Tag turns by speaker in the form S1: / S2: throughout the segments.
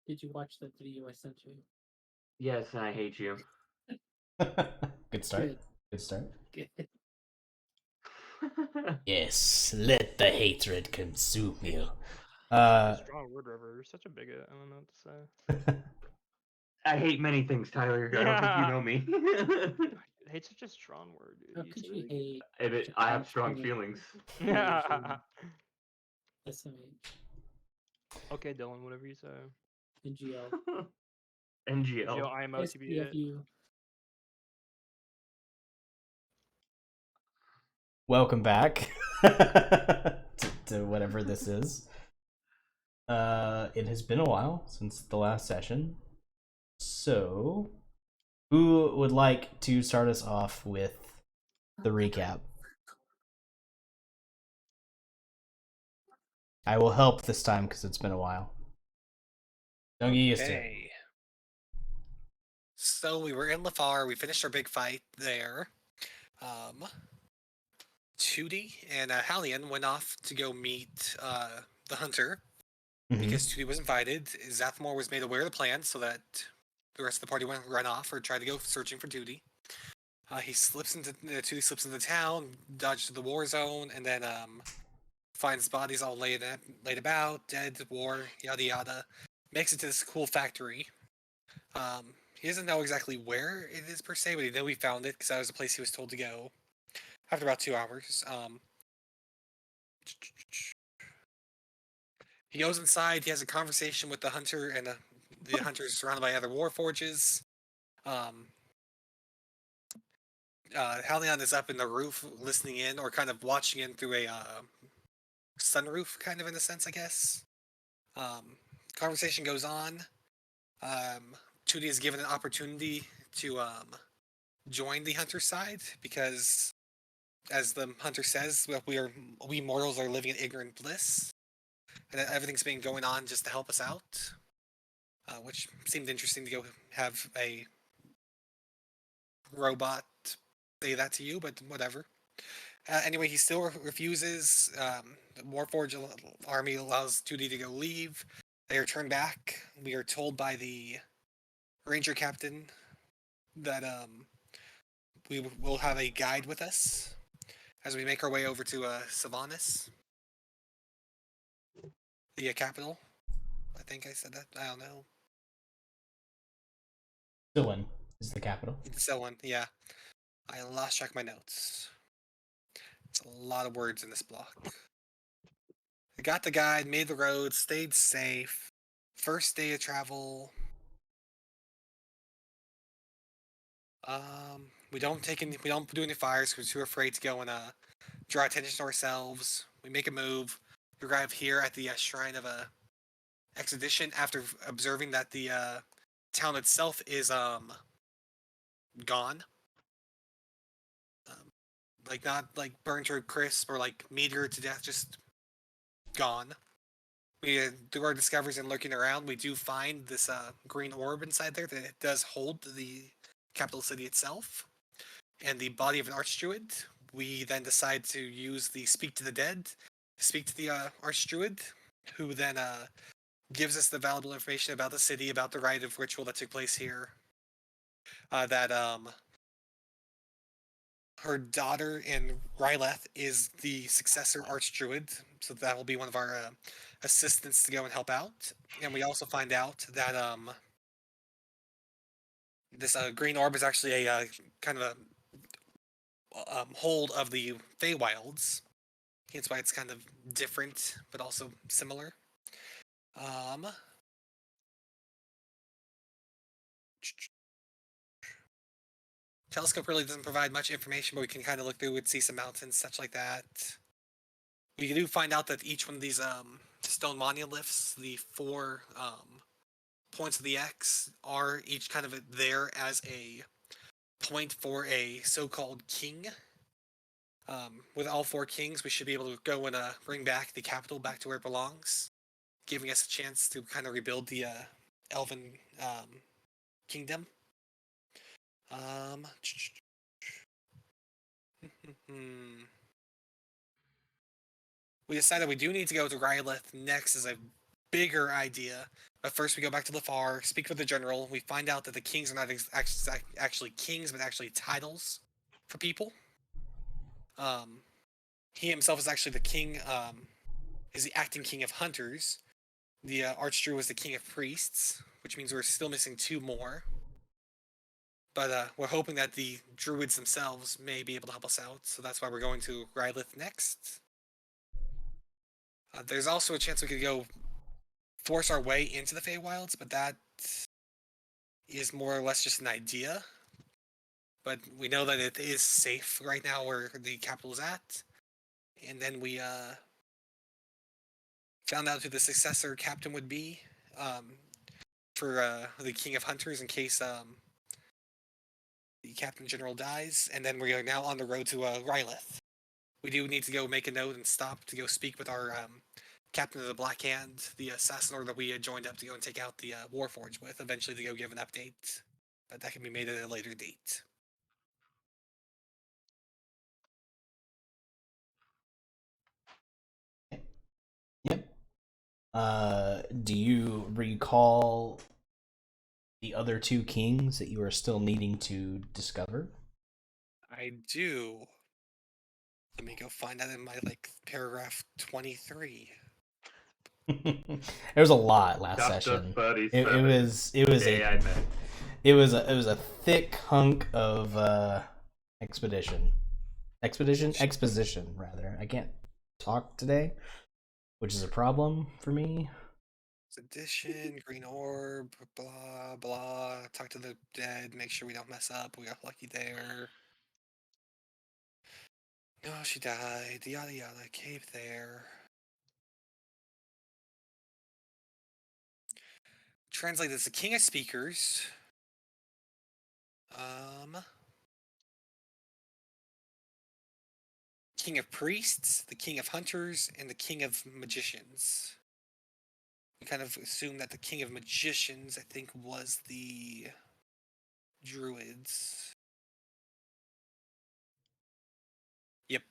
S1: Did you watch that video I sent you?
S2: Yes, and I hate you.
S3: Good start.
S1: Good.
S3: Good start.
S1: Good.
S3: Yes, let the hatred consume you.
S4: A strong word, River. You're such a bigot. I don't know what to say.
S2: I hate many things, Tyler. I don't think you know me.
S4: Hate's such a strong word, dude.
S1: How could you hate?
S2: I have strong feelings.
S4: Yeah.
S1: SMH.
S4: Okay, Dylan, whatever you say.
S1: NGL.
S2: NGL.
S4: IMO TBA.
S1: SPFU.
S3: Welcome back to whatever this is. It has been a while since the last session. So, who would like to start us off with the recap? I will help this time because it's been a while. Don't get used to it.
S5: So we were in Lafar. We finished our big fight there. Tootie and Hallian went off to go meet the hunter because Tootie was invited. Zathmore was made aware of the plan so that the rest of the party wouldn't run off or try to go searching for Tootie. Tootie slips into town, dodges to the war zone, and then finds bodies all laid about, dead, war, yada yada. Makes it to this cool factory. He doesn't know exactly where it is per se, but he knew he found it because that was the place he was told to go. After about 2 hours, he goes inside. He has a conversation with the hunter, and the hunter is surrounded by other war forges. Halion is up in the roof, listening in, or kind of watching in through a sunroof, kind of in a sense, I guess. Conversation goes on. Tootie is given an opportunity to join the hunter's side because, as the hunter says, we mortals are living in ignorant bliss, and everything's been going on just to help us out, which seemed interesting to go have a robot say that to you, but whatever. Anyway, he still refuses. The Warforged army allows Tootie to go leave. They return back. We are told by the ranger captain that we will have a guide with us as we make our way over to Sylvanas, the capital. I think I said that. I don't know.
S3: Dylan is the capital.
S5: Selwyn, yeah. I lost track of my notes. It's a lot of words in this block. I got the guide, made the road, stayed safe. First day of travel. We don't do any fires because we're too afraid to go and draw attention to ourselves. We make a move. We arrive here at the shrine of a expedition after observing that the town itself is gone. Like not like burned to a crisp or like meteor to death, just gone. We through our discoveries and looking around, we do find this green orb inside there that it does hold the capital city itself and the body of an archdruid. We then decide to use the speak to the dead, speak to the archdruid, who then gives us the valuable information about the city, about the rite of ritual that took place here. That her daughter in Ryleth is the successor archdruid, so that will be one of our assistants to go and help out. And we also find out that this green orb is actually a kind of a hold of the Feywilds. That's why it's kind of different, but also similar. Telescope really doesn't provide much information, but we can kind of look through and see some mountains, such like that. We do find out that each one of these stone monoliths, the 4 points of the X, are each kind of there as a point for a so-called king. With all 4 kings, we should be able to go and bring back the capital back to where it belongs, giving us a chance to kind of rebuild the Elven kingdom. We decided we do need to go to Rylith next as a bigger idea. But first, we go back to Lafar, speak with the general. We find out that the kings are not actually kings, but actually titles for people. He himself is actually the king. Is the acting king of hunters. The archdruid was the king of priests, which means we're still missing 2 more. But we're hoping that the druids themselves may be able to help us out, so that's why we're going to Rylith next. There's also a chance we could go force our way into the Feywilds, but that is more or less just an idea. But we know that it is safe right now where the capital is at. And then we found out who the successor captain would be for the King of Hunters in case the Captain General dies. And then we are now on the road to Rylith. We do need to go make a note and stop to go speak with our Captain of the Black Hand, the assassin order that we had joined up to go and take out the Warforged with, eventually to go give an update. But that can be made at a later date.
S3: Yep. Do you recall the other 2 kings that you are still needing to discover?
S5: I do. Let me go find that in my paragraph 23.
S3: There was a lot last
S2: Dot
S3: session.
S2: dot buddy
S3: It
S2: seven.
S3: was
S2: Day I met.
S3: it was a thick hunk of exposition rather. I can't talk today, which is a problem for me.
S5: Sedition, green orb, blah blah. Talk to the dead. Make sure we don't mess up. We got lucky there. No, she died. Yada yada. Cave there. Translate as the king of speakers. King of priests, the king of hunters, and the king of magicians. We kind of assume that the king of magicians, I think, was the druids. Yep.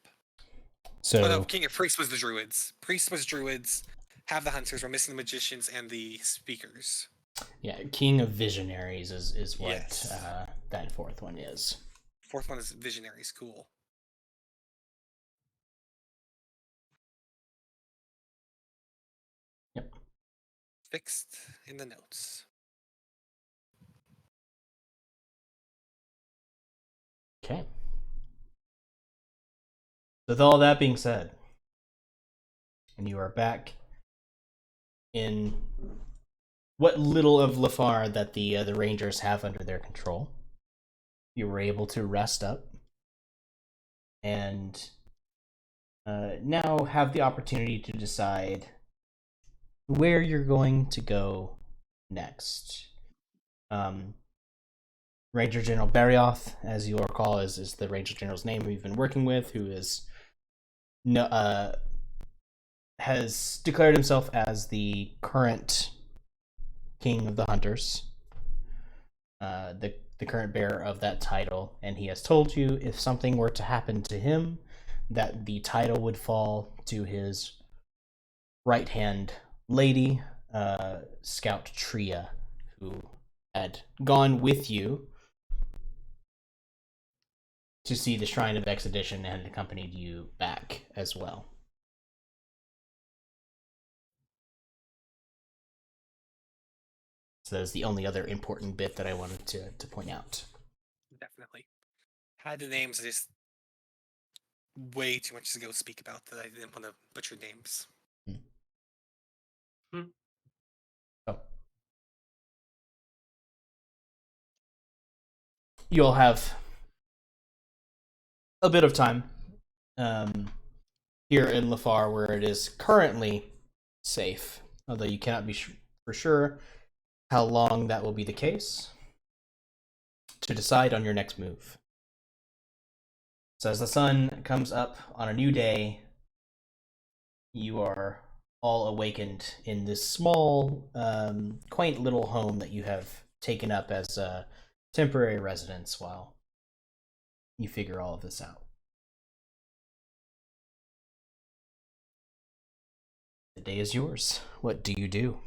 S3: So
S5: Oh no, king of priests was the druids. Priest was druids. Have the hunters. We're missing the magicians and the speakers.
S3: yeah, king of visionaries is what
S5: Yes.
S3: That 4th one is.
S5: 4th one is visionaries. Cool.
S3: Yep.
S5: Fixed in the notes.
S3: Okay. With all that being said, and you are back in what little of Lafar that the Rangers have under their control, you were able to rest up and now have the opportunity to decide where you're going to go next. Ranger General Barrioth, as you recall, is the Ranger General's name who you've been working with, who has declared himself as the current king of the hunters, the current bearer of that title, and he has told you if something were to happen to him, that the title would fall to his right-hand lady, Scout Tria, who had gone with you to see the Shrine of Expedition and accompanied you back as well. So that is the only other important bit that I wanted to point out.
S5: Definitely. Had the names, I just way too much to go speak about that I didn't want to butcher names.
S3: Oh. You'll have a bit of time here in Lafar where it is currently safe, although you cannot be for sure how long that will be the case, to decide on your next move. So as the sun comes up on a new day, you are all awakened in this small, quaint little home that you have taken up as a temporary residence while you figure all of this out. The day is yours. What do you do?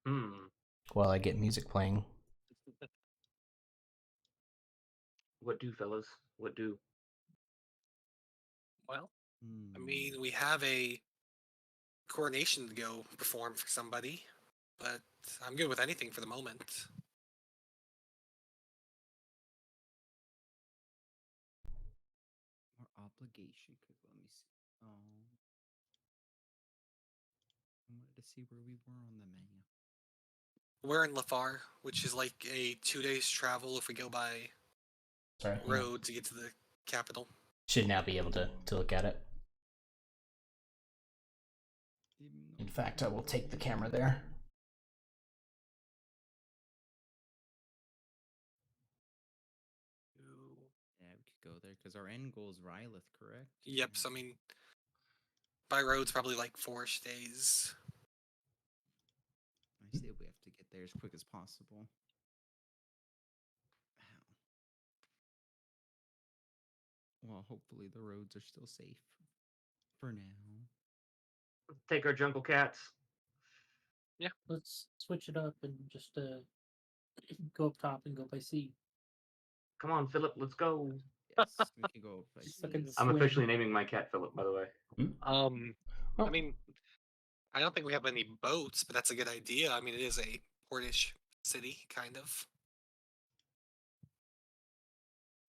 S2: Hmm.
S3: while I get music playing.
S2: What do, fellas? What do?
S5: Well, I
S6: Hmm.
S5: mean, we have a coronation to go perform for somebody, but I'm good with anything for the moment.
S6: Our obligation could let me see. Oh, I wanted to see where we were on the map.
S5: We're in Lafar, which is like a 2 days travel if we go by
S3: Sorry. hang on.
S5: road to get to the capital.
S3: Should now be able to look at it.
S6: Even
S3: In
S6: though
S3: fact,
S6: we
S3: I will
S6: were
S3: take the
S6: already
S3: camera
S6: there.
S3: there.
S6: Yeah, we could go there because our end goal is Rylith, correct?
S5: Yep, so I mean, by road's probably like 4-ish days.
S6: I say we have to get there as quick as possible. Ow. Well, hopefully the roads are still safe for now.
S2: Take our jungle cats.
S1: Let's switch it up and just go up top and go by sea.
S2: Come on, Philip, let's go.
S6: Yes, we can go by
S1: Just look at
S6: sea.
S1: the
S2: I'm
S1: swim.
S2: officially naming my cat Philip, by the way.
S5: I
S3: Oh,
S5: mean, I don't think we have any boats, but that's a good idea. I mean, it is a portish city, kind of.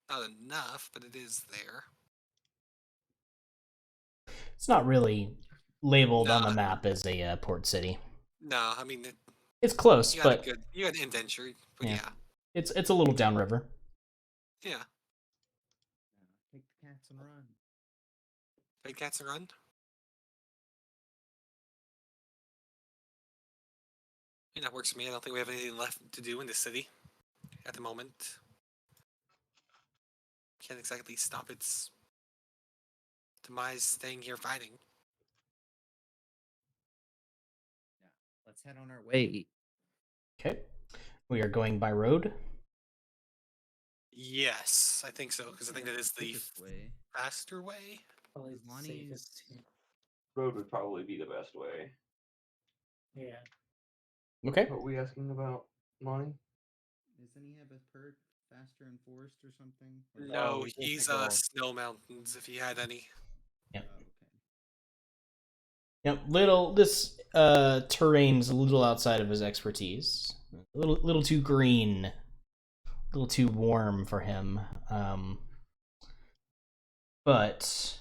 S5: Not enough, but it is there.
S3: it's not really labeled on the
S5: Nah.
S3: map as a port city.
S5: No, I mean,
S3: It's close,
S5: you got
S3: but
S5: you got an indenture, but
S3: Yeah.
S5: yeah.
S3: it's a little downriver.
S5: Yeah.
S6: Take the cats and run.
S5: Big cats and run. I mean, that works for me. I don't think we have anything left to do in the city at the moment. Can't exactly stop its demise staying here fighting.
S6: Yeah, let's head on our way.
S3: Okay. We are going by road.
S5: Yes, I think so, because I think that is the
S6: quickest way.
S5: faster way.
S1: Probably the
S6: Lonnie's-
S1: safest.
S2: Road would probably be the best way.
S1: Yeah.
S3: Okay.
S2: What were we asking about, Monty?
S6: Doesn't he have a perk faster in forest or something? Or
S5: No,
S2: he can
S5: he's
S2: take off.
S5: snow mountains if he had any.
S3: Yep.
S6: Oh, okay.
S3: Yep. This terrain's a little outside of his expertise. A little too green. A little too warm for him. But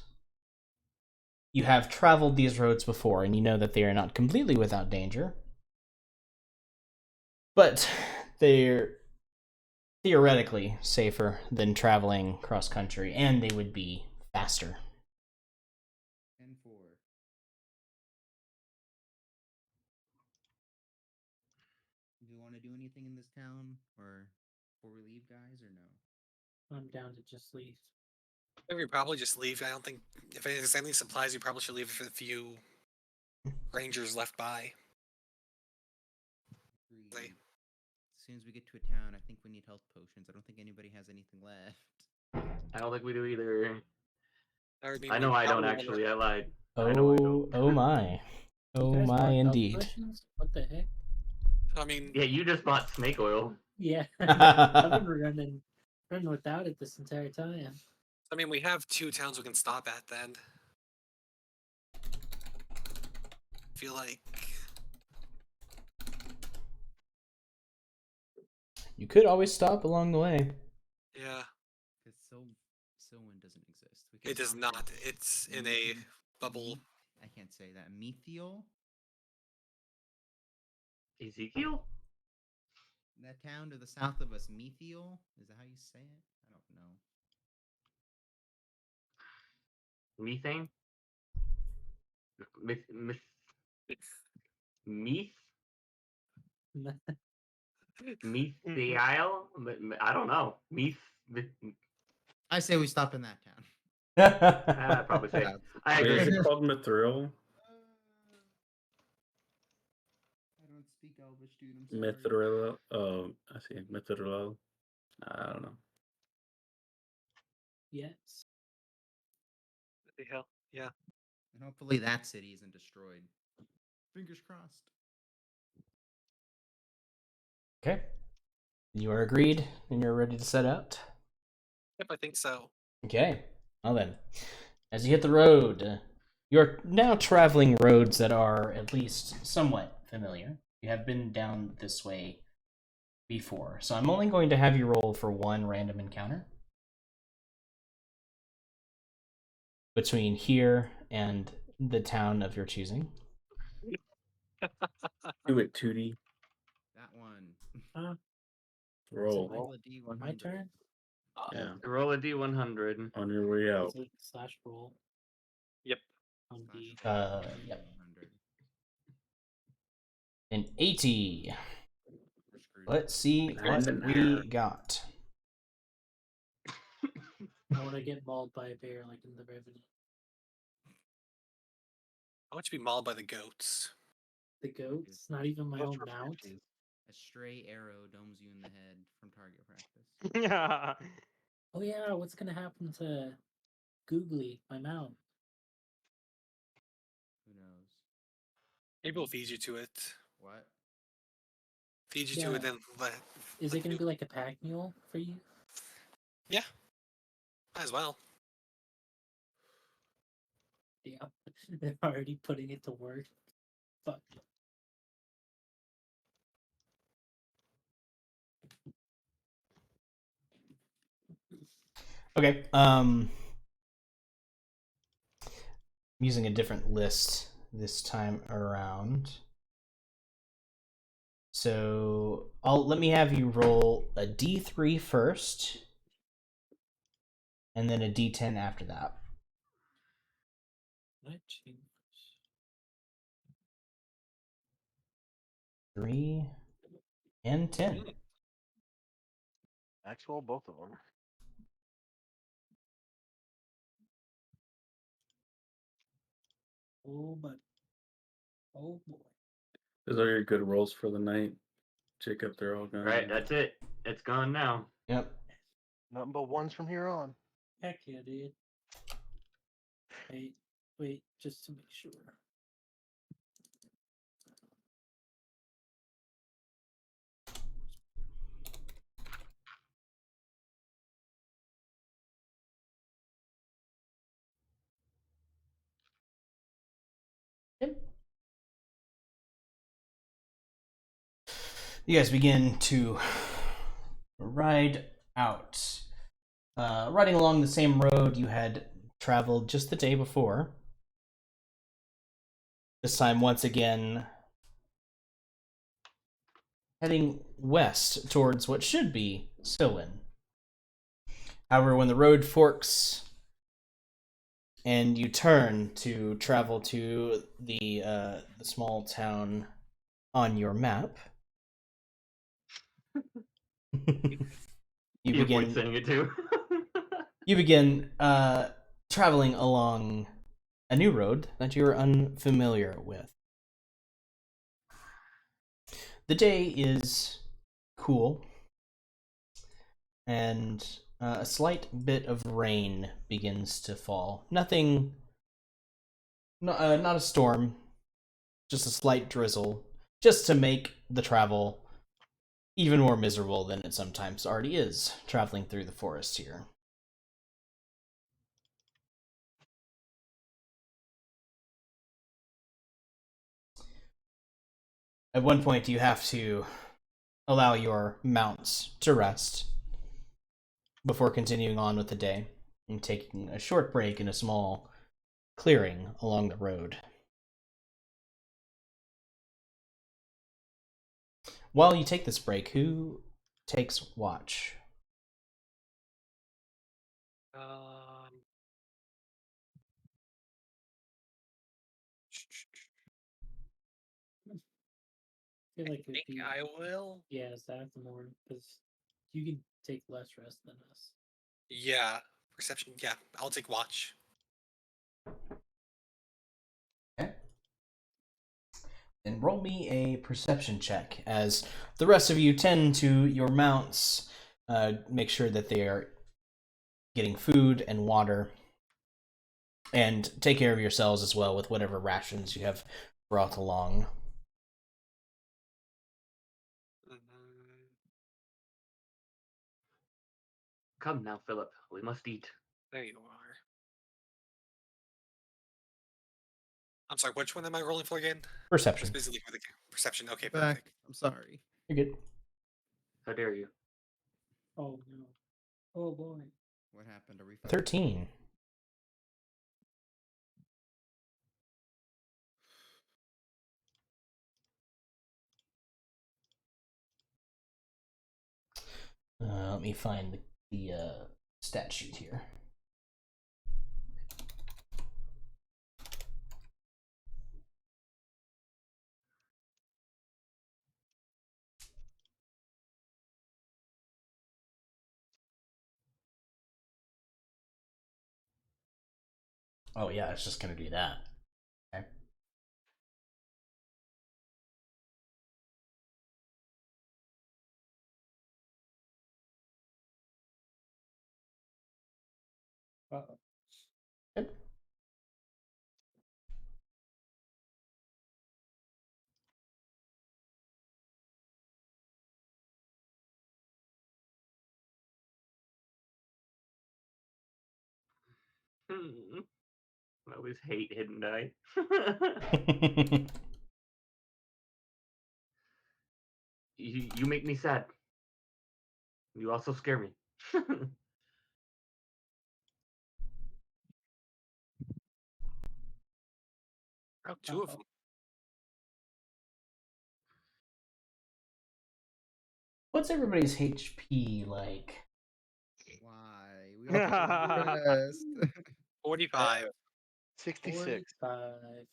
S3: you have traveled these roads before, and you know that they are not completely without danger. But they're theoretically safer than traveling cross country, and they would be faster.
S6: 10-4. Do you want to do anything in this town or before we leave, guys, or no?
S1: I'm down to just leave.
S5: I think we probably just leave. I don't think if there's any supplies, we probably should leave it for the few rangers left by.
S6: Agreed. As soon as we get to a town, I think we need health potions. I don't think anybody has anything left.
S2: I don't think we do either.
S5: mean,
S2: I
S5: we
S2: know I don't
S5: probably wanna-
S2: actually. I lied. I know I
S3: Oh,
S2: don't.
S3: oh my.
S1: You
S3: Oh
S1: guys
S3: my,
S1: bought health
S3: indeed.
S1: potions? What the heck?
S5: I mean,
S2: Yeah, you just bought snake oil.
S1: Yeah. I've been running without it this entire time.
S5: we have 2 towns we can stop at then. I feel like
S3: You could always stop along the way.
S5: yeah,
S6: Because Silwyn doesn't exist. We can
S5: it does
S6: stop
S5: not.
S6: at
S5: It's in a bubble.
S6: I can't say that. Methiel?
S2: Ezekiel?
S6: That town to the south of us, Methiel? Is that how you say it? I don't know.
S2: Methane? Meath? Methiel? I don't know. Meath?
S6: I say we stop in that town.
S2: I'd probably say. I
S7: Wait, is
S2: agree.
S7: it called Mithril?
S6: I don't speak Elvish, dude. I'm sorry.
S7: Mithril? Oh, I see. Mithril. I don't know.
S1: Yes.
S5: What the hell? Yeah.
S6: And hopefully that city isn't destroyed. Fingers crossed.
S3: Okay. You are agreed, and you're ready to set out?
S5: Yep, I think so.
S3: Okay. Well then, as you hit the road, you're now traveling roads that are at least somewhat familiar. You have been down this way before, so I'm only going to have you roll for one random encounter between here and the town of your choosing.
S7: Do it, Tootie.
S6: That one.
S7: Roll.
S6: Roll a D100.
S1: My turn?
S7: Yeah.
S2: Roll a D100.
S7: On your way out.
S1: Is it slash roll
S2: Yep.
S1: on D?
S3: Yep.
S6: 100.
S3: An 80.
S6: We're screwed.
S3: Let's see what
S7: And
S3: we got.
S1: I want to get mauled by a bear like in the Revenant.
S5: I want you to be mauled by the goats.
S1: The goats? Not even my own mount?
S6: A stray arrow domes you in the head from target practice.
S4: Yeah.
S1: Oh yeah, what's gonna happen to Googly, my mount?
S6: Who knows?
S5: Maybe we'll feed you to it.
S6: What?
S5: Feed you to
S1: Yeah.
S5: it, then let.
S1: Is it gonna be like a pack mule for you?
S5: Yeah. Might as well.
S1: Yeah. They're already putting it to work. Fuck.
S3: Okay. Using a different list this time around. So let me have you roll a D3 first, and then a D10 after that.
S1: What?
S3: 3 and 10.
S8: Actual, both of them.
S1: Oh, but oh boy.
S7: Those are your good rolls for the night. Jacob, they're all gone.
S2: Right, that's it. It's gone now.
S3: Yep.
S8: Nothing but ones from here on.
S1: Heck yeah, dude. Wait, just to make sure.
S3: You guys begin to ride out. Riding along the same road you had traveled just the day before. This time, once again, heading west towards what should be Sylvan. However, when the road forks and you turn to travel to the small town on your map, you begin
S2: saying it too.
S3: you begin traveling along a new road that you're unfamiliar with. The day is cool, and a slight bit of rain begins to fall. Nothing, not a storm, just a slight drizzle, just to make the travel even more miserable than it sometimes already is, traveling through the forest here. At one point, you have to allow your mounts to rest before continuing on with the day and taking a short break in a small clearing along the road. While you take this break, who takes watch?
S1: I feel like
S5: I think I will.
S1: Yeah, Zach more because you can take less rest than us.
S5: Yeah. Perception. Yeah. I'll take watch.
S3: Okay. Then roll me a perception check, as the rest of you tend to your mounts, make sure that they are getting food and water, and take care of yourselves as well with whatever rations you have brought along.
S2: Come now, Philip. We must eat.
S5: There you are. I'm sorry, which one am I rolling for again?
S3: Perception.
S5: Just busy for the perception. Okay,
S6: Back.
S5: perfect.
S6: I'm sorry.
S3: You're good.
S2: How dare you?
S1: Oh no. Oh boy.
S6: What happened? Are we fighting?
S3: 13. Let me find the stat sheet here. Oh yeah, it's just gonna do that. Okay.
S1: Uh-oh.
S3: Good.
S2: I always hate hidden die. You make me sad. You also scare me.
S5: Oh, two of them.
S3: What's everybody's HP like?
S6: Why? We all took a rest.
S5: 45.
S8: 66.
S1: 45.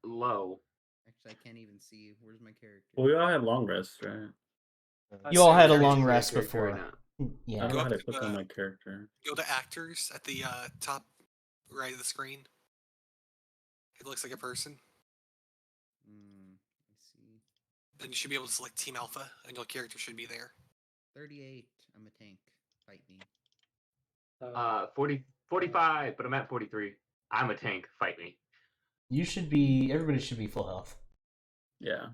S2: Low.
S6: Actually, I can't even see. Where's my character?
S7: Well, we all had long rests, right?
S3: You all had a
S5: Sarah,
S3: long
S2: Yeah,
S3: rest
S2: character or
S3: before.
S2: not.
S7: I
S3: Yeah.
S7: don't know
S5: Go
S7: how to
S5: up to,
S7: click on my character.
S5: Go to actors at the top right of the screen. It looks like a person.
S6: I see.
S5: Then you should be able to select Team Alpha, and your character should be there.
S6: 38. I'm a tank. Fight me.
S2: 45, but I'm at 43. I'm a tank. Fight me.
S3: You should be. Everybody should be full health.
S7: Yeah.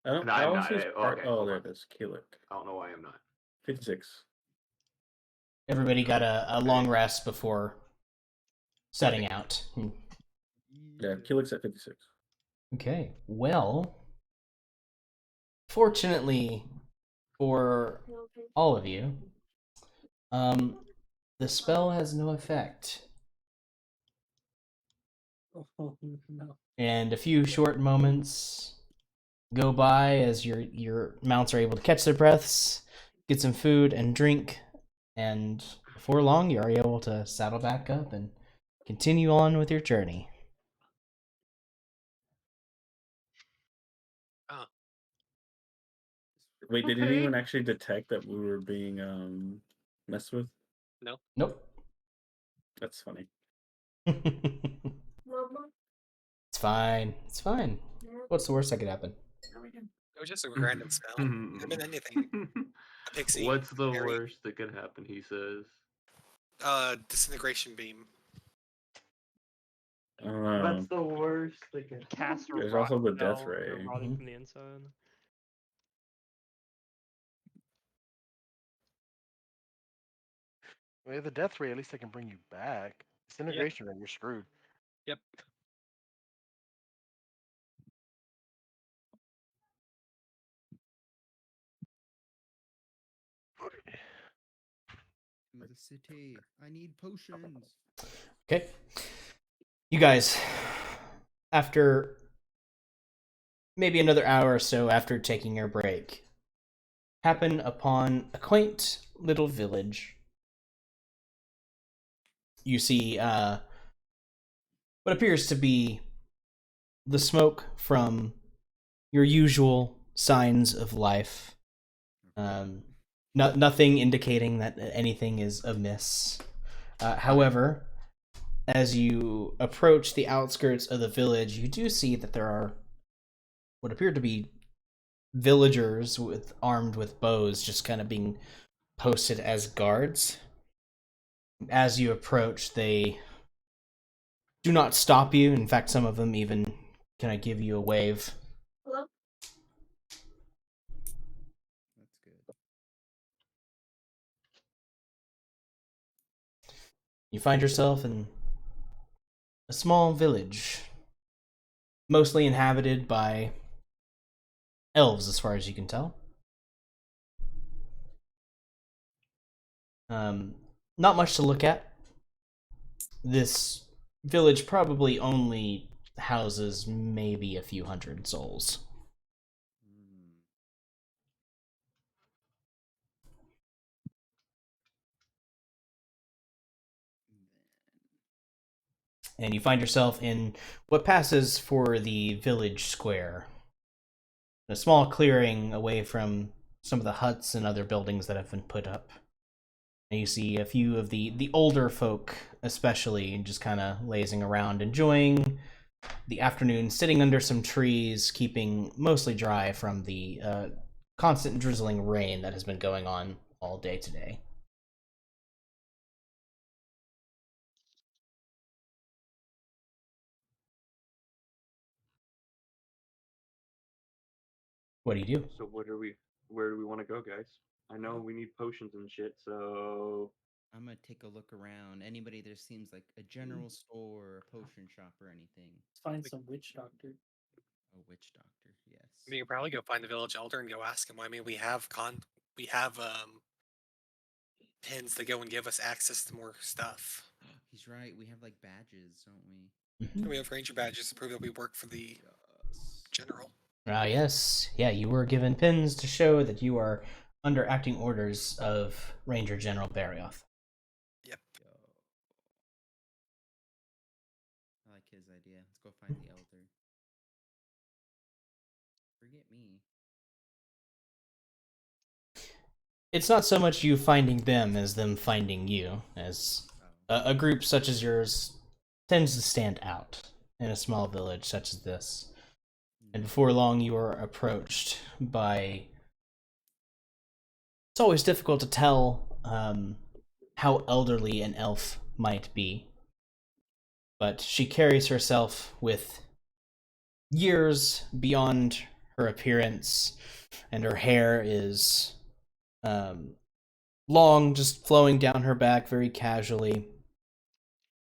S7: I don't.
S2: No,
S7: I
S2: I'm
S7: always
S2: not.
S7: use
S2: Okay,
S7: oh,
S2: hold
S7: there
S2: on.
S7: it is. Keelik.
S2: I don't know why I'm not.
S7: 56.
S3: Everybody got a long rest before setting out.
S7: Yeah, Keelik's at 56.
S3: Okay. Well, fortunately for all of you, the spell has no effect.
S1: Oh no.
S3: And a few short moments go by as your mounts are able to catch their breaths, get some food and drink, and before long you are able to saddle back up and continue on with your journey.
S7: Wait, did
S2: Okay.
S7: anyone actually detect that we were being messed with?
S5: No.
S3: Nope.
S7: That's funny.
S3: It's fine. It's fine. What's the worst that could happen?
S5: It was just a random spell. Could have been anything. A pixie.
S2: What's the
S5: fairy,
S2: worst that could happen? He says.
S5: Disintegration beam.
S2: That's the worst that could happen.
S4: Cast a
S7: There's
S4: rot
S7: also the
S4: spell,
S7: death
S4: they're
S7: ray.
S4: rotting
S3: Mhm.
S4: from the inside.
S8: Well, the death ray, at least I can bring you back. Disintegration ray, you're screwed.
S5: Yep.
S6: To the city. I need potions.
S3: Okay. You guys, after maybe another hour or so after taking your break, happen upon a quaint little village. You see what appears to be the smoke from your usual signs of life. Nothing indicating that anything is amiss. However, as you approach the outskirts of the village, you do see that there are what appear to be villagers armed with bows just kind of being posted as guards. As you approach, they do not stop you. In fact, some of them even kind of give you a wave.
S1: Hello?
S3: You find yourself in a small village, mostly inhabited by elves, as far as you can tell. Not much to look at. This village probably only houses maybe a few hundred souls. And you find yourself in what passes for the village square. A small clearing away from some of the huts and other buildings that have been put up. And you see a few of the older folk, especially, just kind of lazing around, enjoying the afternoon, sitting under some trees, keeping mostly dry from the constant drizzling rain that has been going on all day today. What do you do?
S2: So where do we want to go, guys? I know we need potions and shit, so
S6: I'm gonna take a look around. Anybody there seems like a general store or a potion shop or anything.
S1: Let's find some witch doctor.
S6: A witch doctor, yes.
S5: We can probably go find the village elder and go ask him. I mean, we have pins that go and give us access to more stuff.
S6: He's right. We have like badges, don't we?
S5: We have ranger badges to prove that we work for the general.
S3: Ah, yes. Yeah, you were given pins to show that you are under acting orders of Ranger General Barrioth.
S5: Yep.
S6: I like his idea. Let's go find the elder. Forget me.
S3: It's not so much you finding them as them finding you, as a group such as yours tends to stand out in a small village such as this. And before long, you are approached by... It's always difficult to tell how elderly an elf might be. But she carries herself with years beyond her appearance, and her hair is long, just flowing down her back very casually.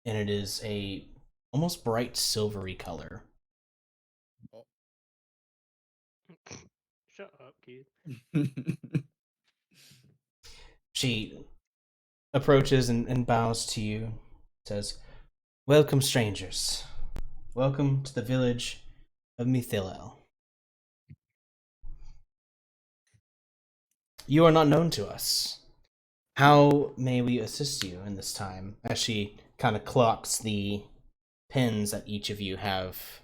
S3: And it is a almost bright silvery color.
S4: Shut up, kid.
S3: She approaches and bows to you, says, "Welcome, strangers. Welcome to the village of Mithilel. You are not known to us. How may we assist you in this time?" As she kind of clocks the pins that each of you have.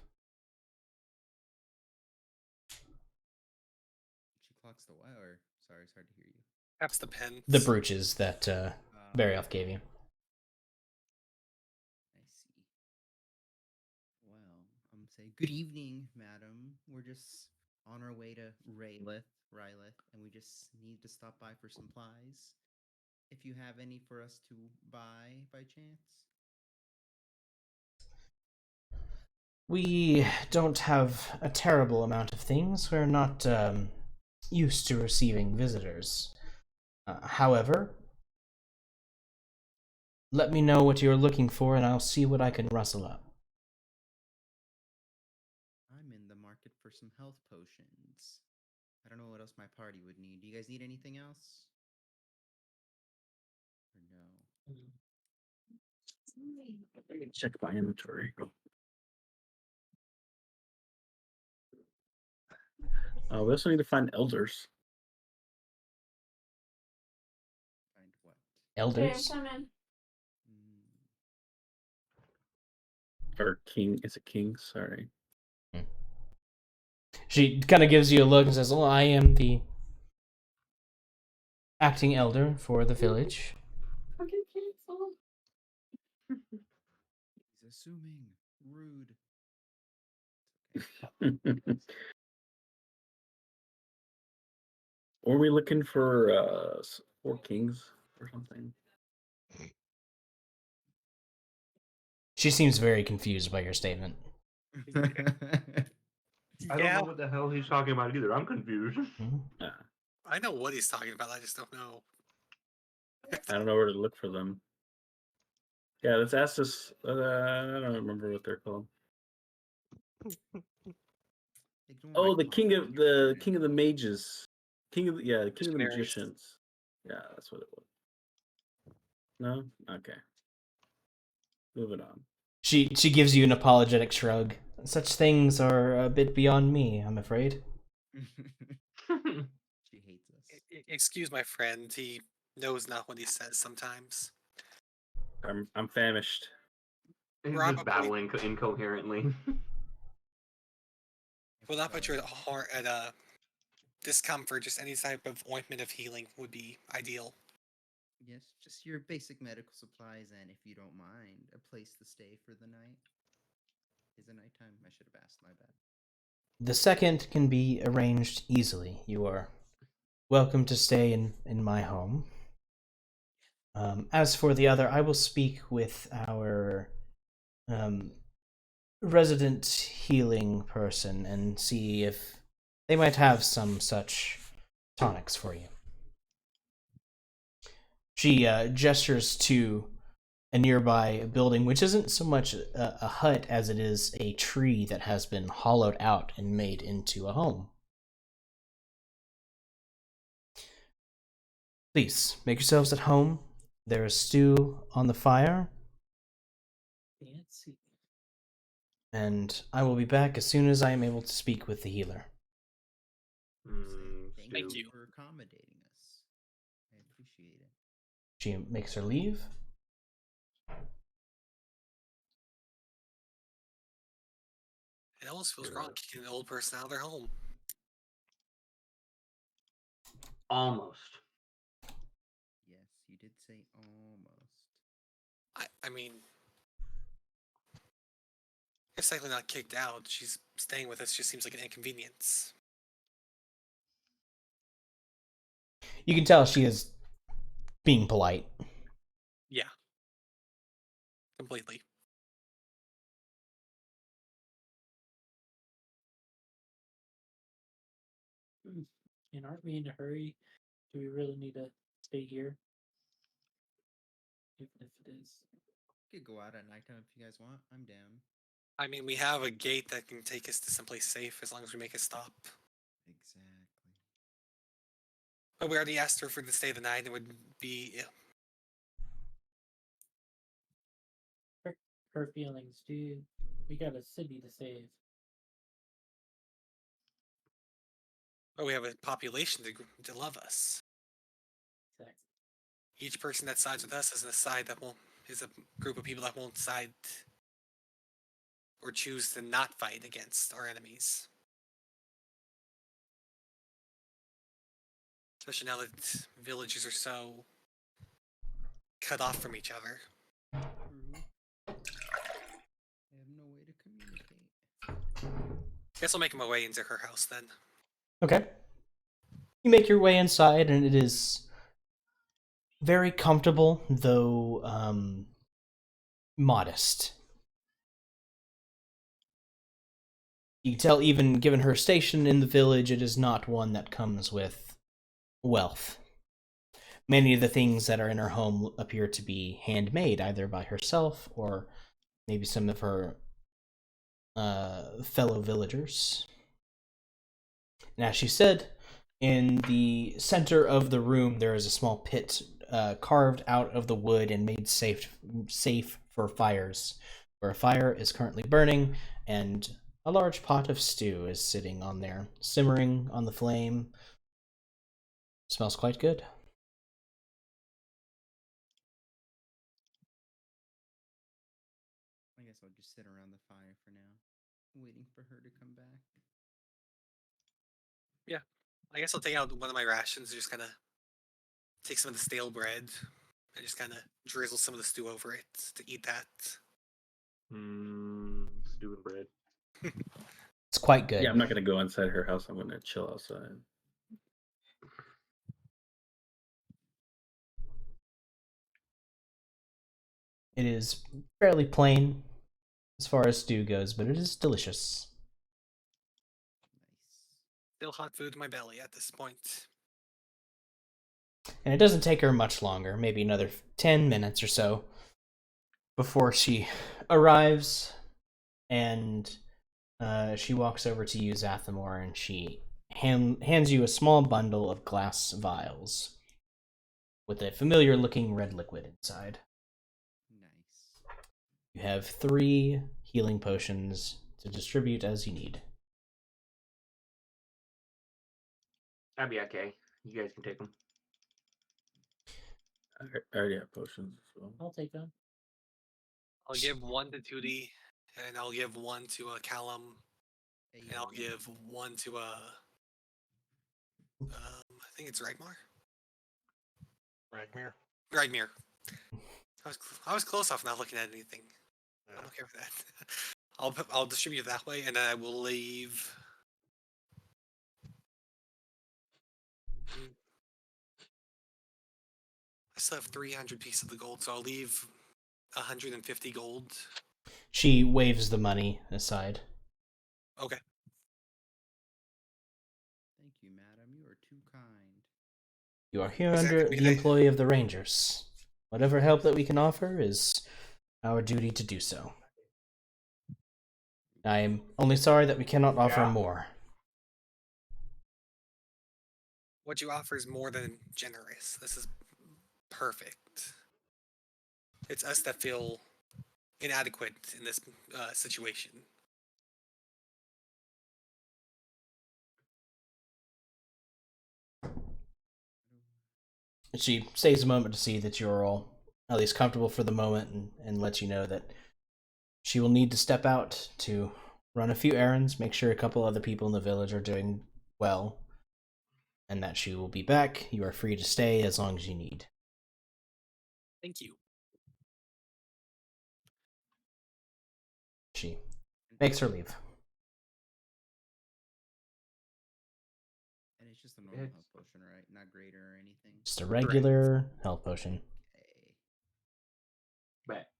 S6: She clocks the what? Or sorry, it's hard to hear you.
S5: Perhaps the pins.
S3: The brooches that Barrioth gave you.
S6: I see. Well, I'm saying good evening, madam. We're just on our way to Rylith, and we just need to stop by for supplies. If you have any for us to buy by chance.
S3: We don't have a terrible amount of things. We're not used to receiving visitors. However, let me know what you're looking for and I'll see what I can rustle up.
S6: I'm in the market for some health potions. I don't know what else my party would need. Do you guys need anything else? Or no?
S7: Let me check my inventory. We also need to find elders.
S6: Find what?
S3: Elders?
S7: Or king. Is it king? Sorry.
S3: She kind of gives you a look and says, "Well, I am the acting elder for the village."
S6: He's assuming. Rude.
S7: Were we looking for 4 kings or something?
S3: She seems very confused by your statement.
S2: I don't know what the hell he's talking about either. I'm confused.
S7: Yeah.
S5: I know what he's talking about. I just don't know.
S7: I don't know where to look for them. Yeah, let's ask this. I don't remember what they're called.
S6: Ignore
S7: Oh,
S6: my
S7: the king
S6: comment,
S7: of
S6: you're
S7: the
S6: muted.
S7: king of the mages. The king of the
S5: Missionaries.
S7: magicians. Yeah, that's what it was. No? Okay. Moving on.
S3: She gives you an apologetic shrug. Such things are a bit beyond me, I'm afraid.
S6: She hates us.
S5: Excuse my friend. He knows not what he says sometimes.
S7: I'm famished.
S2: He's
S5: Rob,
S2: just babbling incoherently.
S5: Well, not put you at discomfort. Just any type of ointment of healing would be ideal.
S6: Yes, just your basic medical supplies, and if you don't mind, a place to stay for the night. Is it nighttime? I should have asked. My bad.
S3: The second can be arranged easily. You are welcome to stay in my home. As for the other, I will speak with our resident healing person and see if they might have some such tonics for you. She gestures to a nearby building, which isn't so much a hut as it is a tree that has been hollowed out and made into a home. Please, make yourselves at home. There is stew on the fire,
S1: Fancy.
S3: and I will be back as soon as I am able to speak with the healer.
S6: Thank
S5: you.
S6: you for accommodating us. I appreciate it.
S3: She makes her leave.
S5: It almost feels wrong kicking an old person out of their home.
S2: Almost.
S6: Yes, you did say almost.
S5: I mean, it's likely not kicked out. She's staying with us. Just seems like an inconvenience.
S3: You can tell she is being polite.
S5: Yeah. Completely.
S1: And aren't we in a hurry? Do we really need to stay here? Even if it is.
S6: We could go out at nighttime if you guys want. I'm down.
S5: I mean, we have a gate that can take us to someplace safe as long as we make a stop.
S6: Exactly.
S5: But we already asked her for the stay the night. It would be
S1: Her feelings, dude. We got a city to save.
S5: but we have a population to love us.
S1: Exactly.
S5: Each person that sides with us is a group of people that won't side or choose to not fight against our enemies. Especially now that villages are so cut off from each other.
S6: True. I have no way to communicate.
S5: Guess I'll make my way into her house then.
S3: Okay. You make your way inside, and it is very comfortable, though modest. You can tell, even given her station in the village, it is not one that comes with wealth. Many of the things that are in her home appear to be handmade, either by herself or maybe some of her fellow villagers. And as she said, in the center of the room there is a small pit carved out of the wood and made safe for fires, where a fire is currently burning and a large pot of stew is sitting on there, simmering on the flame. Smells quite good.
S6: I guess I'll just sit around the fire for now, waiting for her to come back.
S5: Yeah. I guess I'll take out one of my rations and just kind of take some of the stale bread and just kind of drizzle some of the stew over it to eat that.
S2: Stew and bread.
S3: It's quite good.
S7: Yeah, I'm not gonna go inside her house. I'm gonna chill outside.
S3: It is fairly plain as far as stew goes, but it is delicious.
S6: Nice.
S5: Still hot food in my belly at this point.
S3: And it doesn't take her much longer, maybe another 10 minutes or so, before she arrives, and she walks over to you, Zathamor, and she hands you a small bundle of glass vials with a familiar-looking red liquid inside.
S6: Nice.
S3: You have 3 healing potions to distribute as you need.
S2: That'd be okay. You guys can take them.
S7: I already have potions as well.
S1: I'll take them.
S5: I'll give one to Tootie, and I'll give one to Callum,
S6: Hey,
S5: and I'll give one to I think it's Ragmar.
S8: Ragmir.
S5: Ragmir. I was close off not looking at anything. I'm okay with that. I'll distribute it that way, and then I will leave. I still have 300 pieces of the gold, so I'll leave 150 gold.
S3: She waves the money aside.
S5: Okay.
S6: Thank you, madam. You are too kind.
S3: You are here
S5: Is that
S3: under
S5: gonna be
S3: the
S5: the-
S3: employ of the Rangers. Whatever help that we can offer is our duty to do so. I am only sorry that we cannot offer
S2: Yeah.
S3: more.
S5: What you offer is more than generous. This is perfect. It's us that feel inadequate in this situation.
S3: She stays a moment to see that you're all at least comfortable for the moment, and lets you know that she will need to step out to run a few errands, make sure a couple other people in the village are doing well, and that she will be back. You are free to stay as long as you need.
S5: Thank you.
S3: She makes her leave.
S6: And it's just a normal
S2: It's-
S6: health potion, right? Not greater or anything.
S3: Just a regular health potion.
S6: Okay.
S2: Bet.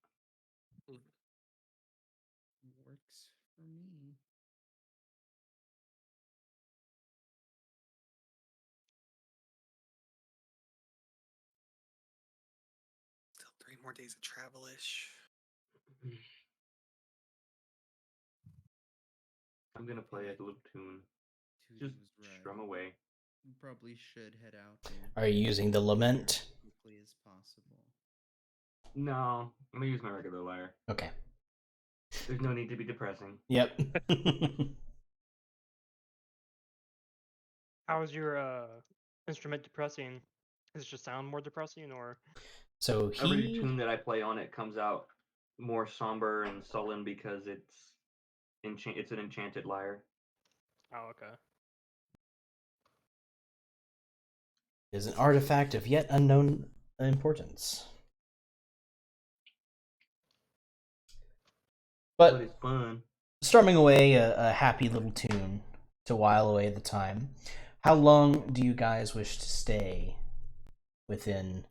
S6: Works for me.
S5: Still 3 more days of travel-ish.
S2: I'm gonna play a little tune.
S6: Tootie
S2: Just
S6: was right.
S2: strum away.
S6: We probably should head out and
S3: Are you using the lament?
S6: as quickly as possible.
S2: No, I'm gonna use my regular lyre.
S3: Okay.
S2: There's no need to be depressing.
S3: Yep.
S4: How is your instrument depressing? Does it just sound more depressing, or
S3: So
S2: Every
S3: he
S2: tune that I play on it comes out more somber and sullen because it's an enchanted lyre.
S4: oh, okay.
S3: is an artifact of yet unknown importance.
S2: But
S3: But
S2: it's fun.
S3: strumming away a happy little tune to while away the time. How long do you guys wish to stay within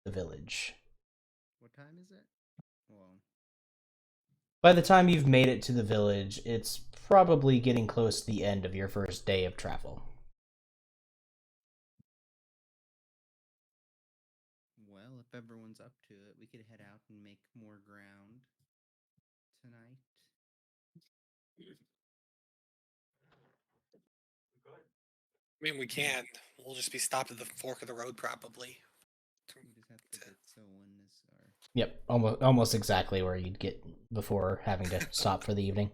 S3: the village?
S6: What time is it? Well,
S3: By the time you've made it to the village, it's probably getting close to the end of your first day of travel.
S6: well, if everyone's up to it, we could head out and make more ground tonight.
S5: I mean, we can. We'll just be stopped at the fork of the road, probably.
S6: We just have to get someone as our
S3: Yep, almost exactly where you'd get before having to stop for the evening.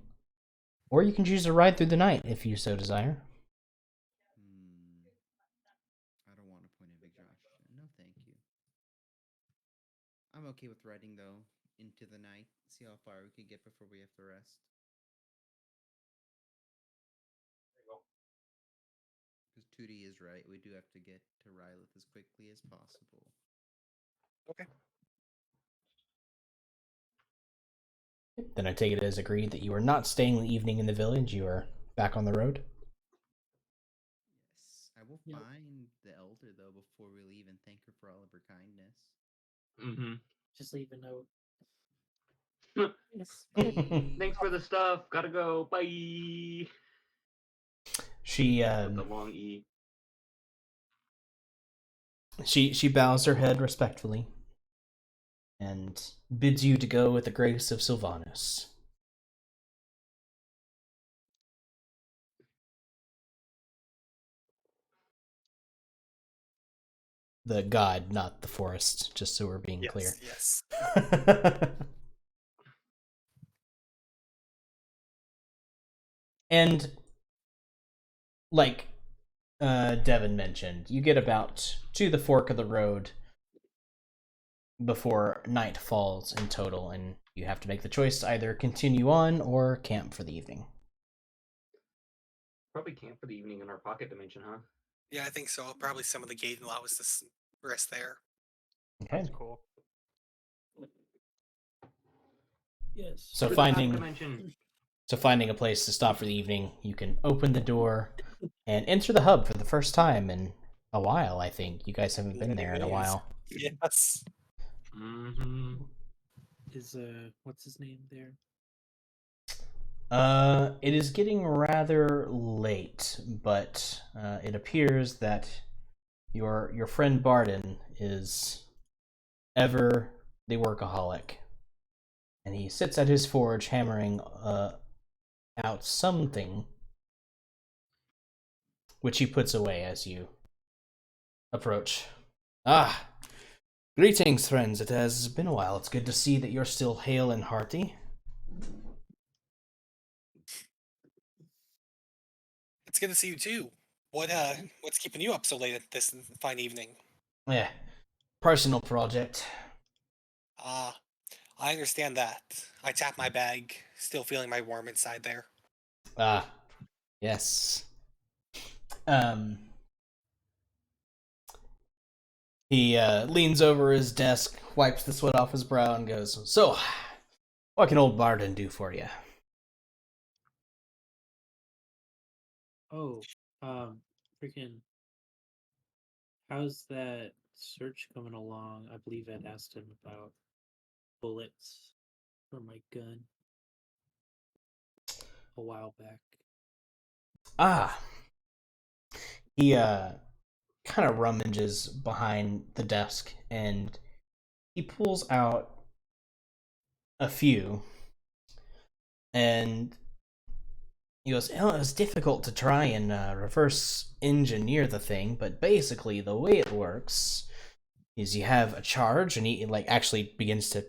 S3: Or you can choose to ride through the night if you so desire.
S6: I don't want to point a big Josh. No, thank you. I'm okay with riding though into the night. See how far we can get before we have to rest. Because Tootie is right. We do have to get to Rylith as quickly as possible.
S5: Okay.
S3: Then I take it as agreed that you are not staying the evening in the village, you are back on the road.
S6: Yes. I will
S1: Yep.
S6: find the elder though before we leave and thank her for all of her kindness.
S2: Mm-hmm.
S1: Just leave a note. Yes.
S2: Thanks for the stuff. Gotta go. Bye.
S3: She
S2: With the long E.
S3: she bows her head respectfully and bids you to go with the grace of Sylvanus. The god, not the forest, just so we're being
S5: Yes,
S3: clear.
S5: yes.
S3: And like Devin mentioned, you get about to the fork of the road before night falls in total, and you have to make the choice to either continue on or camp for the evening.
S2: Probably camp for the evening in our pocket dimension, huh?
S5: Yeah, I think so. Probably some of the gate allow us to rest there.
S3: Okay.
S4: That's cool.
S1: Yes.
S3: So
S2: To the pocket
S3: finding
S2: dimension.
S3: a place to stop for the evening, you can open the door and enter the hub for the first time in a while. I think you guys haven't been there in a while.
S5: Yes.
S2: Mm-hmm.
S1: Is what's his name there?
S3: It is getting rather late, but it appears that your friend Barden is ever the workaholic, and he sits at his forge hammering out something, which he puts away as you approach. Ah, greetings, friends. It has been a while. It's good to see that you're still hale and hearty.
S5: It's good to see you too. What's keeping you up so late at this fine evening?
S3: Yeah, personal project.
S5: Ah, I understand that. I tap my bag, still feeling my warm inside there.
S3: Ah, yes. He leans over his desk, wipes the sweat off his brow, and goes, "So, what can old Barden do for you?"
S1: Oh, freaking. How's that search coming along? I believe I'd asked him about bullets for my gun a while back.
S3: Ah, he kind of rummages behind the desk, and he pulls out a few, and he goes, "Oh, it was difficult to try and reverse engineer the thing, but basically the way it works is you have a charge," and he like actually begins to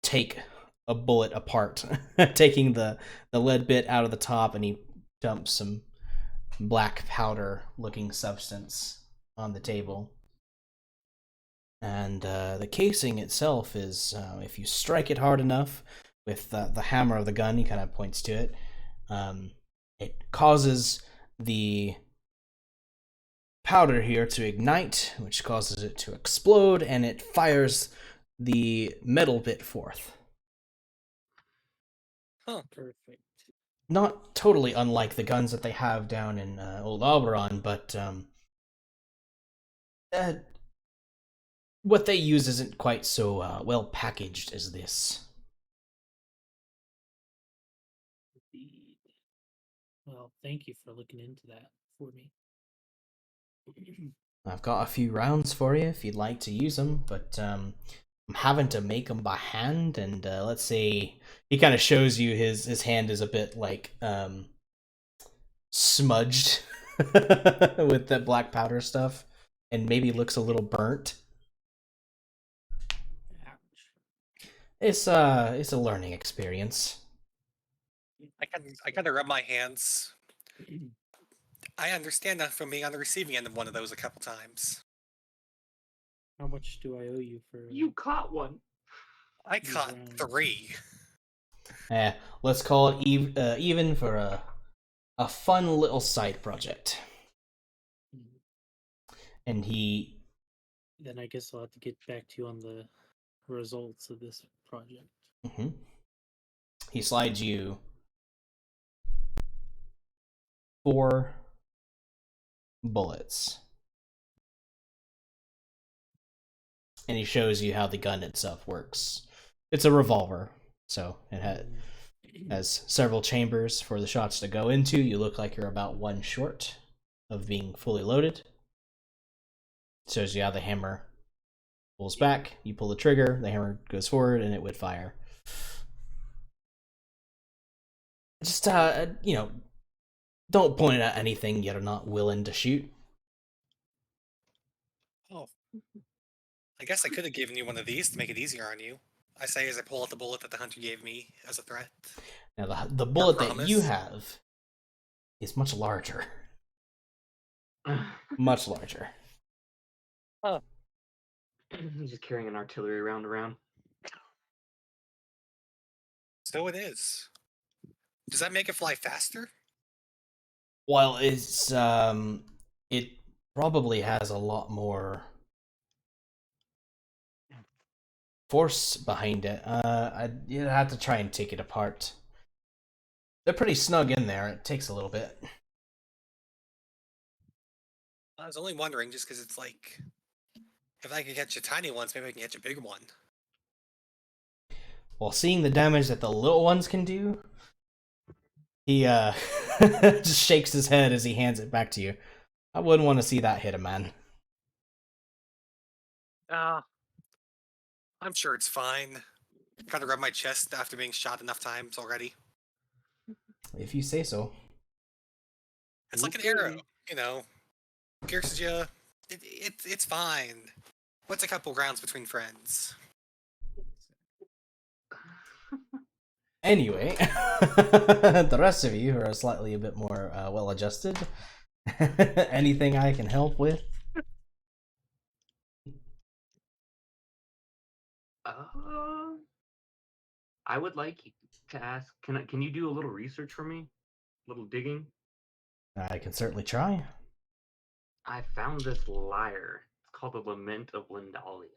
S3: take a bullet apart, taking the lead bit out of the top, and he dumps some black powder looking substance on the table. And the casing itself is, if you strike it hard enough with the hammer of the gun, he kind of points to it, it causes the powder here to ignite, which causes it to explode, and it fires the metal bit forth.
S5: Huh.
S1: Perfect.
S3: Not totally unlike the guns that they have down in Old Oberon, but what they use isn't quite so well packaged as this.
S1: Indeed. Well, thank you for looking into that for me.
S3: I've got a few rounds for you if you'd like to use them, but I'm having to make them by hand, and let's say he kind of shows you his hand is a bit like smudged with that black powder stuff, and maybe looks a little burnt.
S1: Ouch.
S3: It's a learning experience.
S5: I kind of rub my hands. I understand that from being on the receiving end of one of those a couple times.
S1: How much do I owe you for?
S2: You caught one.
S5: I
S1: These
S5: caught
S1: rounds.
S5: 3.
S3: Let's call it even for a fun little side project. And he
S1: Then I guess I'll have to get back to you on the results of this project.
S3: he slides you 4 bullets. And he shows you how the gun itself works. It's a revolver, so it has several chambers for the shots to go into. You look like you're about 1 short of being fully loaded. Shows you how the hammer Pulls back, you pull the trigger, the hammer goes forward, and it would fire. Just, don't point it at anything you're not willing to shoot.
S5: Oh. I guess I could have given you one of these to make it easier on you. I say as I pull out the bullet that the hunter gave me as a threat.
S3: Now, the bullet that you
S5: promise.
S3: have is much larger. Much larger.
S2: He's just carrying an artillery round around.
S5: So it is. Does that make it fly faster?
S3: Well, it probably has a lot more force behind it. You'd have to try and take it apart. They're pretty snug in there. It takes a little bit.
S5: I was only wondering just because it's like, if I can catch the tiny ones, maybe I can catch a big one.
S3: While seeing the damage that the little ones can do, he just shakes his head as he hands it back to you. I wouldn't want to see that hit a man.
S5: I'm sure it's fine. Kind of rub my chest after being shot enough times already.
S3: If you say so.
S5: It's like an arrow, you know. Pierces you. It's fine. What's a couple rounds between friends?
S3: Anyway, the rest of you who are slightly a bit more well-adjusted, anything I can help with?
S2: I would like to ask, can you do a little research for me? A little digging?
S3: I can certainly try.
S2: I found this lyre. It's called the Lament of Lindalia.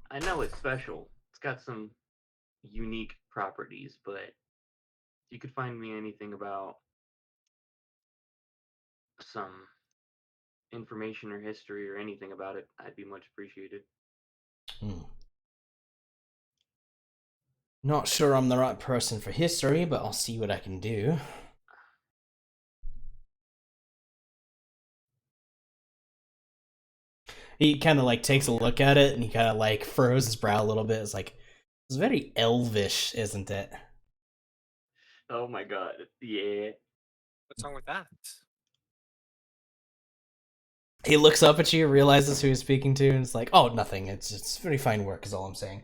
S2: I know it's special. It's got some unique properties, but if you could find me anything about some information or history or anything about it, I'd be much appreciated.
S3: Not sure I'm the right person for history, but I'll see what I can do. He kind of like takes a look at it and he kind of like furrows his brow a little bit. It's like, it's very elvish, isn't it?
S2: Oh my god, yeah.
S5: What's wrong with that?
S3: He looks up at you, realizes who he's speaking to, and it's like, oh, nothing. It's very fine work, is all I'm saying.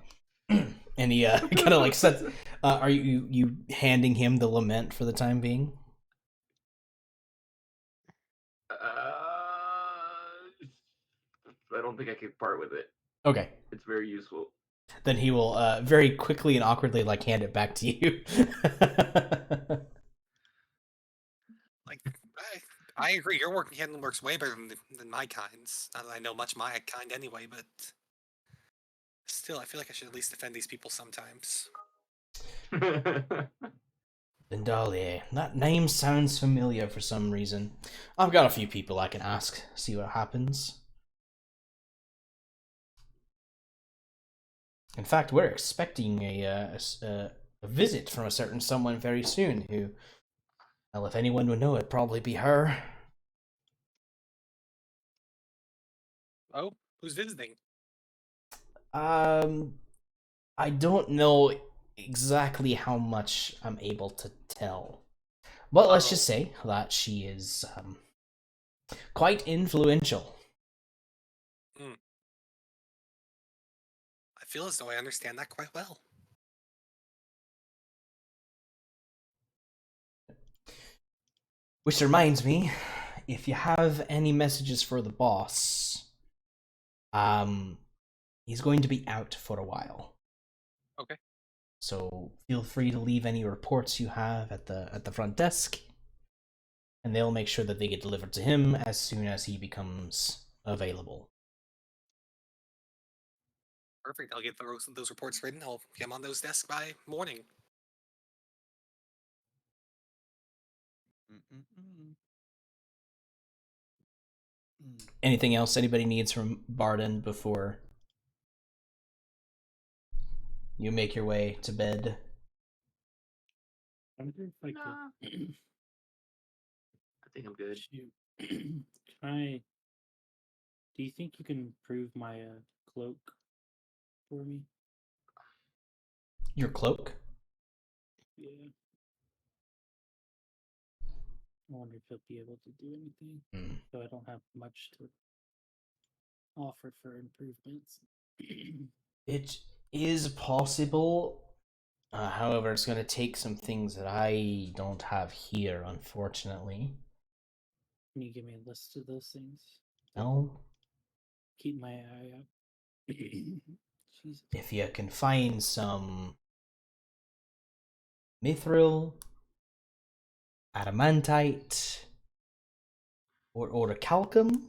S3: And he kind of like says, "Are you handing him the lament for the time being?"
S2: I don't think I could part with it.
S3: Okay.
S2: It's very useful.
S3: Then he will very quickly and awkwardly like hand it back to you.
S5: Like, I agree. Your working hand works way better than my kind's. Not that I know much my kind anyway, but still, I feel like I should at least defend these people sometimes.
S3: Lindalia. That name sounds familiar for some reason. I've got a few people I can ask, see what happens. In fact, we're expecting a visit from a certain someone very soon who, well, if anyone would know, it'd probably be her.
S5: Oh, who's visiting?
S3: I don't know exactly how much I'm able to tell. But let's just say that she is quite influential.
S5: I feel as though I understand that quite well.
S3: Which reminds me, if you have any messages for the boss, he's going to be out for a while.
S5: Okay.
S3: So feel free to leave any reports you have at the front desk, and they'll make sure that they get delivered to him as soon as he becomes available.
S5: Perfect. I'll get those reports written. I'll get them on those desks by morning.
S3: Anything else anybody needs from Barden before you make your way to bed?
S7: I wonder if I could.
S2: I think I'm good.
S7: Try
S1: Do you think you can improve my cloak for me?
S3: Your cloak?
S1: Yeah. I wonder if he'll be able to do anything.
S3: Hmm.
S1: So I don't have much to offer for improvements.
S3: It is possible. However, it's going to take some things that I don't have here, unfortunately.
S1: Can you give me a list of those things?
S3: No.
S1: Keep my eye out. Jesus.
S3: If you can find some mithril, adamantite, or orichalcum,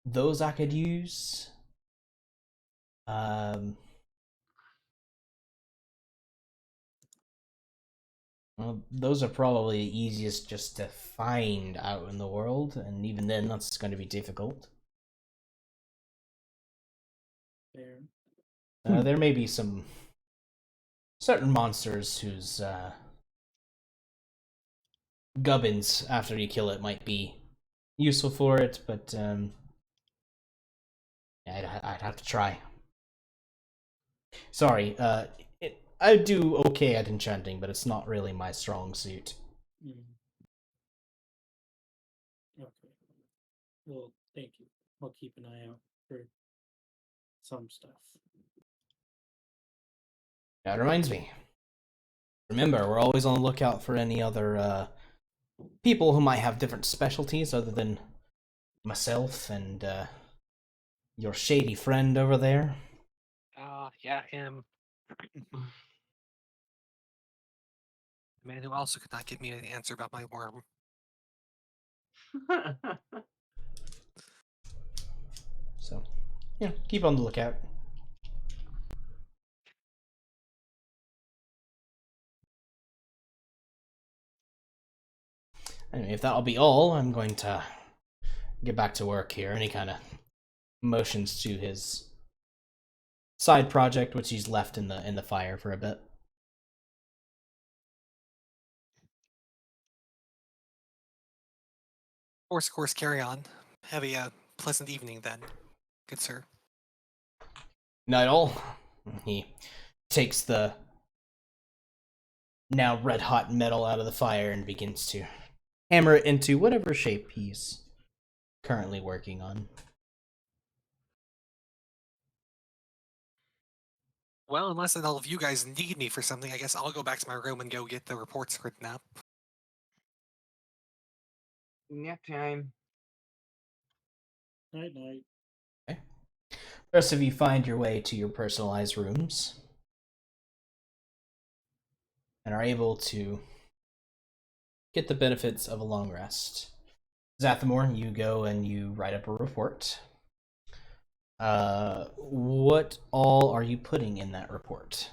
S3: those I could use. Well, those are probably the easiest just to find out in the world, and even then, that's going to be difficult.
S1: Fair.
S3: There may be some certain monsters whose gubbins after you kill it might be useful for it, but I'd have to try. Sorry, I do okay at enchanting, but it's not really my strong suit.
S1: Okay. Well, thank you. I'll keep an eye out for some stuff.
S3: That reminds me. Remember, we're always on the lookout for any other people who might have different specialties other than myself and your shady friend over there.
S5: Yeah, him. The man who also could not give me an answer about my worm.
S3: So, yeah, keep on the lookout. Anyway, if that'll be all, I'm going to get back to work here. And he kind of motions to his side project, which he's left in the fire for a bit.
S5: Of course, carry on. Have a pleasant evening then, good sir.
S3: Not at all. He takes the now red hot metal out of the fire and begins to hammer it into whatever shape he's currently working on.
S5: Well, unless all of you guys need me for something, I guess I'll go back to my room and go get the reports written up.
S2: Nap time.
S1: Night night.
S3: Okay. The rest of you find your way to your personalized rooms and are able to get the benefits of a long rest. Zathamor, you go and you write up a report. What all are you putting in that report?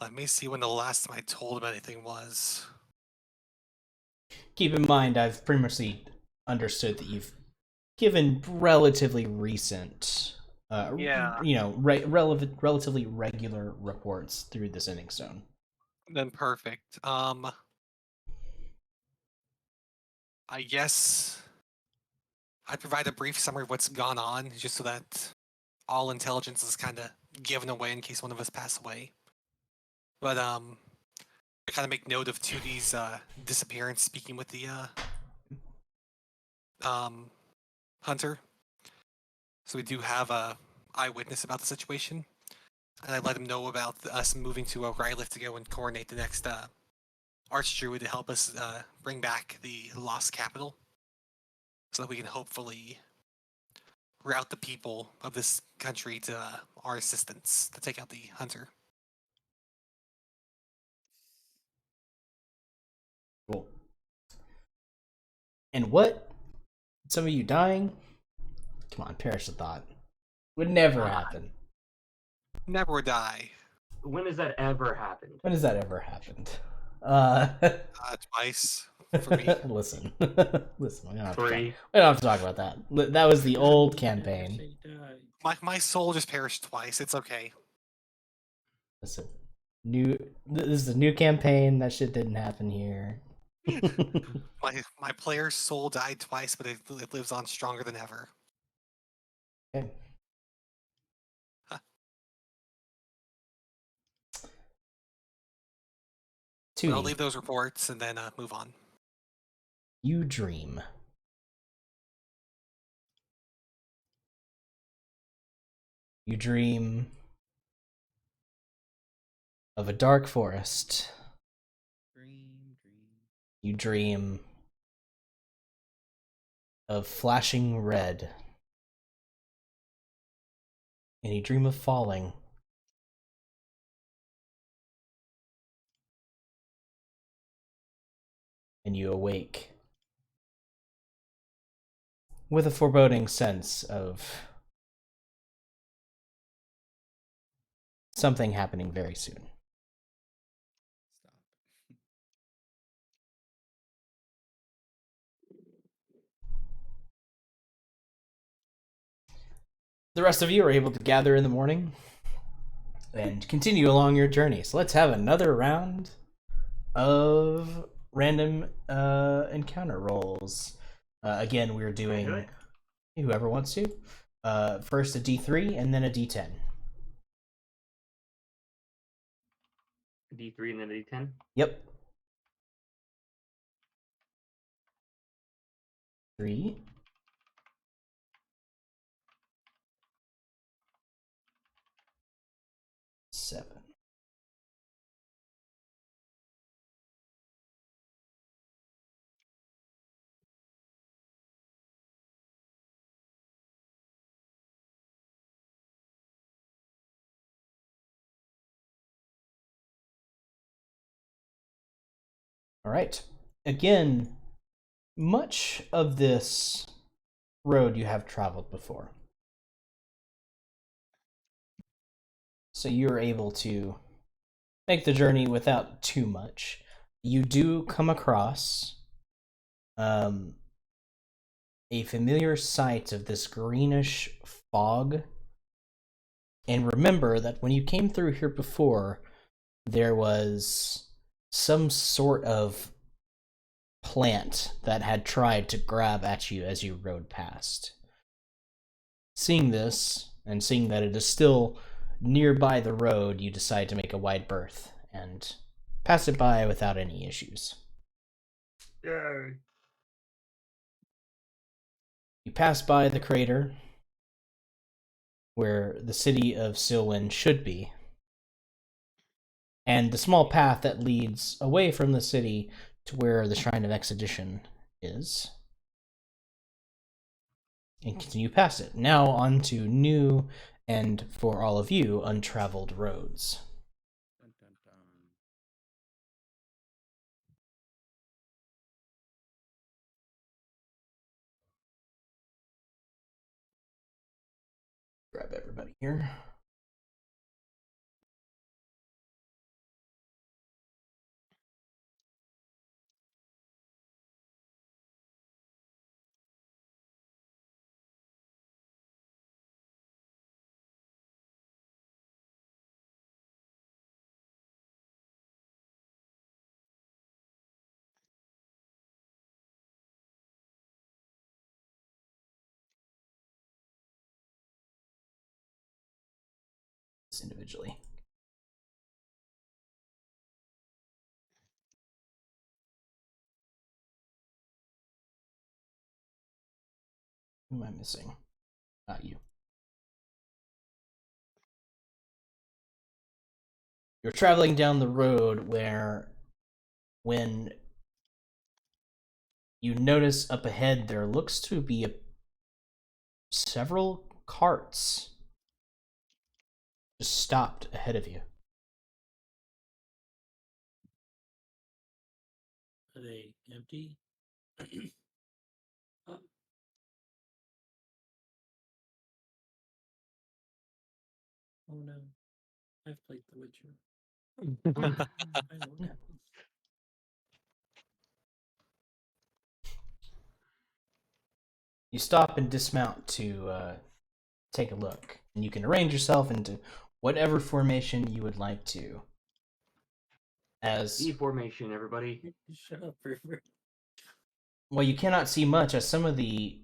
S5: Let me see when the last time I told him anything was.
S3: Keep in mind, I've previously understood that you've given relatively recent,
S5: Yeah.
S3: relatively regular reports through the Sending Stone.
S5: Then perfect. I guess I'd provide a brief summary of what's gone on, just so that all intelligence is kind of given away in case one of us pass away. But I kind of make note of 2D's disappearance, speaking with the hunter. So we do have a eyewitness about the situation, and I let him know about us moving to Rylith to go and coordinate the next archdruid to help us bring back the lost capital, so that we can hopefully route the people of this country to our assistance to take out the hunter.
S3: Cool. And what? Some of you dying? Come on, perish the thought. Would never happen.
S5: Never die.
S2: When has that ever happened?
S3: When has that ever happened?
S5: Twice for me.
S3: Listen, listen. We don't have to
S2: Three.
S3: we don't have to talk about that. That was the old campaign.
S1: Say die.
S5: My soul just perished twice. It's okay.
S3: Listen, This is a new campaign. That shit didn't happen here.
S5: My player's soul died twice, but it lives on stronger than ever.
S3: Okay.
S5: Huh. But I'll
S3: 2D.
S5: leave those reports and then move on.
S3: You dream. You dream of a dark forest.
S6: Dream, dream.
S3: You dream of flashing red. And you dream of falling. And you awake with a foreboding sense of something happening very soon.
S6: Stop.
S3: The rest of you are able to gather in the morning and continue along your journey. So let's have another round of random encounter rolls. Again, we're doing whoever wants to. First a D3 and then a D10.
S2: D3 and then a D10.
S3: Yep. 3. 7. All right. Again, much of this road you have traveled before. So you're able to make the journey without too much. You do come across a familiar sight of this greenish fog. And remember that when you came through here before, there was some sort of plant that had tried to grab at you as you rode past. Seeing this, and seeing that it is still nearby the road, you decide to make a wide berth and pass it by without any issues.
S2: Yay.
S3: You pass by the crater where the city of Silwyn should be, and the small path that leads away from the city to where the Shrine of Exedition is, and continue past it. Now on to new and, for all of you, untraveled roads.
S6: Dun, dun, dun.
S3: Grab everybody here. Individually. Who am I missing? Not you. You're traveling down the road where, when you notice up ahead, there looks to be several carts just stopped ahead of you.
S1: Are they empty? Oh. Oh no. I've played The Witcher. I know what happens.
S3: You stop and dismount to take a look, and you can arrange yourself into whatever formation you would like to. as
S2: D formation, everybody.
S7: Shut up, River.
S3: well, you cannot see much as some of the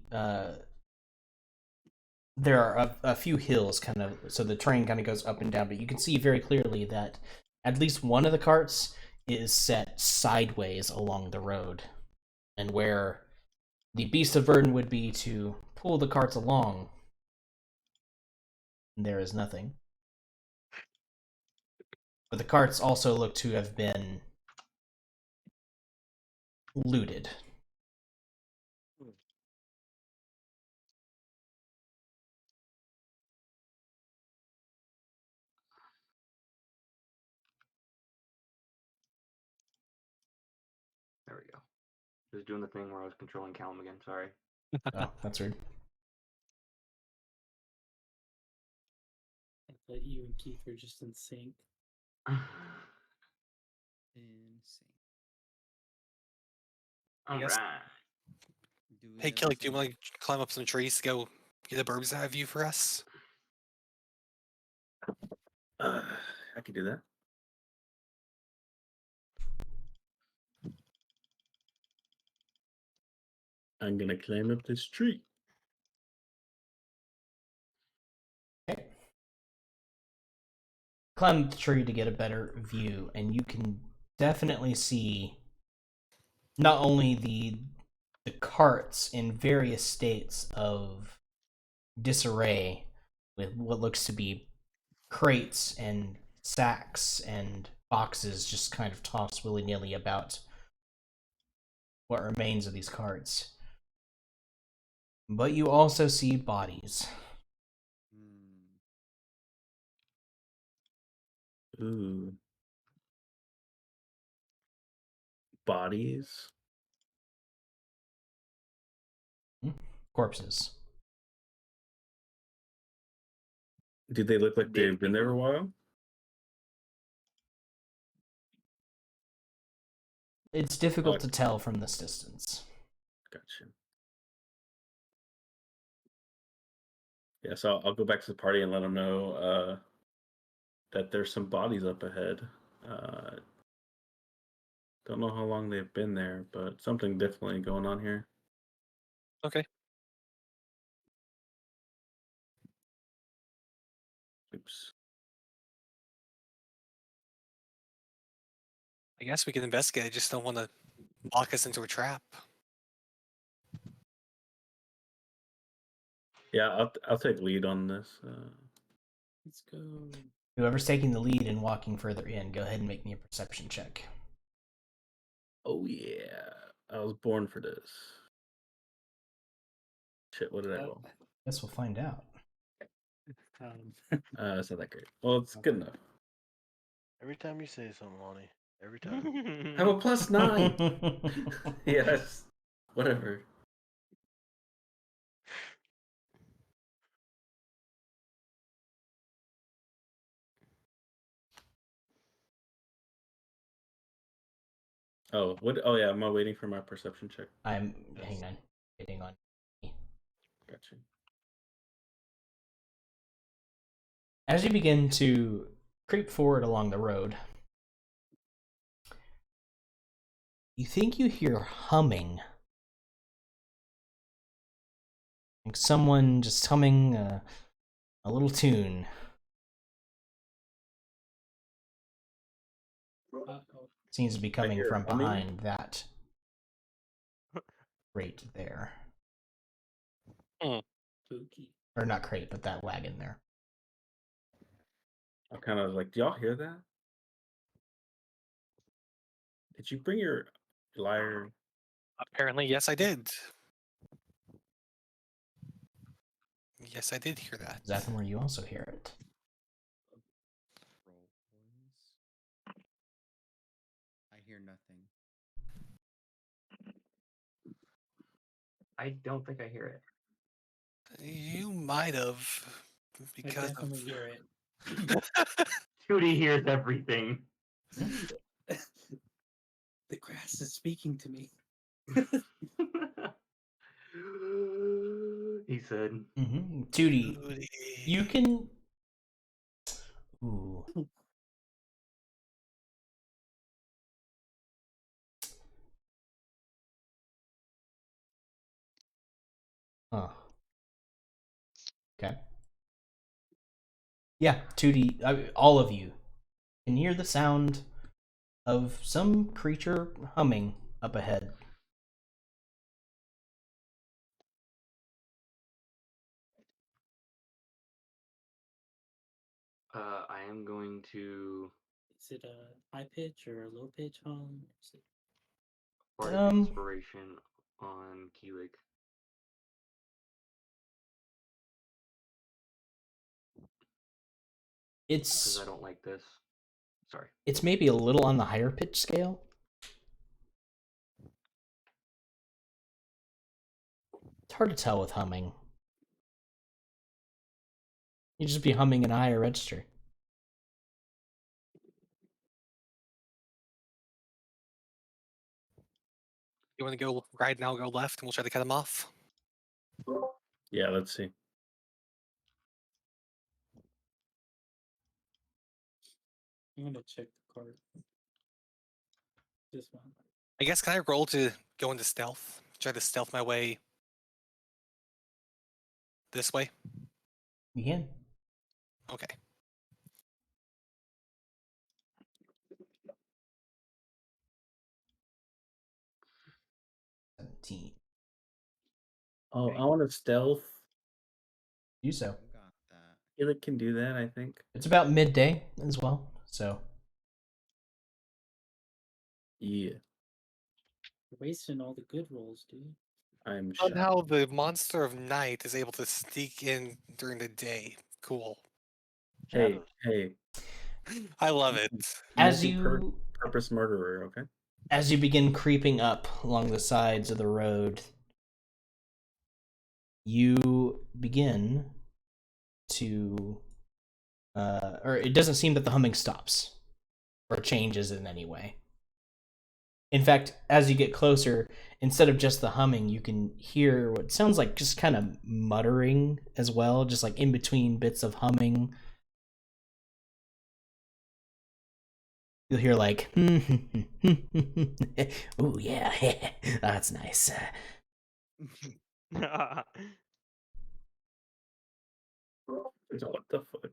S3: there are a few hills kind of, so the terrain kind of goes up and down, but you can see very clearly that at least one of the carts is set sideways along the road, and where the beast of burden would be to pull the carts along, there is nothing. But the carts also look to have been looted.
S2: There we go. Just doing the thing where I was controlling Callum again. Sorry.
S3: Oh, that's weird.
S1: I thought you and Keith were just in sync.
S6: Insane.
S2: All
S5: guess-
S2: right.
S6: Do we
S5: Hey,
S6: have
S5: Killick, do you
S6: some-
S5: want to climb up some trees to go get a bird's eye view for us?
S7: I could do that. I'm gonna climb up this tree.
S3: Okay. Climb the tree to get a better view, and you can definitely see not only the carts in various states of disarray with what looks to be crates and sacks and boxes just kind of tossed willy-nilly about what remains of these carts. But you also see bodies.
S6: Hmm.
S7: Ooh. Bodies.
S3: Corpses.
S7: Do they look like
S2: Dead
S7: they've been there a
S2: people.
S7: while?
S3: It's difficult to tell from this distance.
S7: Gotcha. Yeah, so I'll go back to the party and let them know that there's some bodies up ahead. Don't know how long they've been there, but something definitely going on here.
S5: Okay.
S7: Oops.
S5: I guess we can investigate. I just don't want to lock us into a trap.
S7: Yeah, I'll take lead on this.
S1: Let's go.
S3: Whoever's taking the lead and walking further in, go ahead and make me a perception check.
S7: Oh yeah, I was born for this. Shit, what did I roll?
S3: Guess we'll find out.
S7: It's not that great. Well, it's good enough.
S8: Every time you say something, Lonnie. Every time.
S7: I have a +9. Yes. Whatever. Oh, what? Oh, yeah. Am I waiting for my perception check?
S3: I'm hang on, waiting on.
S7: Gotcha.
S3: As you begin to creep forward along the road, you think you hear humming. Like someone just humming a little tune. Seems to be coming
S7: hear
S3: from
S7: humming?
S3: behind that crate there.
S1: Spooky.
S3: Or not crate, but that wagon there.
S7: I'm kind of like, do y'all hear that? Did you bring your lyre?
S5: Apparently, yes, I did. Yes, I did hear that.
S3: Zatham, where you also hear it.
S6: Roll ones. I hear nothing.
S2: I don't think I hear it.
S5: You might have,
S1: I
S5: because
S1: definitely
S5: of...
S1: hear it.
S2: 2D hears everything.
S1: The grass is speaking to me.
S2: He said.
S3: Mm-hmm. 2D, you can. Ooh. Huh. Okay. Yeah, 2D. All of you can hear the sound of some creature humming up ahead.
S2: I am going to
S1: Is it a high pitch or a low pitch hum? Is it...
S2: bardic inspiration on Keelik. Because I don't like this. Sorry.
S3: It's maybe a little on the higher pitch scale. It's hard to tell with humming. You just be humming in a higher register.
S5: You want to go right now? Go left, and we'll try to cut him off.
S7: Yeah, let's see.
S1: I'm gonna check the card. This one.
S5: I guess can I roll to go into stealth? Try to stealth my way this way.
S3: You can.
S5: Okay.
S7: Oh, I want to stealth.
S3: Do so.
S6: Got that.
S7: Keelik can do that, I think.
S3: It's about midday as well, so.
S7: Yeah,
S1: You're wasting all the good rolls, dude.
S7: I'm shocked.
S5: Somehow the monster of night is able to sneak in during the day. Cool.
S7: Hey,
S8: Shadows.
S7: hey.
S5: I love it.
S3: As you
S7: Multi-purpose murderer, okay?
S3: as you begin creeping up along the sides of the road, you begin to or it doesn't seem that the humming stops or changes in any way. In fact, as you get closer, instead of just the humming, you can hear what sounds like just kind of muttering as well, just like in between bits of humming. You'll hear like, "Ooh, yeah, that's nice."
S7: What the fuck?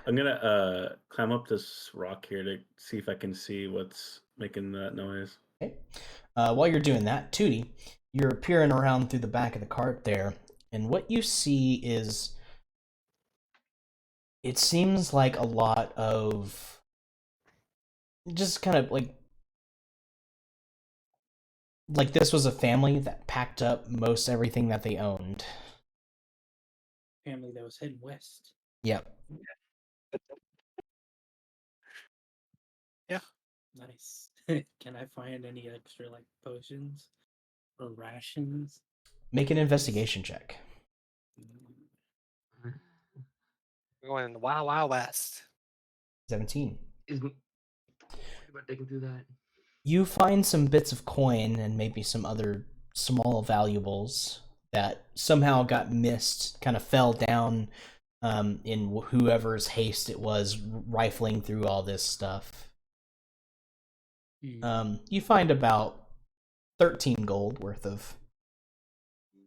S7: I'm gonna climb up this rock here to see if I can see what's making that noise.
S3: Okay. While you're doing that, Tootie, you're peering around through the back of the cart there, and what you see is it seems like a lot of just kind of like this was a family that packed up most everything that they owned.
S1: Family that was heading west.
S3: Yep.
S5: Yeah.
S1: Nice. Can I find any extra like potions or rations?
S3: Make an investigation check.
S5: We're going in the Wild Wild West.
S3: 17.
S2: Isn't about digging through that?
S3: You find some bits of coin and maybe some other small valuables that somehow got missed, kind of fell down in whoever's haste it was rifling through all this stuff. You find about 13 gold worth of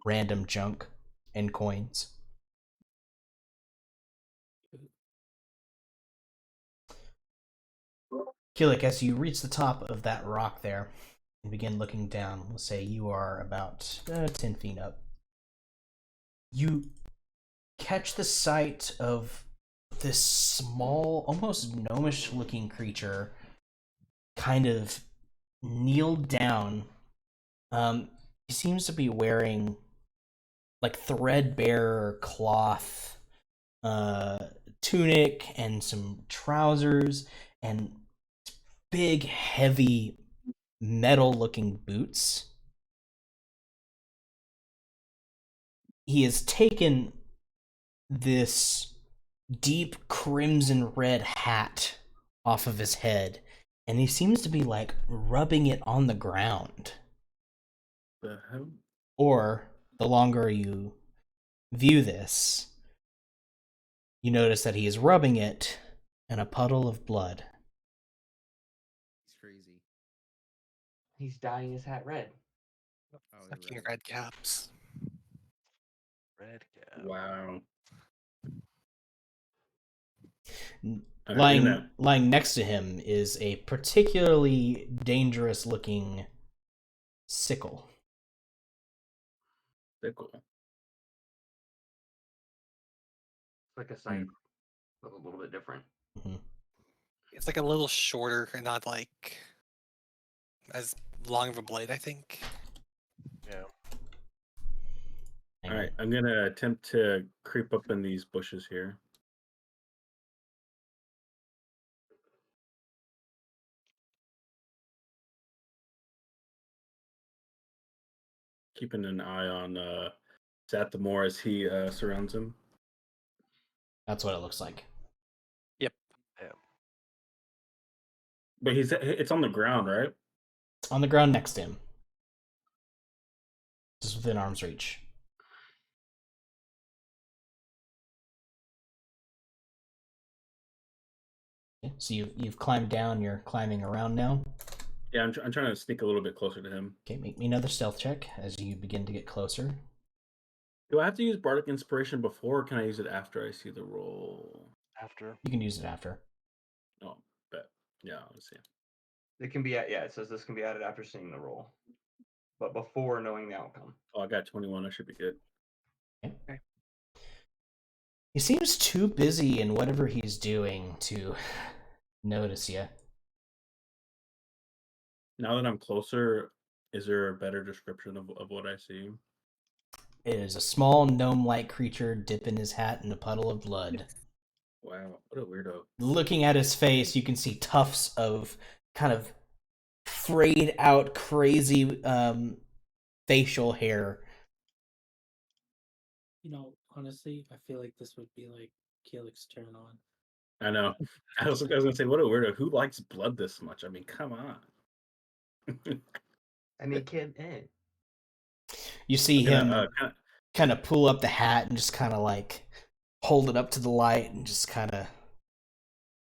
S3: random junk and coins. Killick, as you reach the top of that rock there and begin looking down, we'll say you are about 10 feet up. You catch the sight of this small, almost gnomish looking creature kind of kneeled down. He seems to be wearing like threadbare cloth tunic and some trousers and big, heavy, metal-looking boots. He has taken this deep crimson red hat off of his head, and he seems to be like rubbing it on the ground.
S7: The hell?
S3: Or, the longer you view this, you notice that he is rubbing it in a puddle of blood.
S6: He's crazy.
S2: He's dyeing his hat red.
S6: Oh, you're
S5: Fucking
S6: right.
S5: red caps.
S8: Red cap.
S7: Wow.
S3: N-
S7: Alright, I'm gonna-
S3: lying next to him is a particularly dangerous looking sickle.
S7: Sickle.
S2: It's like a scythe, but a little bit different.
S3: Mhm.
S5: It's like a little shorter and not like as long of a blade, I think.
S8: Yeah.
S3: Hang
S7: All right,
S3: on.
S7: I'm gonna attempt to creep up in these bushes here. Keeping an eye on Zathamor as he surrounds him.
S3: That's what it looks like.
S7: But it's on the ground, right?
S3: It's on the ground next to him. Just within arm's reach. Okay, so you've climbed down, you're climbing around now.
S7: Yeah, I'm trying to sneak a little bit closer to him.
S3: Okay, make me another stealth check as you begin to get closer.
S7: Do I have to use Bardic Inspiration before, or can I use it after I see the roll?
S8: After.
S3: You can use it after.
S7: Oh, bet. Yeah, let's see.
S2: It can be it says this can be added after seeing the roll, but before knowing the outcome.
S7: Oh, I got 21. I should be good.
S3: Okay. He seems too busy in whatever he's doing to notice you.
S7: Now that I'm closer, is there a better description of what I see?
S3: It is a small gnome-like creature dipping his hat in a puddle of blood.
S7: Wow, what a weirdo.
S3: Looking at his face, you can see tufts of kind of frayed out, crazy facial hair.
S1: You know, honestly, I feel like this would be like Keelik's turn on.
S7: I know. I was gonna say, what a weirdo. Who likes blood this much? I mean, come on.
S2: I mean, kid,
S3: You see him
S7: kinda-
S3: kind of pull up the hat and just kind of like hold it up to the light and just kind of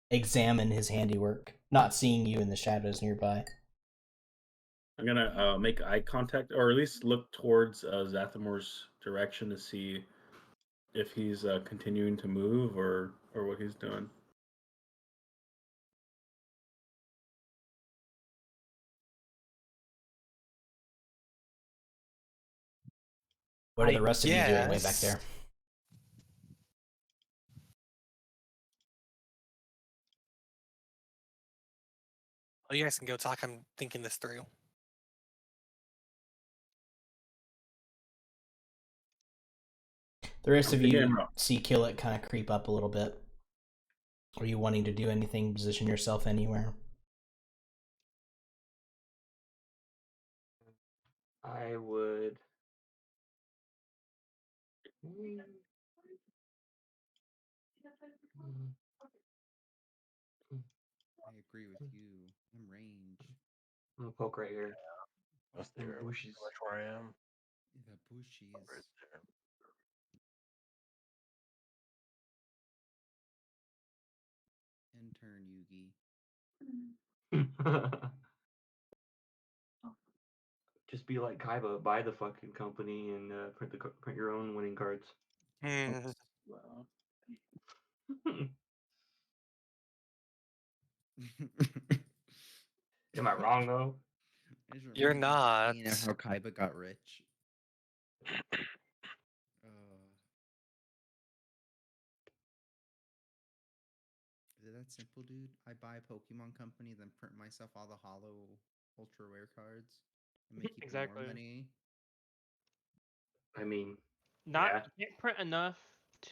S3: examine his handiwork, not seeing you in the shadows nearby.
S7: I'm gonna make eye contact, or at least look towards Zathamor's direction to see if he's continuing to move or what he's doing.
S3: What are the rest of you doing way back there?
S5: Oh, you guys can go talk. I'm thinking this through.
S3: The rest
S7: I'm
S3: of
S7: thinking
S3: you
S7: about-
S3: see Killick kind of creep up a little bit. Are you wanting to do anything, position yourself anywhere?
S2: I would.
S6: I agree with you. I'm range.
S2: I'm gonna poke right here.
S8: That's
S2: In
S8: there.
S2: bushes.
S8: That's where I am.
S6: The bushies.
S8: Right there.
S6: Intern Yugi.
S2: Just be like Kaiba, buy the fucking company and print your own winning cards.
S5: Hmm.
S7: Wow.
S2: Am I wrong though?
S6: I just
S5: You're
S6: remember
S5: not.
S6: seeing how Kaiba got rich. Is it that simple, dude? I buy a Pokemon company, then print myself all the hollow ultra rare cards and make even
S4: Exactly.
S6: more money.
S2: I mean,
S4: Not
S2: yeah.
S4: you can't print enough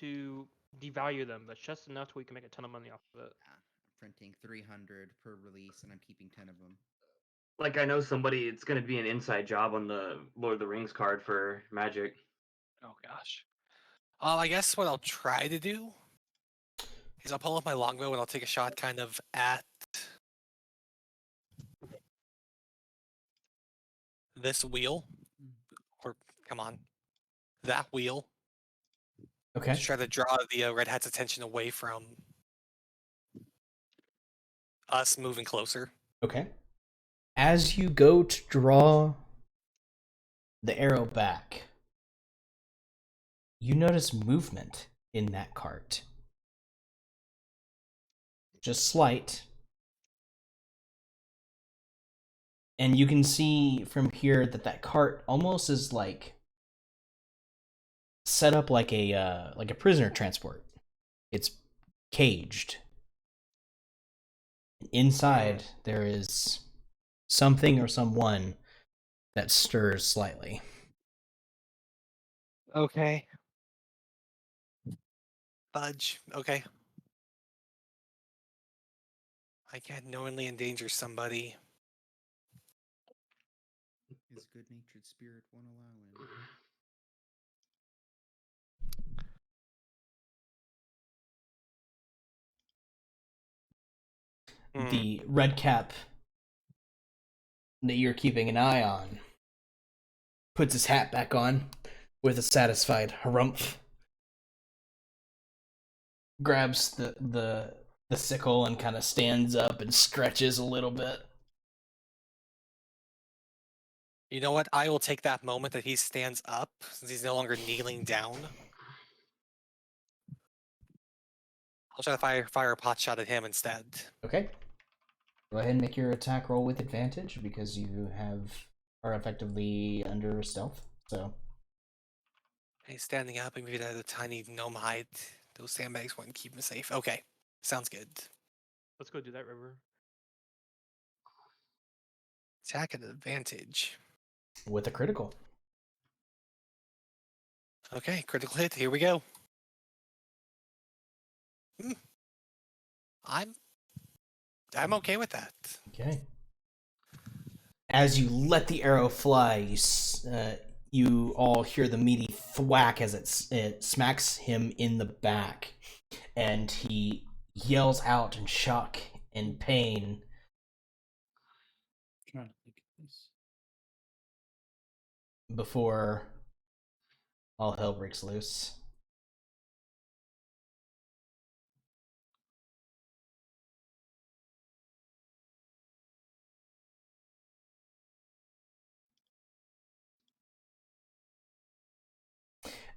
S4: to devalue them, but just enough to where you can make a ton of money off of it.
S6: Yeah, I'm printing 300 per release, and I'm keeping 10 of them.
S2: Like I know somebody. It's gonna be an inside job on the Lord of the Rings card for Magic.
S5: Oh gosh. I guess what I'll try to do is I'll pull up my longbow and I'll take a shot kind of at this wheel. Or come on, that wheel.
S3: Okay.
S5: To try to draw the Red Hat's attention away from us moving closer.
S3: Okay. As you go to draw the arrow back, you notice movement in that cart. Just slight. And you can see from here that that cart almost is like set up like a prisoner transport. It's caged. Inside there is something or someone that stirs slightly.
S5: Okay. Fudge. Okay. I can't knowingly endanger somebody.
S6: His good-natured spirit won't allow him.
S3: The red cap that you're keeping an eye on puts his hat back on with a satisfied harumph, grabs the sickle and kind of stands up and stretches a little bit.
S5: You know what? I will take that moment that he stands up, since he's no longer kneeling down. I'll try to fire a pot shot at him instead.
S3: Okay. Go ahead and make your attack roll with advantage because you are effectively under stealth. So
S5: He's standing up and maybe at a tiny gnome height. Those sandbags wouldn't keep him safe. Okay. Sounds good.
S4: Let's go do that, River.
S5: Attack at advantage.
S3: with a critical.
S5: Okay, critical hit. Here we go. I'm okay with that.
S3: Okay. As you let the arrow fly, you all hear the meaty thwack as it smacks him in the back, and he yells out in shock and pain.
S1: Trying to think of this.
S3: Before all hell breaks loose.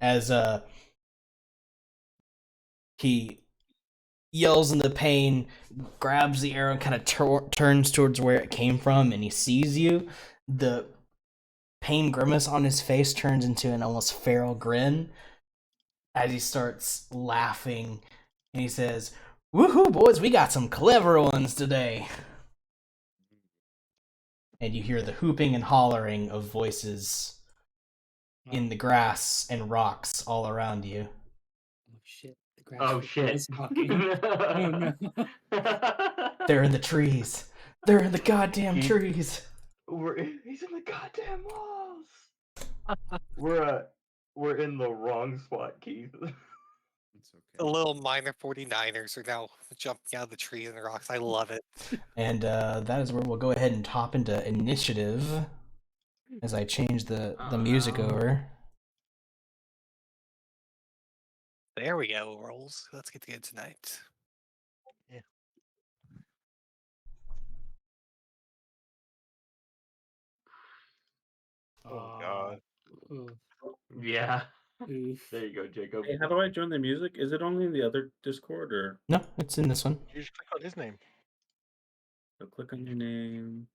S3: As he yells in the pain, grabs the arrow, and kind of turns towards where it came from, and he sees you. The pain grimace on his face turns into an almost feral grin as he starts laughing, and he says, "Woohoo, boys, we got some clever ones today." And you hear the hooping and hollering of voices in the grass and rocks all around you.
S1: Oh shit! The grass
S2: Oh shit.
S1: is talking. Oh no!
S3: They're in the trees. They're in the goddamn trees.
S2: He's in the goddamn walls. We're in the wrong spot, Keith.
S6: It's okay.
S5: The little minor 49ers are now jumping out of the trees and the rocks. I love it.
S3: And that is where we'll go ahead and hop into initiative as I change the music over.
S5: There we go, rolls. Let's get together tonight.
S8: Oh god.
S2: Yeah.
S1: Oof.
S2: There you go, Jacob.
S7: Hey, how do I join the music? Is it only in the other Discord or
S3: No, it's in this one.
S8: You just click on his name.
S7: so click on your name?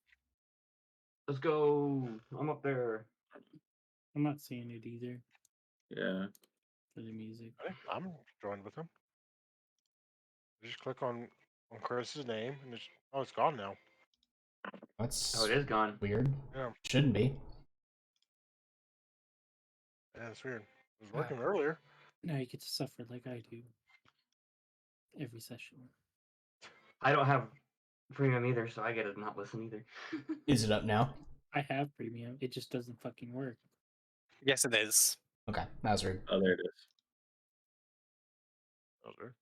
S2: Let's go. I'm up there.
S1: I'm not seeing it either
S7: Yeah.
S1: for the music.
S8: Okay, I'm joined with him. Just click on Chris's name and it's gone now.
S3: That's
S2: Oh, it is gone.
S3: weird.
S8: Yeah.
S3: Shouldn't be.
S8: Yeah, it's weird. It was working earlier.
S1: Now you get to suffer like I do every session.
S2: I don't have premium either, so I get to not listen either.
S3: Is it up now?
S1: I have premium. It just doesn't fucking work.
S5: Yes, it is.
S3: Okay, that was weird.
S7: Oh, there it is.
S8: That was weird.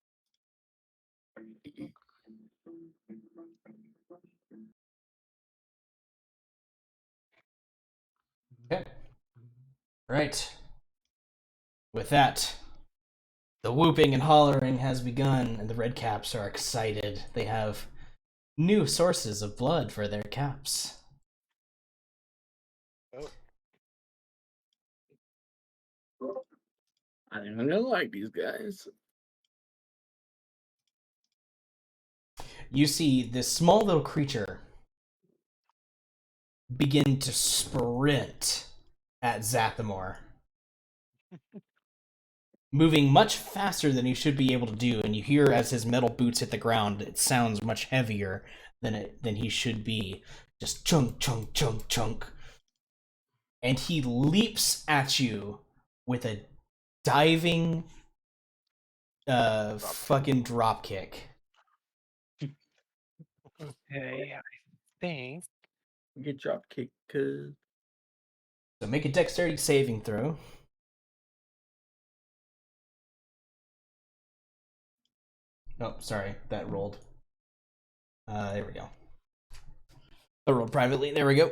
S3: Okay. Right. With that, the whooping and hollering has begun, and the red caps are excited. They have new sources of blood for their caps.
S8: Oh.
S7: I'm gonna like these guys.
S3: You see this small little creature begin to sprint at Zathamor, moving much faster than he should be able to do, and you hear as his metal boots hit the ground, it sounds much heavier than he should be. Just chunk, chunk, chunk, chunk. And he leaps at you with a diving fucking drop kick.
S5: Okay, I think.
S7: Get drop kicked, cuz.
S3: So make a dexterity saving throw. Oh, sorry, that rolled. There we go. I rolled privately. There we go.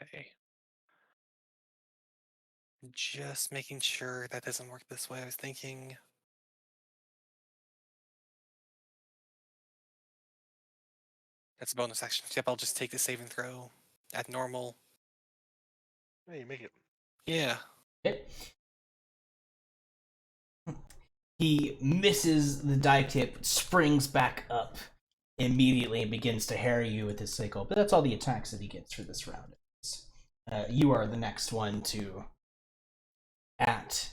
S5: Okay. Just making sure that doesn't work this way. I was thinking. That's a bonus action. Yep, I'll just take the saving throw at normal.
S8: Hey, you make it.
S5: Yeah.
S3: Okay. He misses the dive tip, springs back up immediately, and begins to harry you with his sickle. But that's all the attacks that he gets for this round. You are the next one to act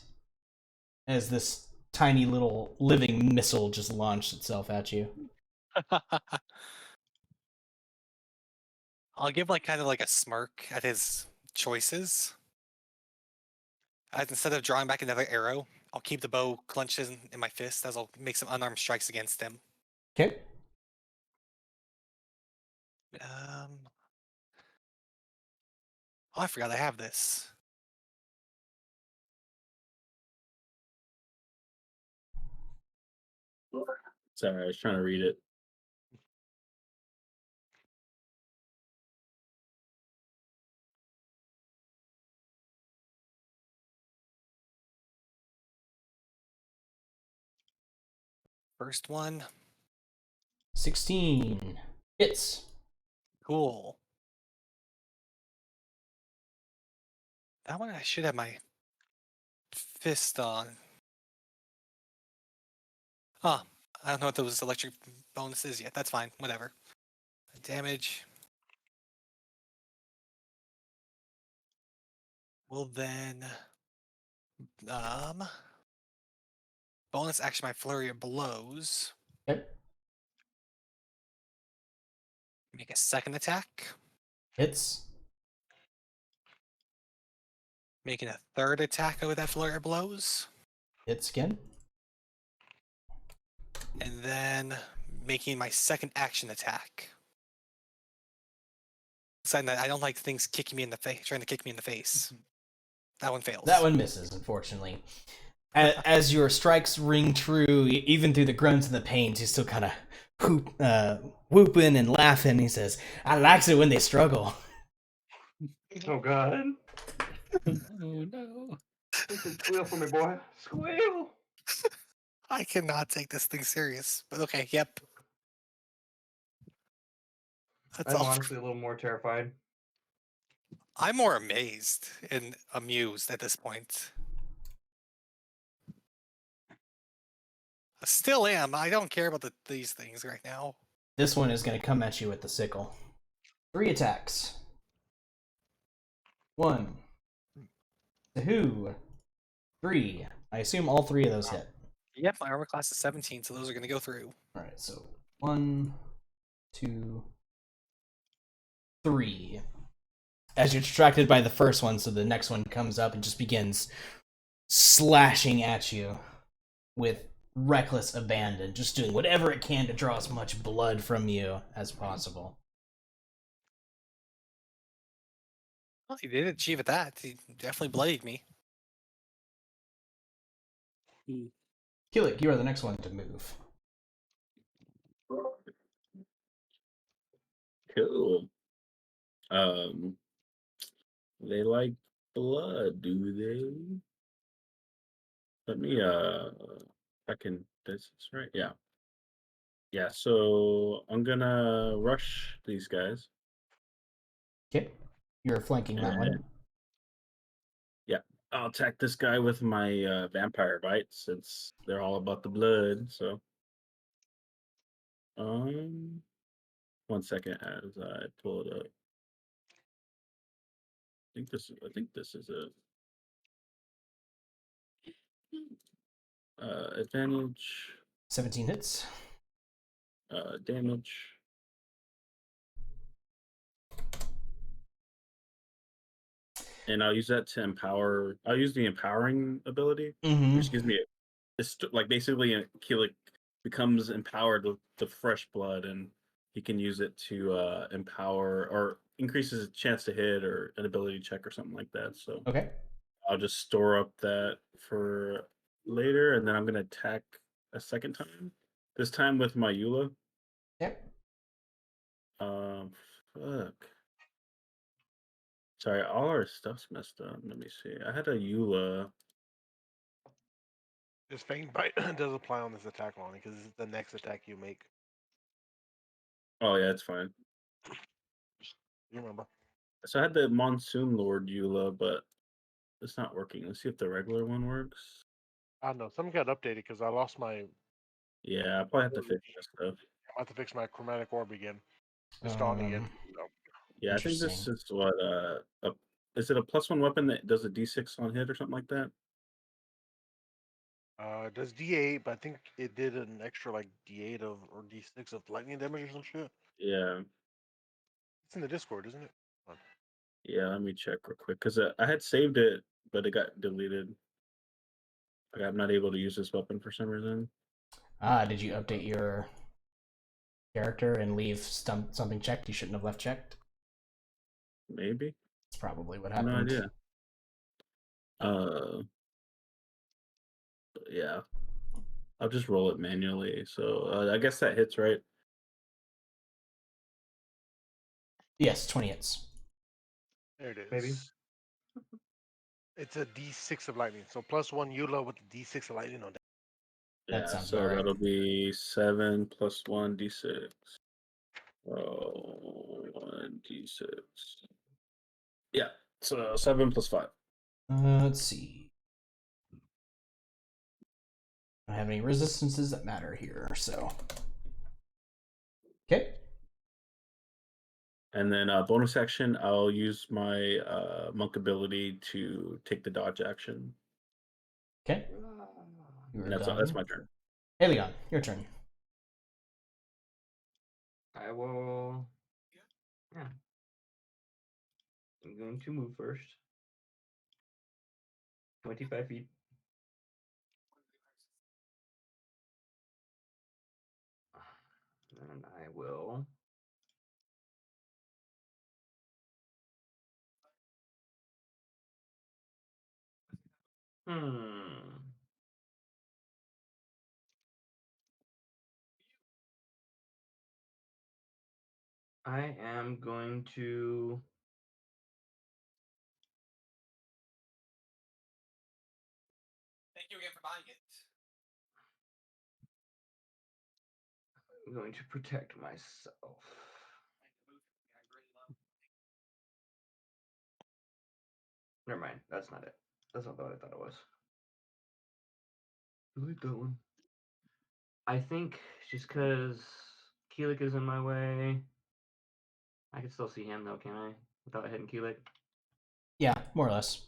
S3: as this tiny little living missile just launched itself at you.
S5: I'll give kind of a smirk at his choices. Instead of drawing back another arrow, I'll keep the bow clenched in my fist as I'll make some unarmed strikes against him.
S3: Okay.
S5: Oh, I forgot I have this.
S7: Sorry, I was trying to read it.
S5: First one.
S3: 16 hits.
S5: Cool. That one I should have my fist on. Huh. I don't know what those electric bonuses yet. That's fine. Whatever. Damage. Well then, bonus action my flurry of blows.
S3: Okay.
S5: Make a second attack.
S3: Hits.
S5: Making a third attack with that flurry of blows.
S3: Hits again.
S5: And then making my second action attack. Deciding that I don't like things kicking me in the face, trying to kick me in the face. That one fails.
S3: That one misses, unfortunately. As your strikes ring true, even through the grunts and the pains, he's still kind of whooping and laughing. He says, "I likes it when they struggle."
S2: Oh God!
S1: Oh no.
S2: Squeal for me, boy. Squeal.
S5: I cannot take this thing serious. But okay, yep. That's
S2: I'm
S5: all.
S2: honestly a little more terrified.
S5: I'm more amazed and amused at this point. I still am. I don't care about these things right now.
S3: This one is going to come at you with the sickle. 3 attacks. 1, 2, 3. I assume all 3 of those hit.
S5: Yep, my armor class is 17, so those are going to go through.
S3: All right, so 1, 2, 3. As you're distracted by the first one, so the next one comes up and just begins slashing at you with reckless abandon, just doing whatever it can to draw as much blood from you as possible.
S5: Well, he did achieve at that. He definitely bloodied me.
S3: Killick, you are the next one to move.
S7: Cool. They like blood, do they? Let me I can this is right. Yeah. Yeah, so I'm gonna rush these guys.
S3: Okay. You're flanking that one.
S7: Yeah, I'll attack this guy with my vampire bite since they're all about the blood. So, 1 second as I pull it up. I think this is it. Advantage.
S3: 17 hits.
S7: Damage. And I'll use that to empower. I'll use the empowering ability, which gives me it's like basically Keelik becomes empowered with the fresh blood, and he can use it to empower or increases his chance to hit or an ability check or something like that. So
S3: Okay.
S7: I'll just store up that for later, and then I'm gonna attack a second time. This time with my Eula.
S3: Yep.
S7: Fuck. Sorry, all our stuff's messed up. Let me see. I had a Eula.
S8: This Fang Bite does apply on this attack only because it's the next attack you make.
S7: Oh yeah, it's fine.
S8: You remember?
S7: So I had the Monsoon Lord Eula, but it's not working. Let's see if the regular one works.
S8: I don't know. Something got updated because I lost my.
S7: Yeah, I probably have to fix this stuff.
S8: I have to fix my chromatic orb again. It's gone again. So.
S7: Yeah, I think this is what is it a +1 weapon that does a D6 on hit or something like that?
S8: It does D8, but I think it did an extra like D8 or D6 of lightning damage or some shit.
S7: Yeah.
S8: It's in the Discord, isn't it? Hold on.
S7: Yeah, let me check real quick because I had saved it, but it got deleted. Like I'm not able to use this weapon for some reason.
S3: Did you update your character and leave something checked you shouldn't have left checked?
S7: Maybe.
S3: That's probably what happened.
S7: No idea. Yeah. I'll just roll it manually. So I guess that hits, right?
S3: Yes, 20 hits.
S8: There it is.
S2: Maybe.
S8: It's a D6 of lightning. So +1 Eula with the D6 of lightning on that.
S3: That
S7: Yeah,
S3: sounds
S7: so
S3: about right.
S7: that'll be 7 + 1 D6. Oh, 1 D6. Yeah, so 7 + 5.
S3: Let's see. I don't have any resistances that matter here, so. Okay.
S7: And then bonus action, I'll use my monk ability to take the dodge action.
S3: Okay. You
S7: And that's my turn.
S3: Hey, Leon, your turn.
S2: I will. Yeah. I'm going to move first. 25 feet. And I will. I am going to.
S5: Thank you again for buying it.
S2: I'm going to protect myself. Never mind. That's not it. That's not what I thought it was. Delete that one. I think just because Keelik is in my way, I can still see him though, can I? Without hitting Keelik?
S3: Yeah, more or less.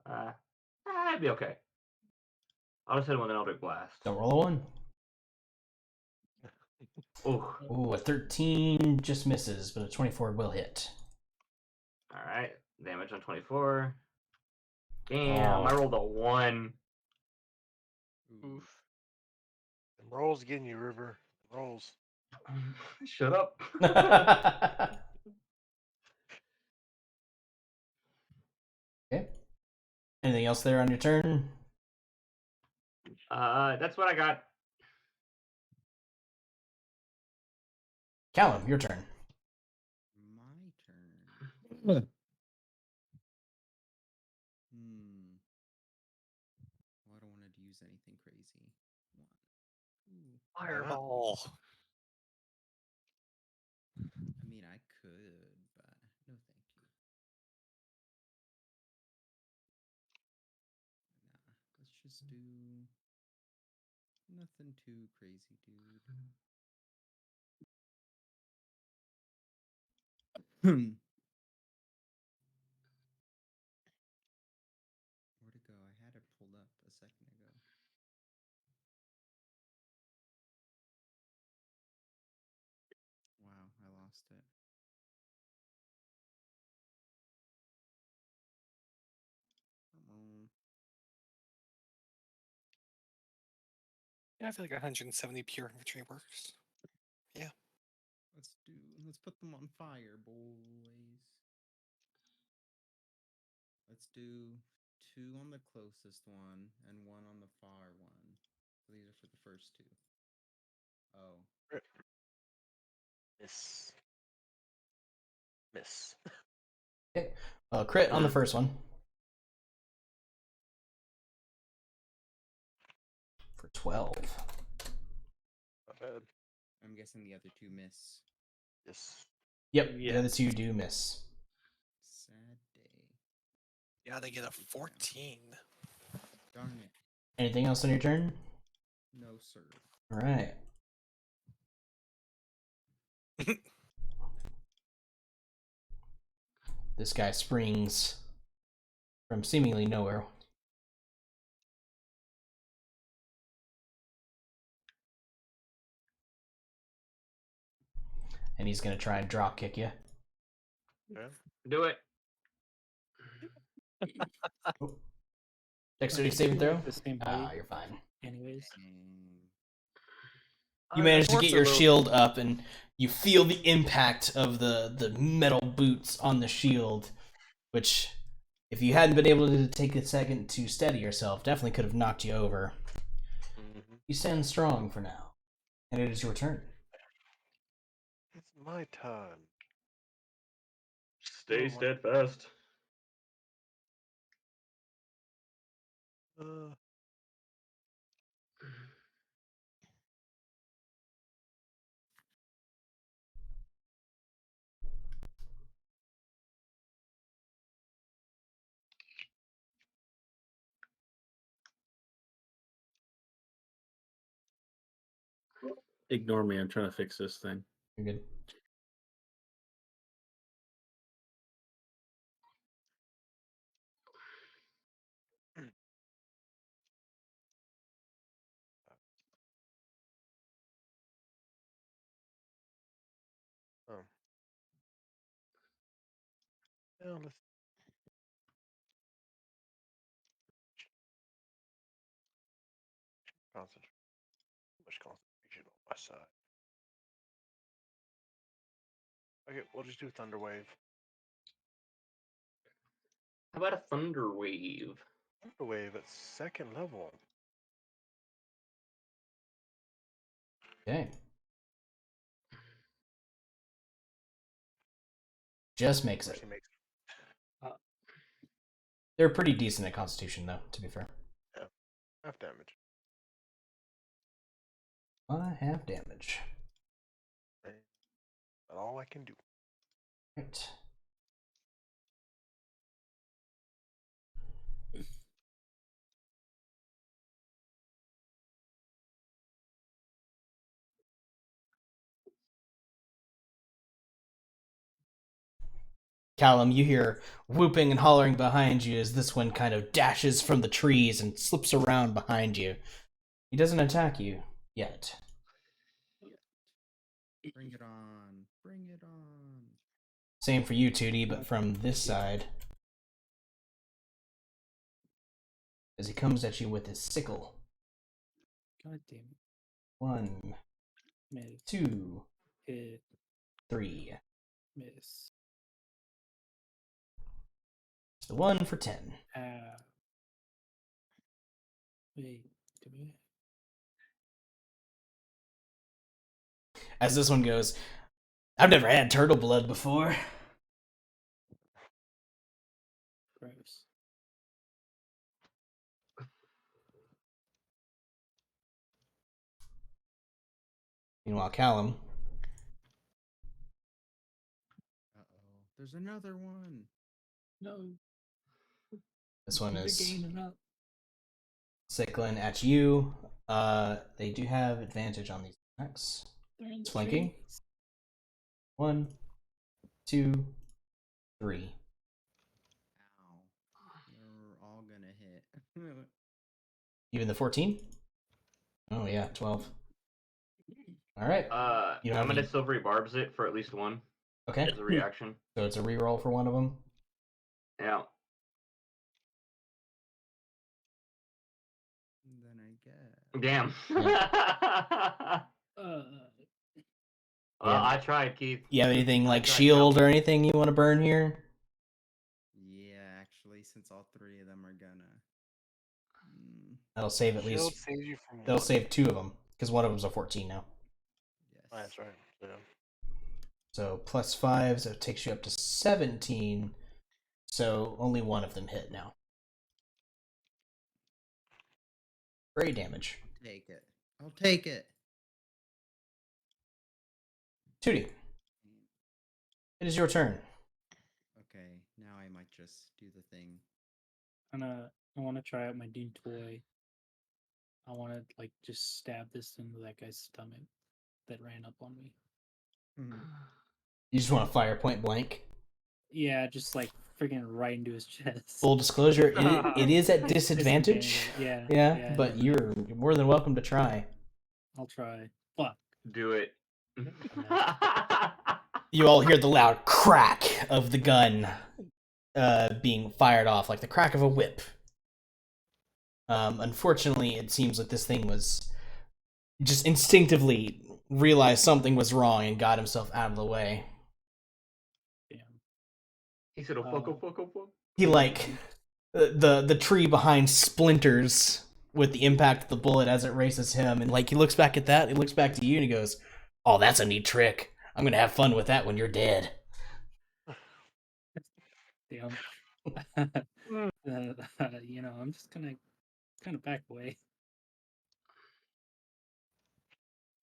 S2: I'd be okay. I'll just hit him with an Eldritch Blast.
S3: Don't roll a 1.
S2: Oh.
S3: Ooh, a 13 just misses, but a 24 will hit.
S2: Alright. Damage on 24. Damn, I rolled a 1.
S4: Oof.
S8: Them rolls getting you, River. Rolls.
S2: Shut up.
S3: Okay. Anything else there on your turn?
S2: That's what I got.
S3: Callum, your turn.
S6: My turn. Well, I don't want to use anything crazy. 1, 2,
S5: Fireball.
S6: Nothing too crazy, dude. Where'd it go? I had it pulled up a second ago. Wow, I lost it. Come on.
S5: Yeah, I feel like 170 pure infantry works. Yeah.
S6: Let's put them on fire, boys. Let's do 2 on the closest one and 1 on the far one. So these are for the first 2. Oh.
S8: Miss. Miss.
S3: Okay. Crit on the first one. For 12.
S8: Not bad.
S6: I'm guessing the other 2 miss.
S8: Yes.
S3: Yep, the other 2 do miss.
S6: Sad day.
S5: Yeah, they get a 14.
S6: Darn it.
S3: Anything else on your turn?
S6: No, sir.
S3: All right. This guy springs from seemingly nowhere. And he's going to try and drop kick you.
S8: Yeah.
S2: Do it.
S3: Dexterity saving throw?
S1: The same height,
S3: You're fine.
S1: anyways.
S3: You manage to
S5: Dwarfs
S3: get
S5: are
S3: your
S5: little-
S3: shield up, and you feel the impact of the metal boots on the shield, which, if you hadn't been able to take a second to steady yourself, definitely could have knocked you over.
S8: Mm-hmm.
S3: You stand strong for now, and it is your turn.
S8: It's my turn.
S2: Stay steadfast.
S7: Ignore me. I'm trying to fix this thing.
S3: You're good.
S8: Oh. Yeah, let's concentrate. Too much concentration on my side. Okay, we'll just do Thunder Wave.
S2: How about a thunder wave?
S8: Thunder Wave at 2nd level.
S3: Okay. Just makes it.
S8: He makes
S3: They're pretty decent at Constitution, though, to be fair.
S8: half damage.
S3: Half damage.
S8: That's all I can do.
S3: Right. Callum, you hear whooping and hollering behind you as this one kind of dashes from the trees and slips around behind you. He doesn't attack you yet.
S6: Bring it on. Bring it on.
S3: Same for you, Tootie, but from this side. As he comes at you with his sickle.
S1: God damn it.
S3: 1,
S1: Miss.
S3: 2,
S1: Hit.
S3: 3.
S1: Miss.
S3: It's the 1 for 10.
S1: Wait, do we?
S3: As this one goes, I've never had turtle blood before.
S1: Gross.
S3: Meanwhile, Callum.
S6: Uh-oh. There's another one.
S1: No.
S3: This one
S1: They're
S3: is
S1: gaining up.
S3: Cycling at you. They do have advantage on these attacks. It's flanking. 1, 2, 3.
S6: Ow. You're all gonna hit.
S3: Even the 14? Oh yeah, 12. All right. You don't
S2: I'm
S3: have
S2: gonna
S3: any...
S2: silvery barbs it for at least one.
S3: Okay.
S2: As a reaction.
S3: So it's a reroll for one of them.
S2: Yeah.
S6: Then I guess.
S2: Damn.
S3: Yeah.
S2: I tried, Keith.
S3: You have anything
S2: I
S3: like
S2: tried,
S3: shield
S2: Cal.
S3: or anything you want to burn here?
S6: Yeah, actually, since all three of them are gonna.
S3: That'll save at
S8: Shield
S3: least.
S8: saves you from
S3: They'll
S8: what?
S3: save 2 of them because one of them's a 14 now.
S6: Yes.
S8: Oh, that's right. Yeah.
S3: So +5, so it takes you up to 17. So only one of them hit now. Great damage.
S6: I'll take it. I'll take it.
S3: 2D. It is your turn.
S6: Okay, now I might just do the thing.
S1: I want to try out my Dune toy. I want to like just stab this into that guy's stomach that ran up on me.
S3: You just want to fire point blank.
S1: Yeah, just like freaking right into his chest.
S3: Full disclosure, it is at disadvantage.
S1: Yeah,
S3: but you're more than welcome to try.
S1: I'll try. Fuck.
S2: Do it.
S3: You all hear the loud crack of the gun being fired off, like the crack of a whip. Unfortunately, it seems that this thing was just instinctively realized something was wrong and got himself out of the way.
S1: Damn.
S2: He said, fuck.
S3: He like the tree behind splinters with the impact of the bullet as it races him, and like he looks back at that, he looks back to you, and he goes, "Oh, that's a neat trick. I'm gonna have fun with that when you're dead."
S1: Damn. I'm just gonna kind of back away.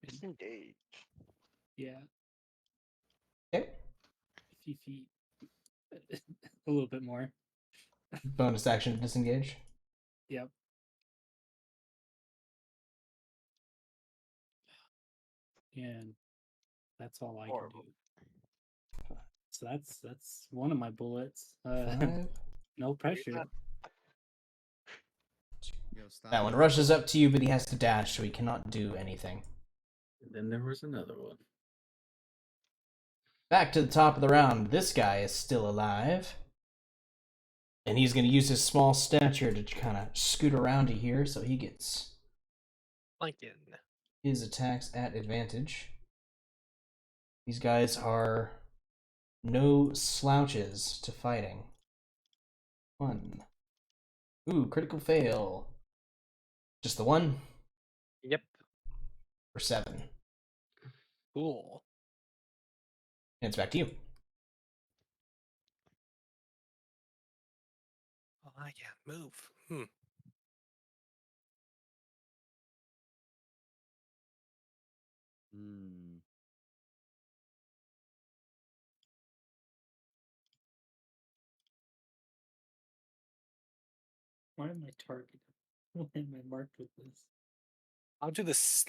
S8: Disengage.
S1: Yeah.
S3: Okay.
S1: 50 feet. A little bit more.
S3: Bonus action to disengage.
S1: Yep. And that's all I can do. So that's one of my bullets.
S3: 5.
S1: No pressure.
S6: Yo, stop.
S3: That one rushes up to you, but he has to dash, so he cannot do anything.
S7: And then there was another one.
S3: Back to the top of the round. This guy is still alive. And he's going to use his small stature to kind of scoot around to here, so he gets
S5: Flanking.
S3: his attacks at advantage. These guys are no slouches to fighting. 1. Ooh, critical fail. Just the 1?
S5: Yep.
S3: For 7.
S5: Cool.
S3: And it's back to you.
S5: Oh, I can't move.
S1: Why am I targeted? Why am I marked with this?
S5: I'll do this.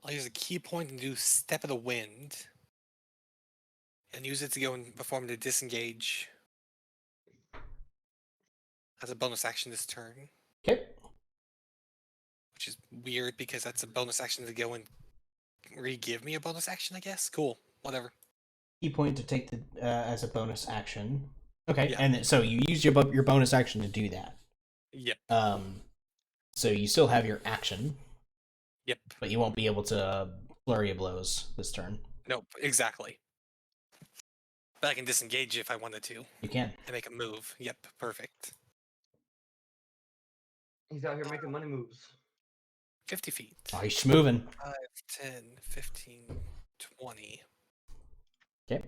S5: I'll use a key point and do Step of the Wind. And use it to go and perform the disengage. As a bonus action this turn.
S3: Okay.
S5: Which is weird because that's a bonus action to go and re-give me a bonus action, I guess. Cool. Whatever.
S3: Key point to take the as a bonus action. Okay,
S5: Yeah.
S3: and so you use your bonus action to do that.
S5: Yep.
S3: So you still have your action.
S5: Yep.
S3: But you won't be able to flurry of blows this turn.
S5: Nope, exactly. But I can disengage if I wanted to.
S3: You can.
S5: And make a move. Yep, perfect.
S2: He's out here making money moves.
S5: 50 feet.
S3: Oh, he's moving.
S5: 5, 10, 15, 20.
S3: Okay.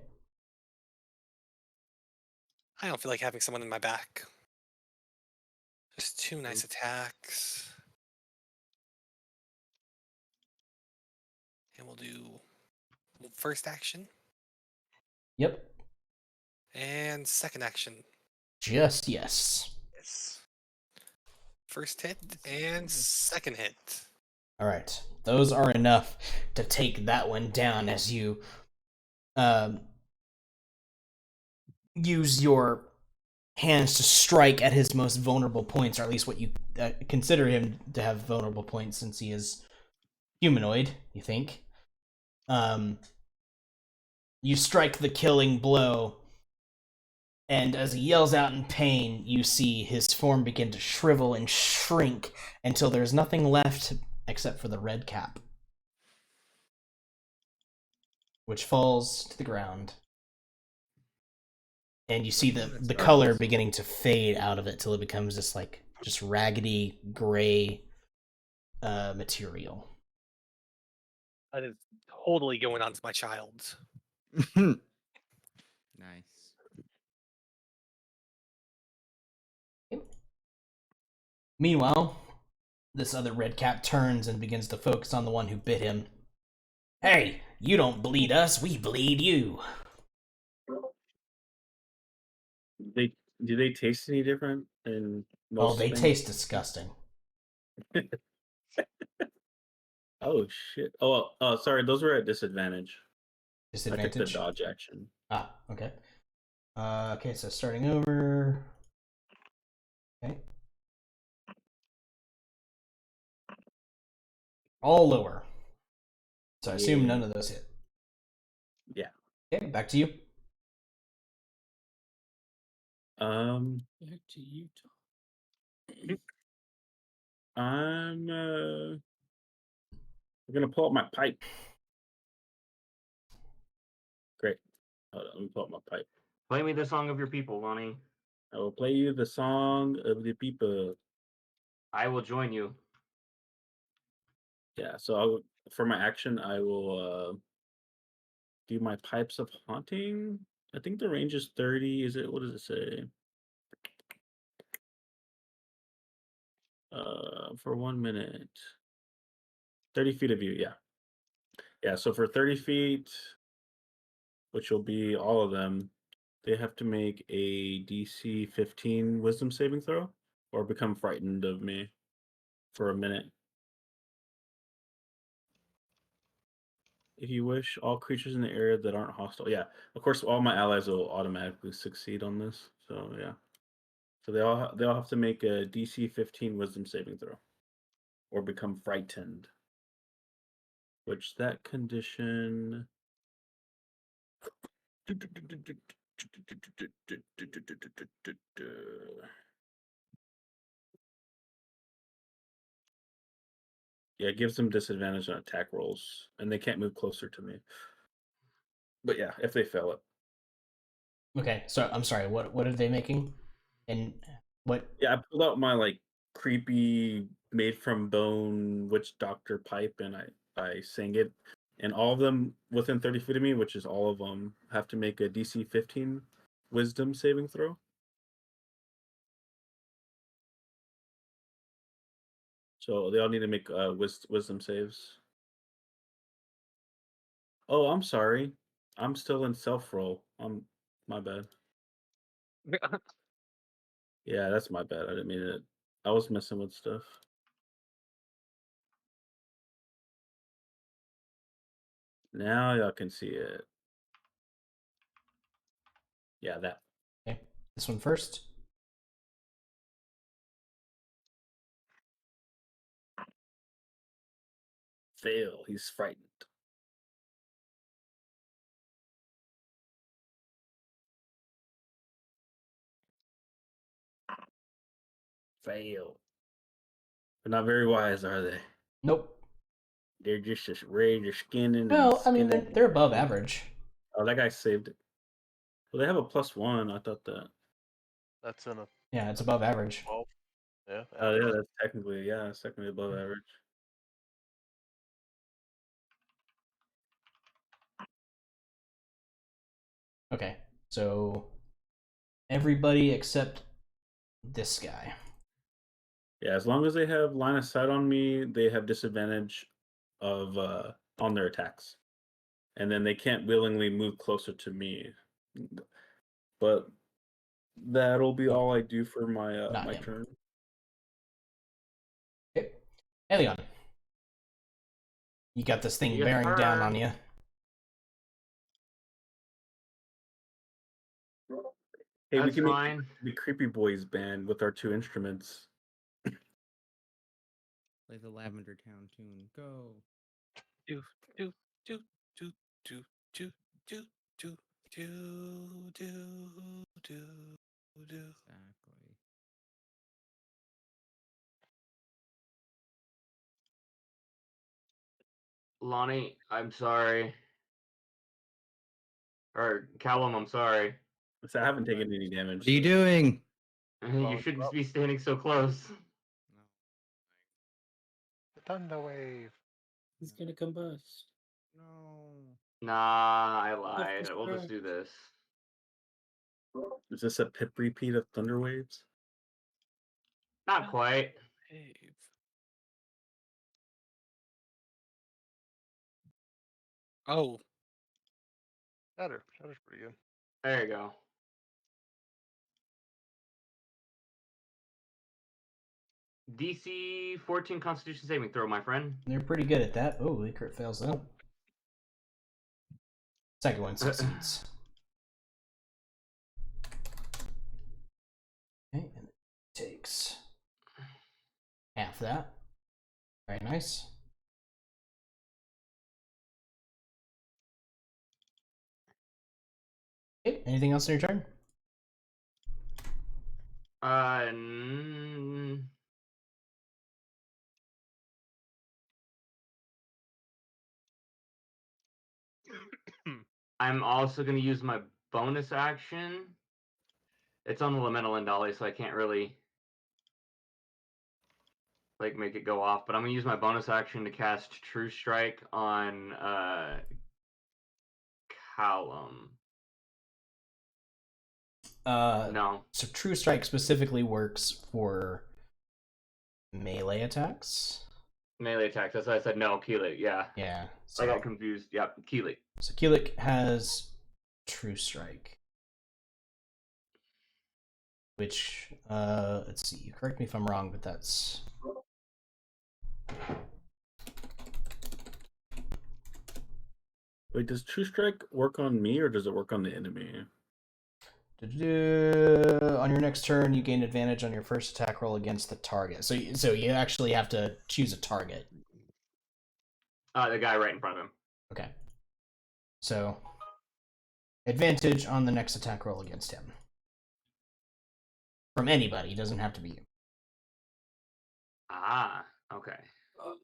S5: I don't feel like having someone in my back. Just 2 nice attacks. And we'll do first action.
S3: Yep.
S5: And second action.
S3: Just yes.
S5: Yes. First hit and second hit.
S3: All right, those are enough to take that one down as you use your hands to strike at his most vulnerable points, or at least what you consider him to have vulnerable points, since he is humanoid. You think? You strike the killing blow, and as he yells out in pain, you see his form begin to shrivel and shrink until there's nothing left except for the red cap, which falls to the ground. And you see the color beginning to fade out of it till it becomes this like just raggedy gray material.
S5: That is totally going on to my child.
S6: Nice.
S3: Meanwhile, this other red cap turns and begins to focus on the one who bit him. Hey, you don't bleed us, we bleed you.
S7: Do they taste any different? In most
S3: Oh, they
S7: things?
S3: taste disgusting.
S7: Oh shit! Oh, sorry, those were at disadvantage. I took the
S3: Disadvantage?
S7: dodge action.
S3: Ah, okay. Okay, so starting over. Okay. All lower. So I assume none of those hit.
S7: Yeah.
S3: Okay, back to you.
S1: Back to you, Tom.
S7: I'm gonna pull up my pipe. Great. Hold on, let me pull up my pipe.
S2: Play me the song of your people, Lonnie.
S7: I will play you the song of the people.
S2: I will join you.
S7: Yeah, so for my action, I will do my pipes of haunting. I think the range is 30. Is it? What does it say? For 1 minute. 30 feet of view, yeah. Yeah, so for 30 feet, which will be all of them, they have to make a DC 15 wisdom saving throw or become frightened of me for a minute. If you wish, all creatures in the area that aren't hostile. Yeah, of course, all my allies will automatically succeed on this. So yeah, so they all have to make a DC 15 wisdom saving throw or become frightened. Which that condition. Yeah, it gives them disadvantage on attack rolls, and they can't move closer to me. But yeah, if they fail it.
S3: Okay, so I'm sorry, what are they making? And what?
S7: Yeah, I pulled out my like creepy made from bone witch doctor pipe, and I sang it, and all of them within 30 feet of me, which is all of them, have to make a DC 15 wisdom saving throw. So they all need to make wisdom saves. Oh, I'm sorry. I'm still in self roll. My bad. Yeah, that's my bad. I didn't mean it. I was messing with stuff. Now y'all can see it. Yeah, that.
S3: Okay, this one first.
S7: Fail. He's frightened. Fail. They're not very wise, are they?
S3: Nope.
S7: They're just ready to skinning.
S3: Well, I mean,
S7: skinning.
S3: they're above average.
S7: Oh, that guy saved it. Well, they have a +1. I thought that.
S8: That's in a
S3: Yeah, it's above average.
S8: 12. Yeah.
S7: Oh, yeah,
S8: average.
S7: that's technically, it's technically above average.
S3: Okay, so everybody except this guy.
S7: Yeah, as long as they have line of sight on me, they have disadvantage of on their attacks, and then they can't willingly move closer to me. But that'll be
S3: Oh,
S7: all I do for my
S3: not
S7: my
S3: him.
S7: turn.
S3: Helion. You got this thing
S2: Yes,
S3: bearing down
S2: sir.
S3: on you.
S7: Hey, we
S2: That's
S7: can make
S2: fine.
S7: the Creepy Boys band with our 2 instruments.
S6: Play the Lavender Town tune. Go.
S5: Do do do do do do do do do do do do.
S6: Exactly.
S2: Lonnie, I'm sorry. Or Callum, I'm sorry.
S7: So I haven't taken any damage.
S6: What are you doing?
S2: You shouldn't be standing so close.
S6: No.
S8: The thunder wave.
S1: He's gonna combust.
S6: No.
S2: Nah, I lied. We'll just
S1: Self-destruct.
S2: do this.
S7: Is this a pip repeat of Thunder Waves?
S2: Not quite.
S5: Wave. Oh,
S8: Shatter's pretty good.
S2: There you go. DC 14 Constitution saving throw, my friend.
S3: They're pretty good at that. Oh, the crit fails though. Second one succeeds. Okay, and it takes half that. Very nice. Okay, anything else on your turn?
S2: I'm also going to use my bonus action. It's on the Elemental End Dolly, so I can't really like make it go off. But I'm going to use my bonus action to cast True Strike on Callum. No.
S3: So True Strike specifically works for melee attacks.
S2: Melee attacks. That's why I said no. Keelik, yeah.
S3: Yeah.
S2: I got confused. Yep, Keelik.
S3: So Keelik has True Strike. Which, let's see, correct me if I'm wrong, but that's...
S7: Wait, does True Strike work on me or does it work on the enemy?
S3: On your next turn, you gain advantage on your first attack roll against the target. So you actually have to choose a target.
S2: The guy right in front of him.
S3: Okay. So, advantage on the next attack roll against him. From anybody, it doesn't have to be you.
S2: Ah, okay.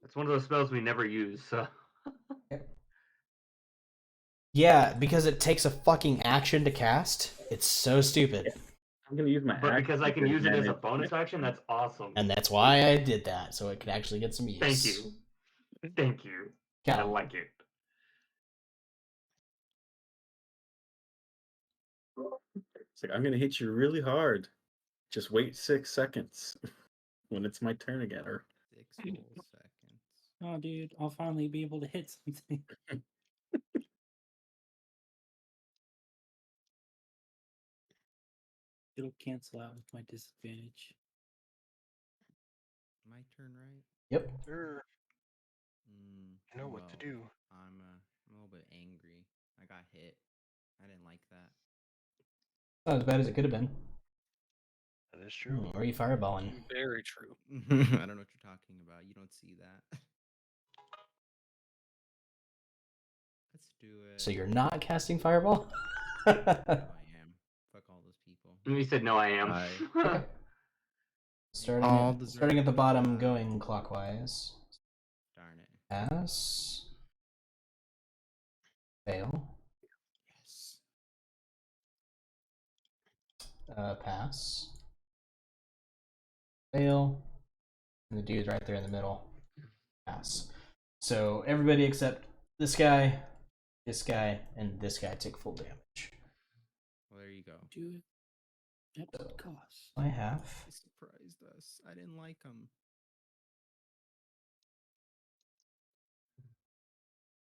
S2: It's one of those spells we never use, so...
S3: Yeah, because it takes a fucking action to cast. It's so stupid.
S7: I'm gonna use my
S2: But
S7: action
S2: because I can
S7: to
S2: use it as a
S7: manage-
S2: bonus action, that's awesome.
S3: And that's why I did that, so it could actually get some use.
S2: Thank you. Thank you. I
S3: Cal.
S2: like it.
S7: It's like, I'm gonna hit you really hard. Just wait 6 seconds when it's my turn again. Or
S6: 6 whole seconds.
S1: Oh, dude, I'll finally be able to hit something. It'll cancel out with my disadvantage.
S6: My turn, right?
S3: Yep.
S8: Sure. I know what to
S6: well,
S8: do.
S6: I'm a little bit angry. I got hit. I didn't like that.
S3: Not as bad as it could have been.
S8: That is true.
S3: Or are you fireballing?
S5: very true.
S6: I don't know what you're talking about. You don't see that. Let's do it.
S3: So you're not casting fireball?
S6: No, I am. Fuck all those people.
S2: You said no, I am.
S3: Okay. Starting at the bottom, going clockwise.
S6: Darn it.
S3: Pass. Fail.
S6: Yes.
S3: Pass. Fail. And the dude's right there in the middle. Pass. So everybody except this guy, and this guy take full damage.
S6: Well, there you go.
S1: Do it at what cost?
S3: I have.
S6: They surprised us. I didn't like them.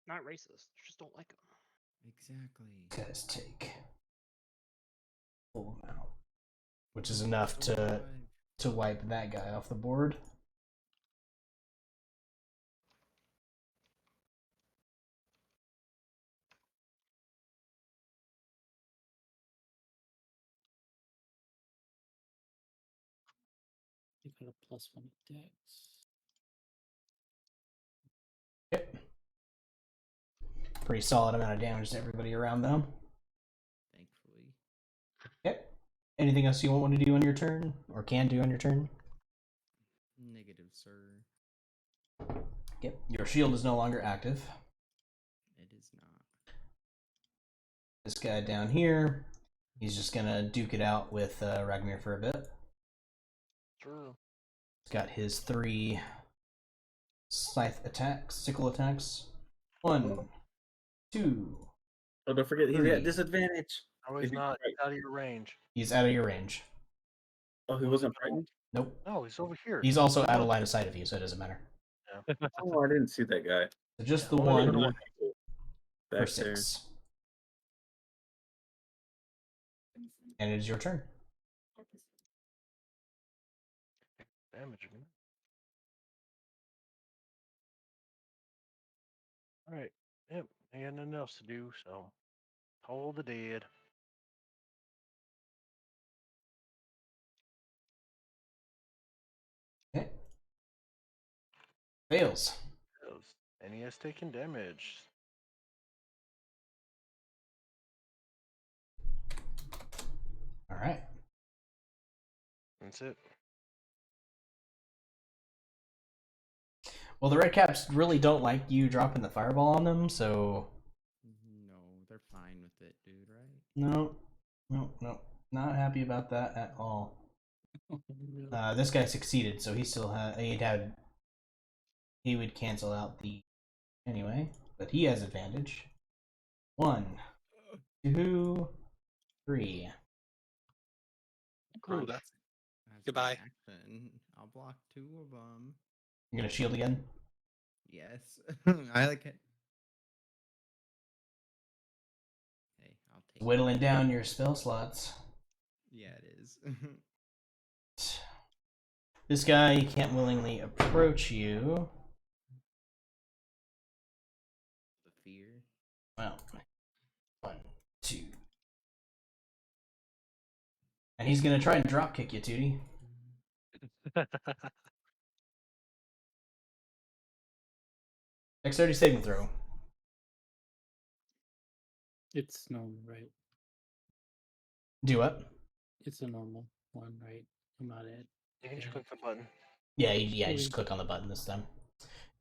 S4: Not racist. Just don't like them.
S6: Exactly.
S3: These guys take full amount, which is enough to wipe that guy off the board.
S1: got a +1 dex.
S3: Yep. Pretty solid amount of damage to everybody around them.
S6: Thankfully.
S3: Yep. Anything else you want to do on your turn, or can do on your turn?
S6: Negative, sir.
S3: Yep. Your shield is no longer active.
S6: It is not.
S3: This guy down here, he's just gonna duke it out with Ragmir for a bit.
S8: Sure.
S3: He's got his 3 scythe attacks, sickle attacks. 1, 2.
S7: Oh, don't forget, he's
S3: 3.
S7: at disadvantage.
S8: No, he's
S7: If you
S8: not.
S7: strike.
S8: He's out of your range.
S3: He's out of your range.
S7: Oh, he wasn't frightened?
S3: Nope.
S8: No, he's over here.
S3: He's also out of line of sight of you, so it doesn't matter.
S7: Oh, I didn't see that guy.
S3: So just
S8: Yeah,
S3: the
S8: only
S3: one
S8: the one.
S3: for
S7: Back there.
S3: 6. And it is your turn.
S8: Damage. Alright. Yep. Ain't got nothing else to do, so Toll the Dead.
S3: Okay. Fails.
S8: And he has taken damage.
S3: All right.
S8: That's it.
S3: Well, the red caps really don't like you dropping the fireball on them, so
S6: No, they're fine with it, dude, right?
S3: no. Not happy about that at all. This guy succeeded, so he still he would cancel out the anyway, but he has advantage. 1, 2, 3.
S5: Ooh, that's
S6: As
S5: Goodbye.
S6: my action, I'll block 2 of them.
S3: You're gonna shield again?
S6: Yes. I like it. Hey, I'll take
S3: Whittling down your spell slots.
S6: Yeah, it is.
S3: This guy can't willingly approach you.
S6: The fear.
S3: Well, 1, 2. And he's gonna try and drop kick you, Tootie. Dexterity saving throw.
S1: It's normal, right?
S3: Do what?
S1: It's a normal one, right? I'm not at.
S8: You can just click the button.
S3: Yeah, you just click on the button this time.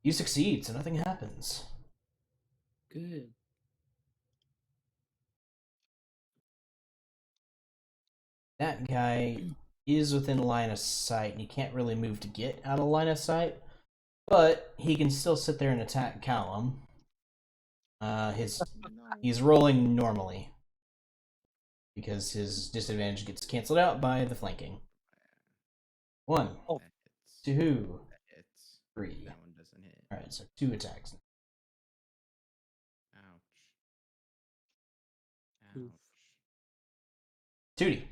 S3: You succeed, so nothing happens.
S1: Good.
S3: That guy is within line of sight, and he can't really move to get out of line of sight, but he can still sit there and attack Callum. He's rolling normally because his disadvantage gets canceled out by the flanking. 1,
S6: That hits.
S3: 2,
S6: That hits.
S3: 3.
S6: That one doesn't hit.
S3: All right, so 2 attacks.
S6: Ouch.
S1: Oof.
S6: Ouch.
S3: Tootie.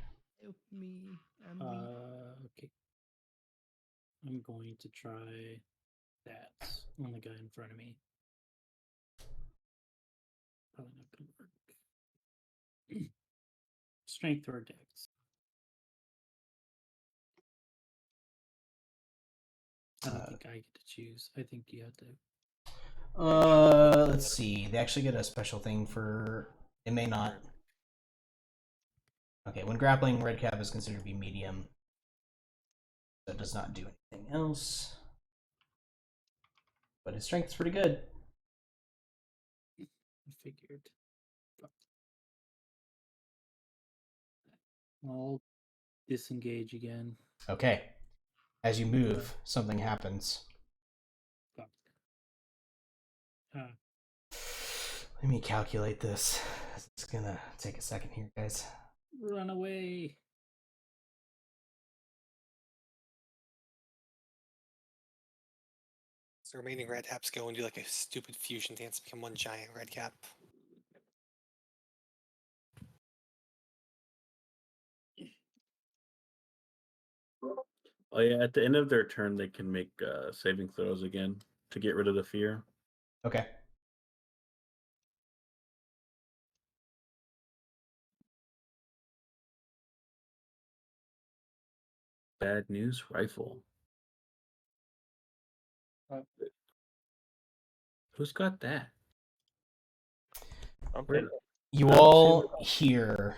S6: Help me. I'm weak.
S1: Okay. I'm going to try that on the guy in front of me. Probably not gonna work. Strength or dex? I don't think I get to choose. I think you have to.
S3: Let's see. They actually get a special thing for. It may not. Okay, when grappling, red cap is considered to be medium. So it does not do anything else. But his strength is pretty good.
S1: I figured. I'll disengage again.
S3: Okay. As you move, something happens. Let me calculate this. It's gonna take a second here, guys.
S1: Run away.
S5: So remaining red caps go and do like a stupid fusion dance, become one giant red cap.
S7: Oh yeah, at the end of their turn, they can make saving throws again to get rid of the fear.
S3: Okay.
S7: Bad news rifle. Who's got that?
S8: I'm
S7: Where-
S8: taking it.
S3: You
S7: I don't see
S3: all hear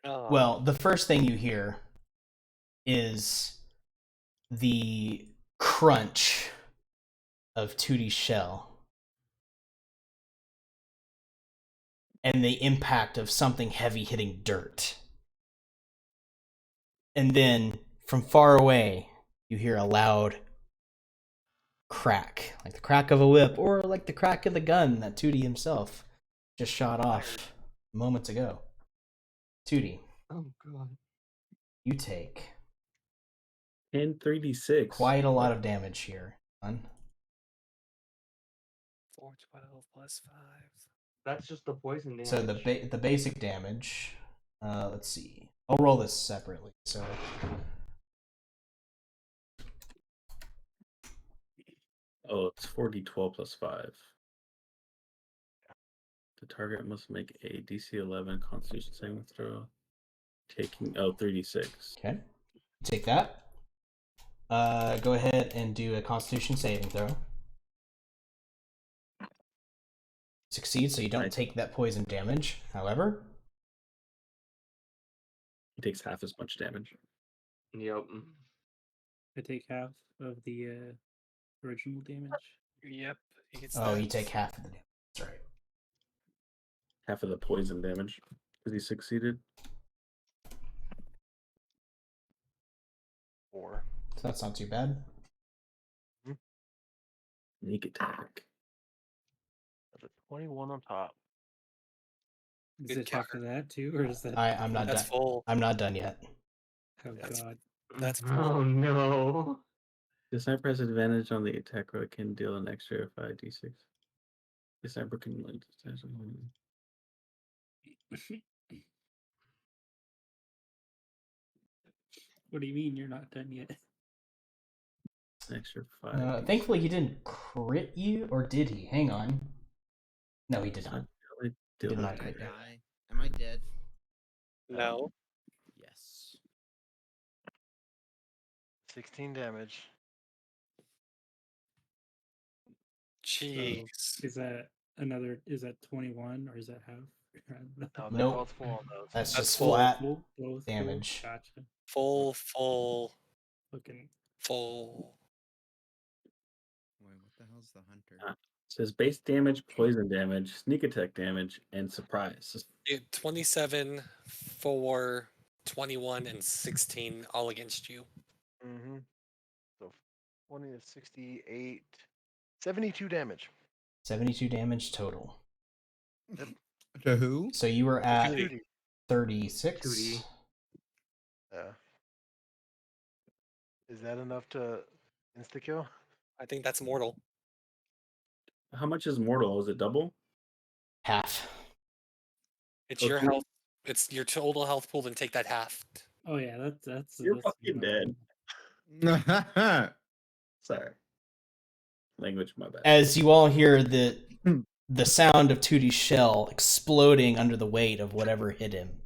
S3: well, the first thing you hear is the crunch of Tootie's shell and the impact of something heavy hitting dirt. And then from far away, you hear a loud crack, like the crack of a whip or like the crack of the gun that Tootie himself just shot off moments ago. Tootie,
S2: Oh god.
S3: you take
S7: 10 3d6.
S3: quite a lot of damage here, son.
S5: 412 plus 5.
S2: That's just the poison damage.
S3: So the basic damage, let's see. I'll roll this separately. So
S7: Oh, it's 4d12 plus 5. The target must make a DC 11 Constitution saving throw. Taking 3d6.
S3: okay, take that. Go ahead and do a Constitution saving throw. Succeed, so you don't take that poison damage. However,
S7: He takes half as much damage.
S2: Yep.
S1: I take half of the original damage.
S5: Yep. He gets
S3: oh,
S5: that.
S3: you take half of the damage. That's right.
S7: Half of the poison damage because he succeeded.
S8: 4.
S3: So that's not too bad.
S7: Sneak attack.
S8: That's a 21 on top.
S1: Is
S5: Good
S1: it half of that too, or is that?
S3: I'm not
S5: That's
S3: done.
S5: full.
S3: I'm not done yet.
S1: Oh
S5: That's-
S1: god.
S5: That's
S2: Oh no.
S7: The sniper has advantage on the attack roll. It can deal an extra 5d6. The sniper can like
S1: What do you mean you're not done yet?
S7: an extra 5.
S3: Thankfully, he didn't crit you, or did he? Hang on. No, he did not. He did not
S6: Did I
S3: crit you.
S6: die? Am I dead?
S5: No.
S6: Yes.
S8: 16 damage.
S5: Jeez.
S1: Is that another? Is that 21 or is that half?
S8: No, that's
S3: Nope.
S8: multiple on those.
S3: That's
S5: That's
S3: just
S5: full.
S3: flat
S1: Both full?
S3: damage.
S1: Gotcha.
S5: Full.
S1: Looking.
S5: Full.
S6: Wait, what the hell's the hunter?
S7: It says base damage, poison damage, sneak attack damage, and surprise.
S5: 27, 4, 21, and 16 all against you.
S8: Mm-hmm. So 20 to 68. 72 damage.
S3: 72 damage total.
S6: To who?
S3: So you were at
S8: Tootie.
S3: 36.
S2: Tootie.
S8: Yeah. Is that enough to insta kill?
S5: I think that's mortal.
S7: How much is mortal? Is it double?
S3: Half.
S5: It's
S7: Oh,
S5: your
S7: two?
S5: health. It's your total health pool, then take that half.
S1: Oh yeah, that's.
S7: You're
S1: that's
S7: fucking dead. Sorry. Language, my bad.
S3: As you all hear the sound of Tootie's shell exploding under the weight of whatever hit him,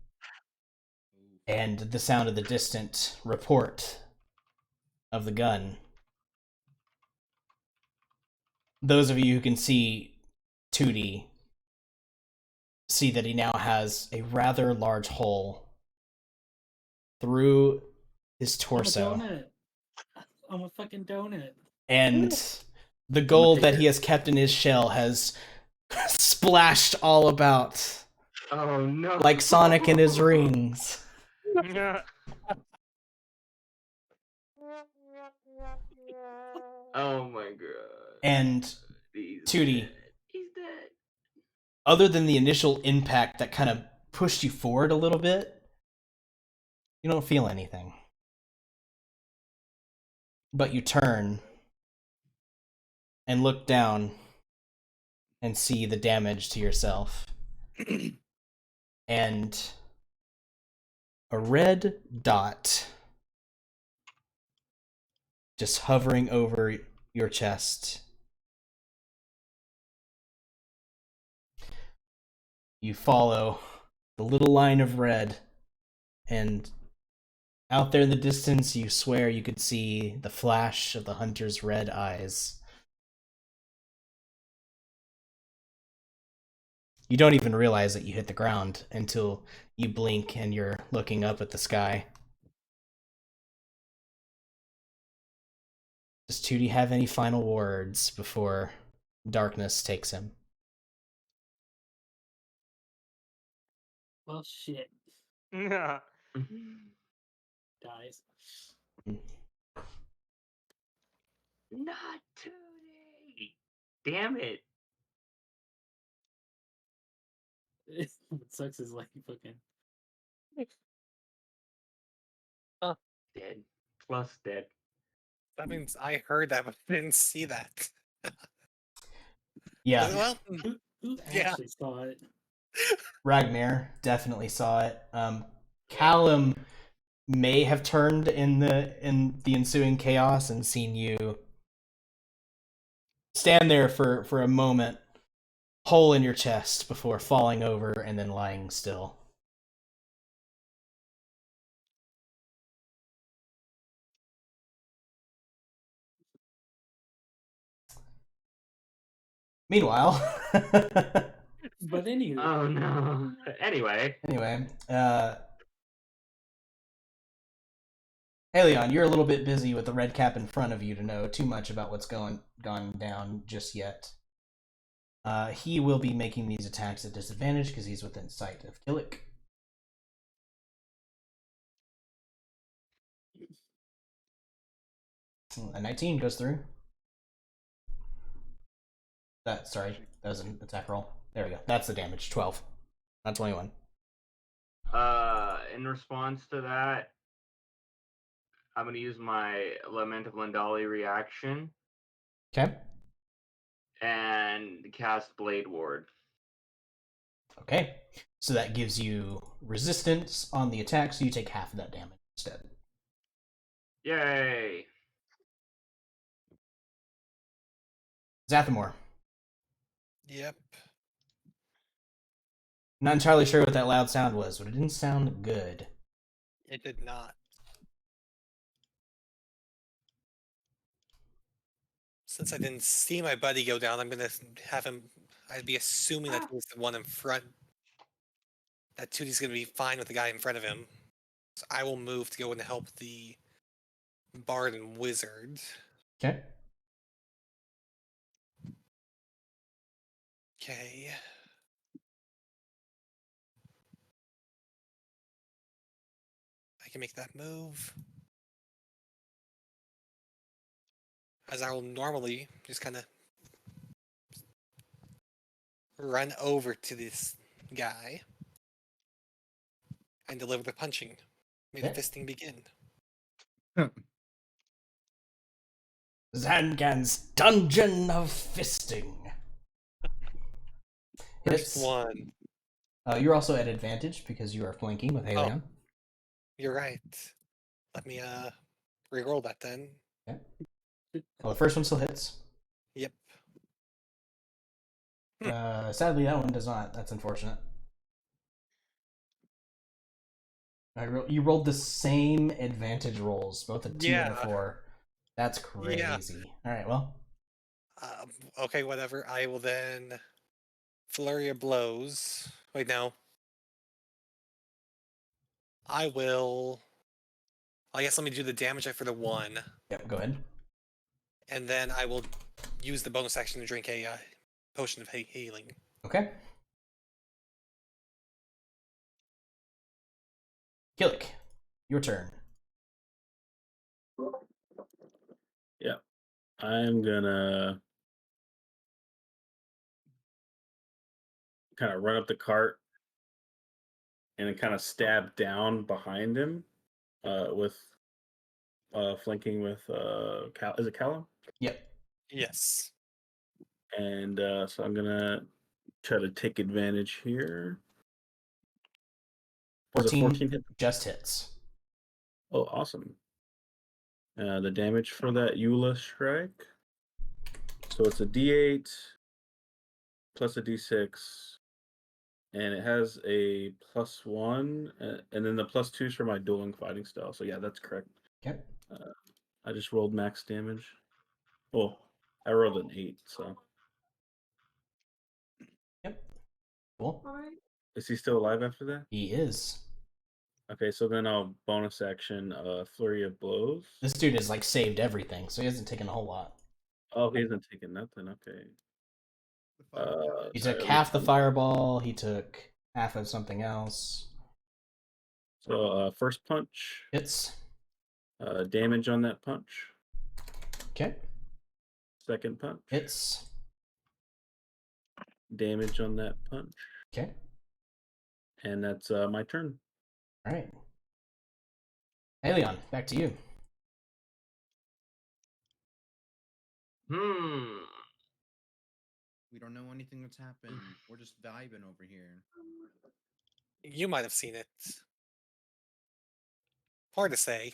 S3: and the sound of the distant report of the gun. Those of you who can see Tootie see that he now has a rather large hole through his torso.
S1: I'm a fucking donut.
S3: And the gold that he has kept in his shell has splashed all about,
S2: Oh no.
S3: like Sonic and his rings.
S2: Oh my god.
S3: And
S2: He's
S3: Tootie,
S2: dead. He's dead.
S3: other than the initial impact that kind of pushed you forward a little bit, you don't feel anything. But you turn and look down and see the damage to yourself. And a red dot just hovering over your chest. You follow the little line of red, and Out there in the distance, you swear you could see the flash of the hunter's red eyes. You don't even realize that you hit the ground until you blink and you're looking up at the sky. Does Tootie have any final words before darkness takes him?
S1: Well, shit.
S4: Yeah.
S1: Dies.
S2: Not Tootie! Damn it!
S1: What sucks is like fucking.
S2: Dead. Plus dead.
S5: That means I heard that, but didn't see that.
S3: Yeah,
S5: Well,
S1: Who
S5: Yeah.
S1: actually saw it?
S3: Ragnar definitely saw it. Callum may have turned in the ensuing chaos and seen you stand there for a moment, hole in your chest before falling over and then lying still. Meanwhile,
S1: But anywho,
S2: Oh no. Anyway.
S3: Helion, you're a little bit busy with the red cap in front of you to know too much about what's gone down just yet. He will be making these attacks at disadvantage because he's within sight of Killick. A 19 goes through. That was an attack roll. There we go. That's the damage. 12. Not 21.
S2: In response to that, I'm gonna use my Lament of Lindali reaction
S3: Okay.
S2: and cast Blade Ward.
S3: Okay. So that gives you resistance on the attack, so you take half of that damage instead.
S2: Yay!
S3: Zathamor.
S5: Yep.
S3: Not entirely sure what that loud sound was, but it didn't sound good.
S5: It did not. Since I didn't see my buddy go down, I'm gonna have him. I'd be assuming that he's the one in front. That Tootie's gonna be fine with the guy in front of him. So I will move to go and help the bard and wizard.
S3: Okay.
S5: Okay. I can make that move. As I will normally just kind of run over to this guy and deliver the punching. May the
S3: Okay.
S5: fisting begin.
S3: Zangan's Dungeon of Fisting.
S5: First
S3: Hits.
S5: one.
S3: You're also at advantage because you are flanking with Helion.
S5: You're right. Let me re-roll that then.
S3: Okay. Well, the first one still hits.
S5: Yep.
S3: Sadly, that one does not. That's unfortunate. You rolled the same advantage rolls, both a 2 and a 4. That's crazy.
S5: Yeah.
S3: All right, well.
S5: Okay, whatever. I will then flurry of blows. Wait, no. I will. I guess let me do the damage for the 1.
S3: Yep, go ahead.
S5: And then I will use the bonus action to drink a potion of healing.
S3: Okay. Killick, your turn.
S7: Yeah. I'm gonna kind of run up the cart and then kind of stab down behind him with flanking with is it Callum?
S3: Yep.
S5: Yes.
S7: And so I'm gonna try to take advantage here. Was it 14 hit?
S3: Just hits.
S7: Oh, awesome. The damage for that Eula strike. So it's a D8 plus a D6 and it has a +1, and then the +2s for my dueling fighting style. So yeah, that's correct.
S3: Okay.
S7: I just rolled max damage. Oh, I rolled an 8. So
S3: Yep. Cool.
S7: is he still alive after that?
S3: He is.
S7: Okay, so then I'll bonus action flurry of blows.
S3: This dude has like saved everything, so he hasn't taken a whole lot.
S7: Oh, he hasn't taken nothing. Okay.
S6: The fireball
S3: He
S7: sorry,
S3: took
S7: I'm
S3: half the
S7: looking.
S3: fireball. He took half of something else.
S7: So first punch,
S3: Hits.
S7: damage on that punch.
S3: Okay.
S7: Second punch,
S3: Hits.
S7: damage on that punch,
S3: Okay.
S7: and that's my turn.
S3: All right. Helion, back to you.
S6: We don't know anything that's happened. We're just vibing over here.
S5: You might have seen it. Hard to say.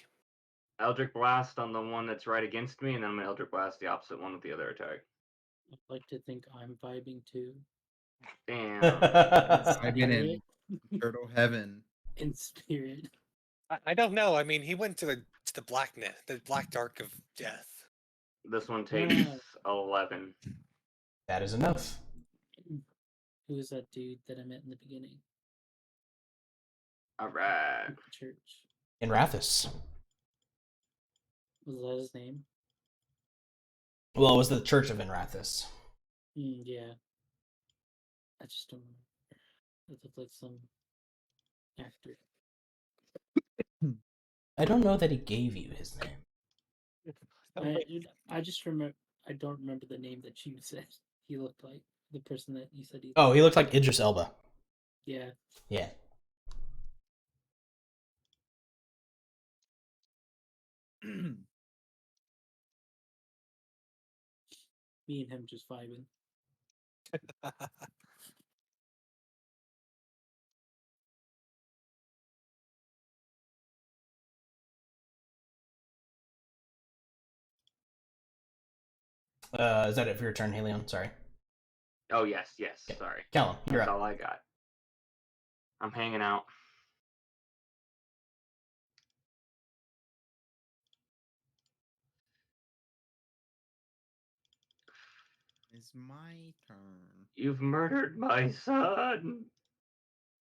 S2: Eldritch Blast on the one that's right against me, and then I'm gonna Eldritch Blast the opposite one with the other attack.
S1: I'd like to think I'm vibing too.
S2: Damn.
S6: Vibing in
S1: Spirit.
S6: turtle heaven.
S1: In spirit.
S5: I don't know. I mean, he went to the blackness, the black dark of death.
S2: This one takes 11.
S3: That is enough.
S1: Who was that dude that I met in the beginning?
S2: Alright.
S1: At the church.
S3: In Rathus.
S1: Was that his name?
S3: Well, it was the Church of Inrathus.
S1: Yeah. I just don't remember. It looked like some actor.
S3: I don't know that he gave you his name.
S1: I just remember. I don't remember the name that you said he looked like. The person that you said he.
S3: Oh, he looked like Idris Elba.
S1: Yeah.
S3: Yeah.
S1: Me and him just vibing.
S3: Is that it for your turn, Helion? Sorry.
S2: Oh, yes,
S3: Okay.
S2: sorry.
S3: Callum, you're
S2: That's
S3: up.
S2: all I got. I'm hanging out.
S6: It's my turn.
S2: You've murdered my son.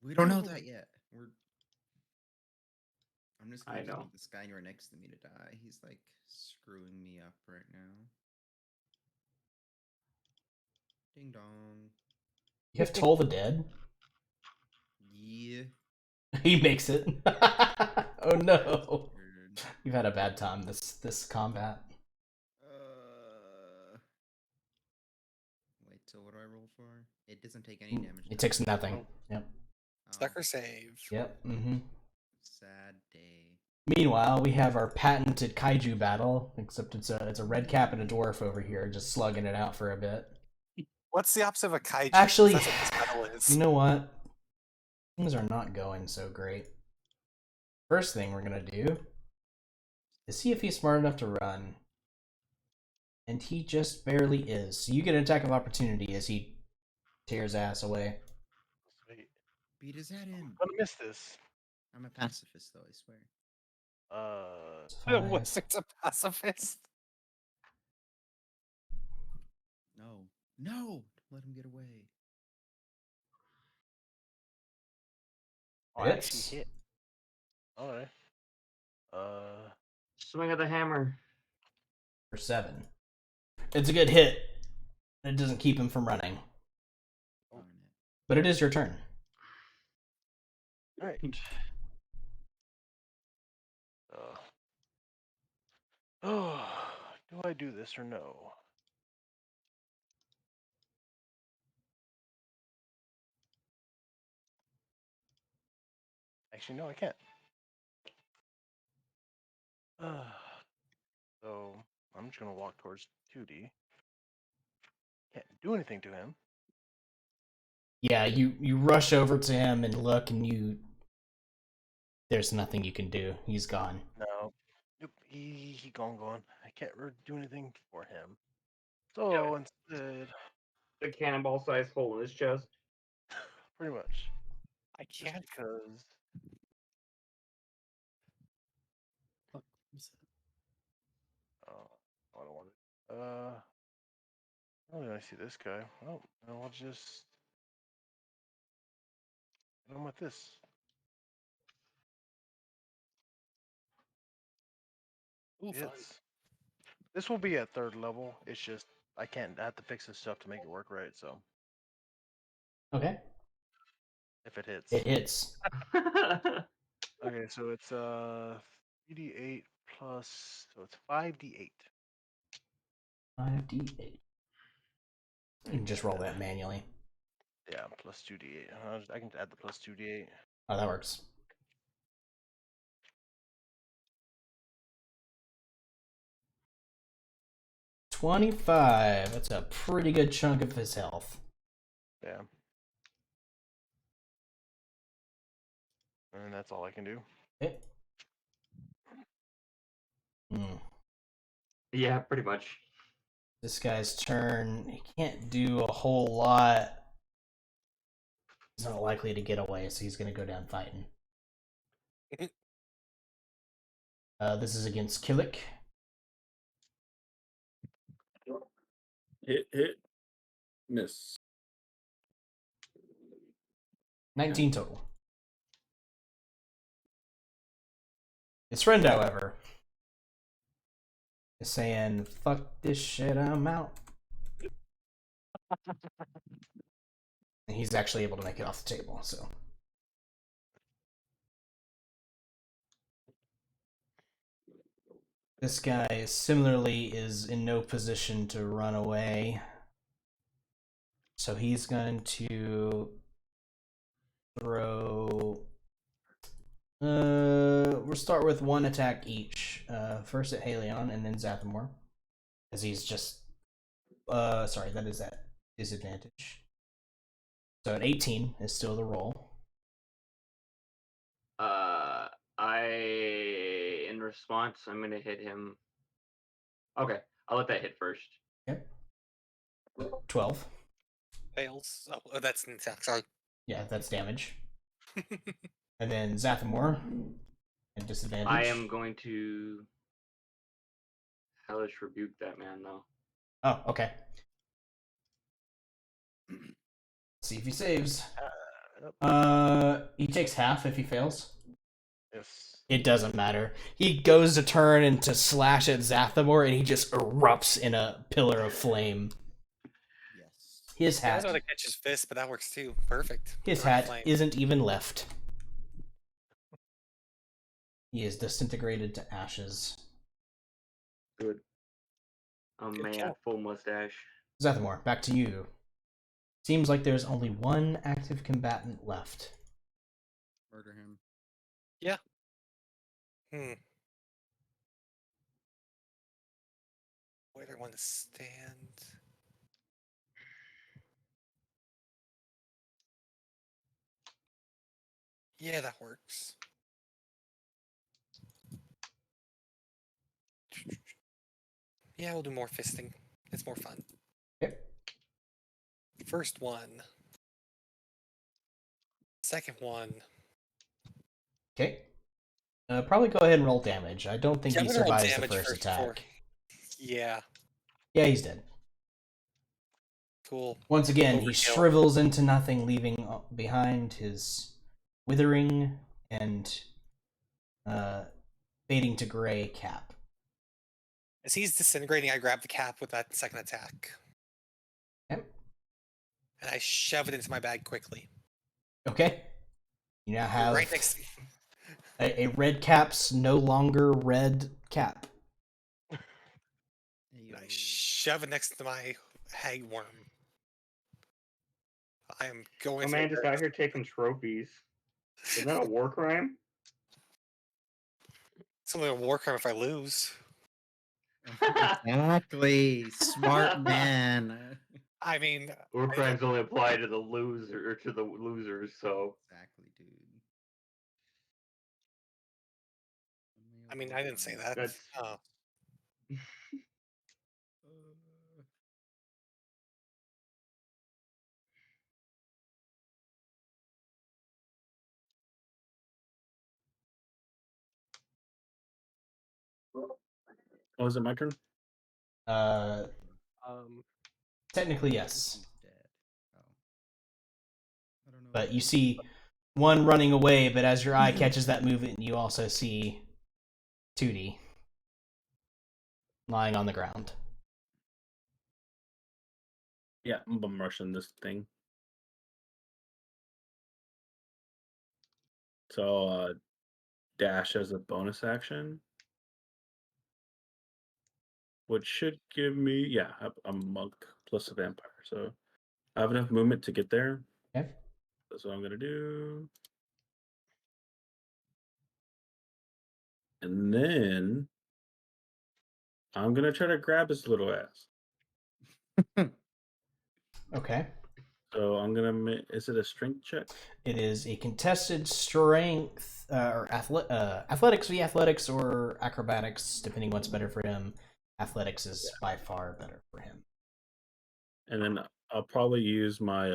S6: We don't know that yet. I'm just gonna
S2: I know.
S6: leave this guy right next to me to die. He's like screwing me up right now. Ding dong.
S3: You have Toll the Dead?
S6: Yeah.
S3: He makes it. Oh no.
S6: Weird.
S3: You've had a bad time this combat.
S6: Wait, so what do I roll for? It doesn't take any damage.
S3: It
S6: does
S3: takes nothing. Yep.
S6: Oh,
S5: Sucker save.
S3: Yep. Mm-hmm.
S6: sad day.
S3: Meanwhile, we have our patented kaiju battle, except it's a red cap and a dwarf over here, just slugging it out for a bit.
S5: What's the opposite of a kaiju?
S3: Actually,
S5: That's what this battle is.
S3: you know what? Things are not going so great. First thing we're gonna do is see if he's smart enough to run. And he just barely is. So you get an attack of opportunity as he tears ass away.
S8: Sweet.
S6: Beat his head in.
S8: I'm gonna miss this.
S6: I'm a pacifist, though, I swear.
S5: The wizard's a pacifist.
S6: No. No! Let him get away.
S8: Oh, I
S3: Hits.
S8: actually hit. Alright.
S2: Swing of the hammer.
S3: For 7. It's a good hit. It doesn't keep him from running.
S6: Darn it.
S3: But it is your turn.
S8: Alright. Oh, do I do this or no? Actually, no, I can't. So I'm just gonna walk towards 2D. Can't do anything to him.
S3: Yeah, you rush over to him and look, and there's nothing you can do. He's gone.
S8: No. Nope. He gone. I can't do anything for him. So instead,
S2: A cannonball sized hole in his chest.
S8: pretty much.
S5: I
S8: Just
S5: can't.
S8: because.
S1: Fuck, who's that?
S8: I don't want it. I don't really see this guy. Oh, no, I'll just. I'm with this.
S5: Ooh, fun.
S8: This will be at 3rd level. It's just I have to fix this stuff to make it work right. So
S3: Okay.
S8: if it hits.
S3: It hits.
S8: Okay, so it's 3d8 plus, so it's 5d8.
S3: 5d8. You can just roll that manually.
S8: Yeah, plus 2d8. I can add the plus 2d8.
S3: Oh, that works. $25. That's a pretty good chunk of his health.
S8: Yeah. And that's all I can do.
S3: Okay.
S2: Yeah, pretty much.
S3: This guy's turn. He can't do a whole lot. He's not likely to get away, so he's going to go down fighting. This is against Killick.
S7: Hit, miss.
S3: 19 total. His friend, however, is saying, fuck this shit, I'm out. And he's actually able to make it off the table, so. This guy similarly is in no position to run away. So he's going to throw. We'll start with one attack each. First at Halion and then Zathamor. Because he's just. Sorry, that is at disadvantage. So at 18 is still the roll.
S2: In response, I'm gonna hit him. Okay, I'll let that hit first.
S3: Okay. 12.
S5: Fails. Oh, that's an attack. Sorry.
S3: Yeah, that's damage. And then Zathamor at disadvantage.
S2: I am going to hellish rebuke that man though.
S3: Oh, okay. See if he saves. He takes half if he fails.
S8: Yes.
S3: It doesn't matter. He goes to turn and to slash at Zathamor, and he just erupts in a pillar of flame.
S6: Yes.
S3: His
S5: He
S3: hat.
S5: knows how to catch his fist, but that works too. Perfect.
S3: His
S5: Burn
S3: hat
S5: flame.
S3: isn't even left. He is disintegrated to ashes.
S2: Good. A
S5: Good
S2: man,
S5: job.
S2: full mustache.
S3: Zathamor, back to you. Seems like there's only one active combatant left.
S6: Murder him.
S5: Yeah. Where do I want to stand? Yeah, that works. Yeah, we'll do more fisting. It's more fun.
S3: Okay.
S5: First one. Second one.
S3: Okay. Probably go ahead and roll damage. I don't think
S5: Yeah,
S3: he
S5: I'm gonna roll
S3: survives the
S5: damage
S3: first
S5: first before-
S3: attack.
S5: Yeah,
S3: Yeah, he's dead.
S5: cool.
S3: Once again, he
S5: Overkill.
S3: shrivels into nothing, leaving behind his withering and fading to gray cap.
S5: As he's disintegrating, I grab the cap with that second attack.
S3: Okay.
S5: And I shove it into my bag quickly.
S3: Okay. You now have
S5: Right next to
S3: a red cap's no longer red cap.
S5: and I shove it next to my hagworm. I am going
S2: A
S5: for
S2: man just out here taking trophies. Is that a war crime?
S5: It's only a war crime if I lose.
S6: Exactly. Smart man.
S5: I mean,
S2: War crimes only apply to the loser or to the losers, so
S6: Exactly, dude.
S5: I mean, I didn't say that.
S2: that's
S5: Oh.
S7: Oh, is it my turn?
S3: Technically, yes.
S6: He's dead. Oh. I don't know.
S3: But you see one running away, but as your eye catches that movement, you also see Tootie lying on the ground.
S7: Yeah, I'm bum rushing this thing. So dash as a bonus action, which should give me I'm a monk plus a vampire, so I have enough movement to get there.
S3: Okay.
S7: That's what I'm gonna do. And then I'm gonna try to grab his little ass.
S3: Okay.
S7: So I'm gonna. Is it a strength check?
S3: It is a contested strength or athletics v athletics or acrobatics, depending what's better for him. Athletics is by far better for him.
S7: And then I'll probably use my.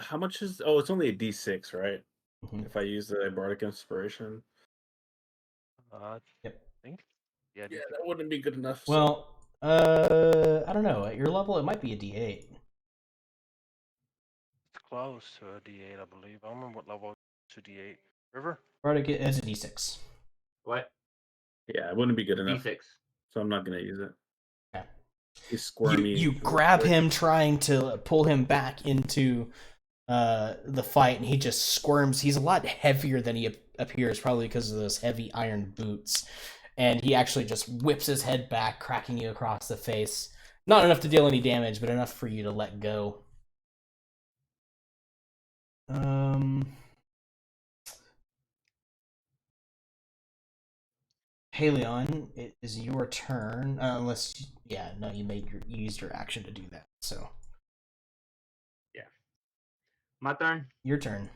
S7: How much is? Oh, it's only a D6, right?
S3: Mm-hmm.
S7: If I use the bardic inspiration.
S3: Yep.
S8: I think. Yeah,
S7: Yeah, that wouldn't be good enough.
S3: Well, I don't know. At your level, it might be a D8.
S8: It's close to a D8, I believe. I don't remember what level to D8. River?
S3: Bardic is a D6.
S2: What?
S7: Yeah, it wouldn't be good enough.
S2: D6.
S7: So I'm not gonna use it.
S3: Okay.
S7: He's squirmy.
S3: You grab him, trying to pull him back into the fight, and he just squirms. He's a lot heavier than he appears, probably because of those heavy iron boots. And he actually just whips his head back, cracking you across the face. Not enough to deal any damage, but enough for you to let go. Halion, it is your turn. You used your action to do that. So
S2: Yeah. My turn.
S3: Your turn.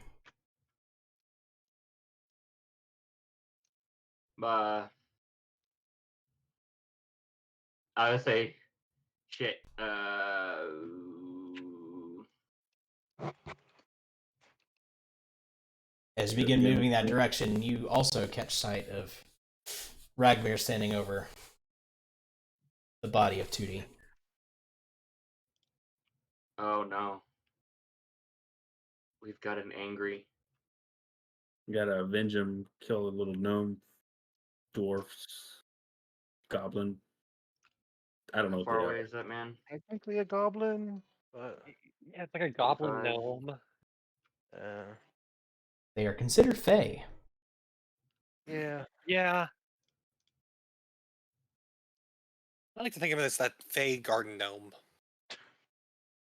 S2: I would say, shit.
S3: As you begin moving that direction, you also catch sight of Ragnar standing over the body of Tootie.
S2: Oh no. We've got an angry.
S7: You gotta avenge him, kill a little gnome, dwarfs, goblin. I don't know
S2: How
S7: what
S2: far
S7: they
S2: away
S7: are.
S2: is that man?
S8: Technically a goblin, but
S4: Yeah, it's like a goblin
S2: 45.
S4: gnome.
S3: They are considered fey.
S8: Yeah.
S4: Yeah.
S5: I like to think of it as that Fey garden gnome.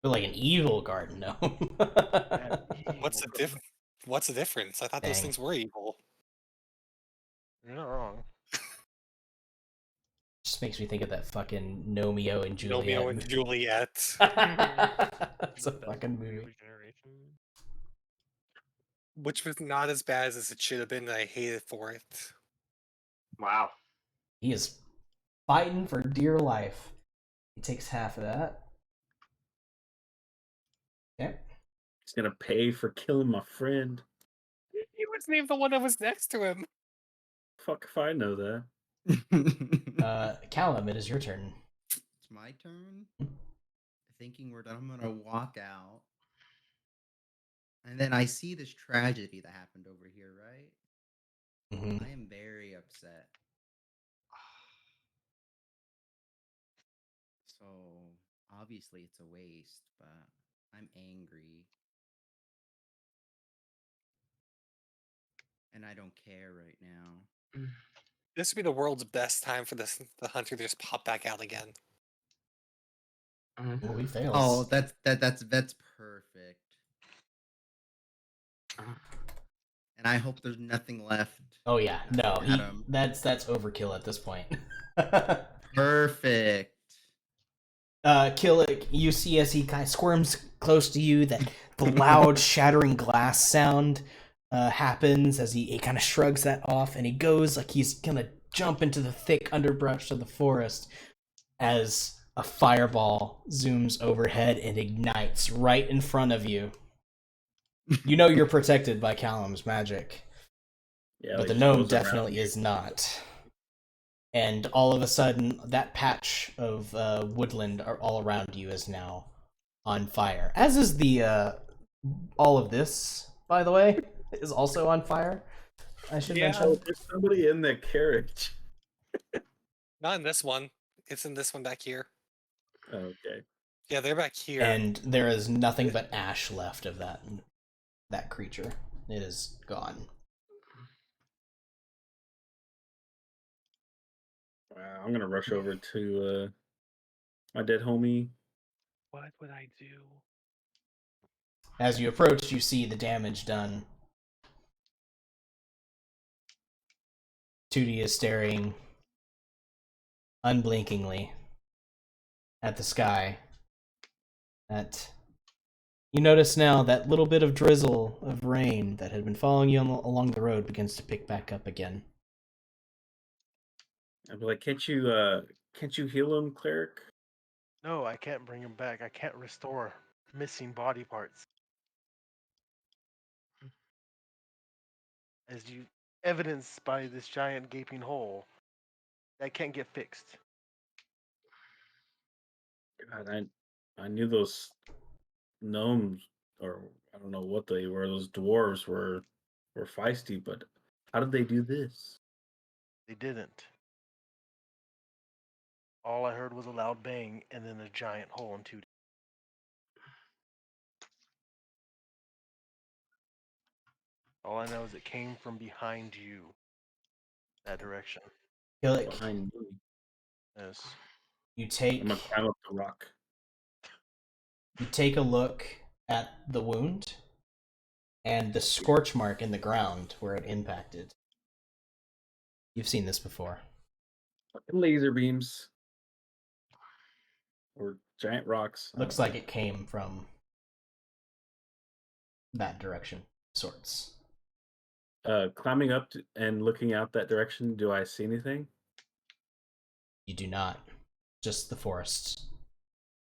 S3: But like an evil garden gnome.
S5: What's the difference? I thought those
S3: Dang.
S5: things were evil.
S8: You're not wrong.
S3: Just makes me think of that fucking Nomeo and Juliet.
S5: Romeo and Juliet.
S3: That's a fucking movie.
S4: Regeneration.
S5: Which was not as bad as it should have been, and I hated for it.
S2: Wow.
S3: He is fighting for dear life. He takes half of that. Okay.
S7: He's gonna pay for killing my friend.
S5: He wasn't even the one that was next to him.
S7: Fuck if I know that.
S3: Callum, it is your turn.
S6: It's my turn. Thinking we're done, I'm gonna walk out. And then I see this tragedy that happened over here, right?
S3: Mm-hmm.
S6: I am very upset. So obviously it's a waste, but I'm angry. And I don't care right now.
S5: This would be the world's best time for the hunter to just pop back out again.
S3: Well, he fails.
S6: Oh, that's perfect. And I hope there's nothing left.
S3: Oh yeah, no,
S6: Adam.
S3: that's overkill at this point.
S6: Perfect.
S3: Killick, you see as he kind of squirms close to you, that the loud shattering glass sound happens as he kind of shrugs that off, and he goes like he's gonna jump into the thick underbrush of the forest as a fireball zooms overhead and ignites right in front of you. You know you're protected by Callum's magic,
S7: Yeah,
S3: but
S7: like
S3: the gnome
S7: goes around
S3: definitely
S7: you.
S3: is not. and all of a sudden, that patch of woodland all around you is now on fire. As is the all of this, by the way, is also on fire. I should mention.
S7: Oh, there's somebody in the carriage.
S5: Not in this one. It's in this one back here.
S7: Okay.
S5: Yeah, they're back here.
S3: And there is nothing but ash left of that creature. It is gone.
S7: Wow, I'm gonna rush over to my dead homie.
S4: What would I do?
S3: As you approach, you see the damage done. 2D is staring unblinkingly at the sky. You notice now that little bit of drizzle of rain that had been following you along the road begins to pick back up again.
S7: I'd be like, can't you heal him, cleric?
S8: No, I can't bring him back. I can't restore missing body parts. As you evidenced by this giant gaping hole, that can't get fixed.
S7: God, I knew those gnomes, or I don't know what they were. Those dwarves were feisty, but how did they do this?
S8: They didn't. All I heard was a loud bang and then a giant hole in 2D. All I know is it came from behind you. That direction.
S3: Hillick,
S7: Behind me.
S8: Yes.
S3: you take
S7: I'm gonna climb up the rock.
S3: a look at the wound and the scorch mark in the ground where it impacted. You've seen this before.
S7: Fucking laser beams. Or giant rocks.
S3: Looks like it came from that direction, sorts.
S7: Climbing up and looking out that direction, do I see anything?
S3: You do not. Just the forest.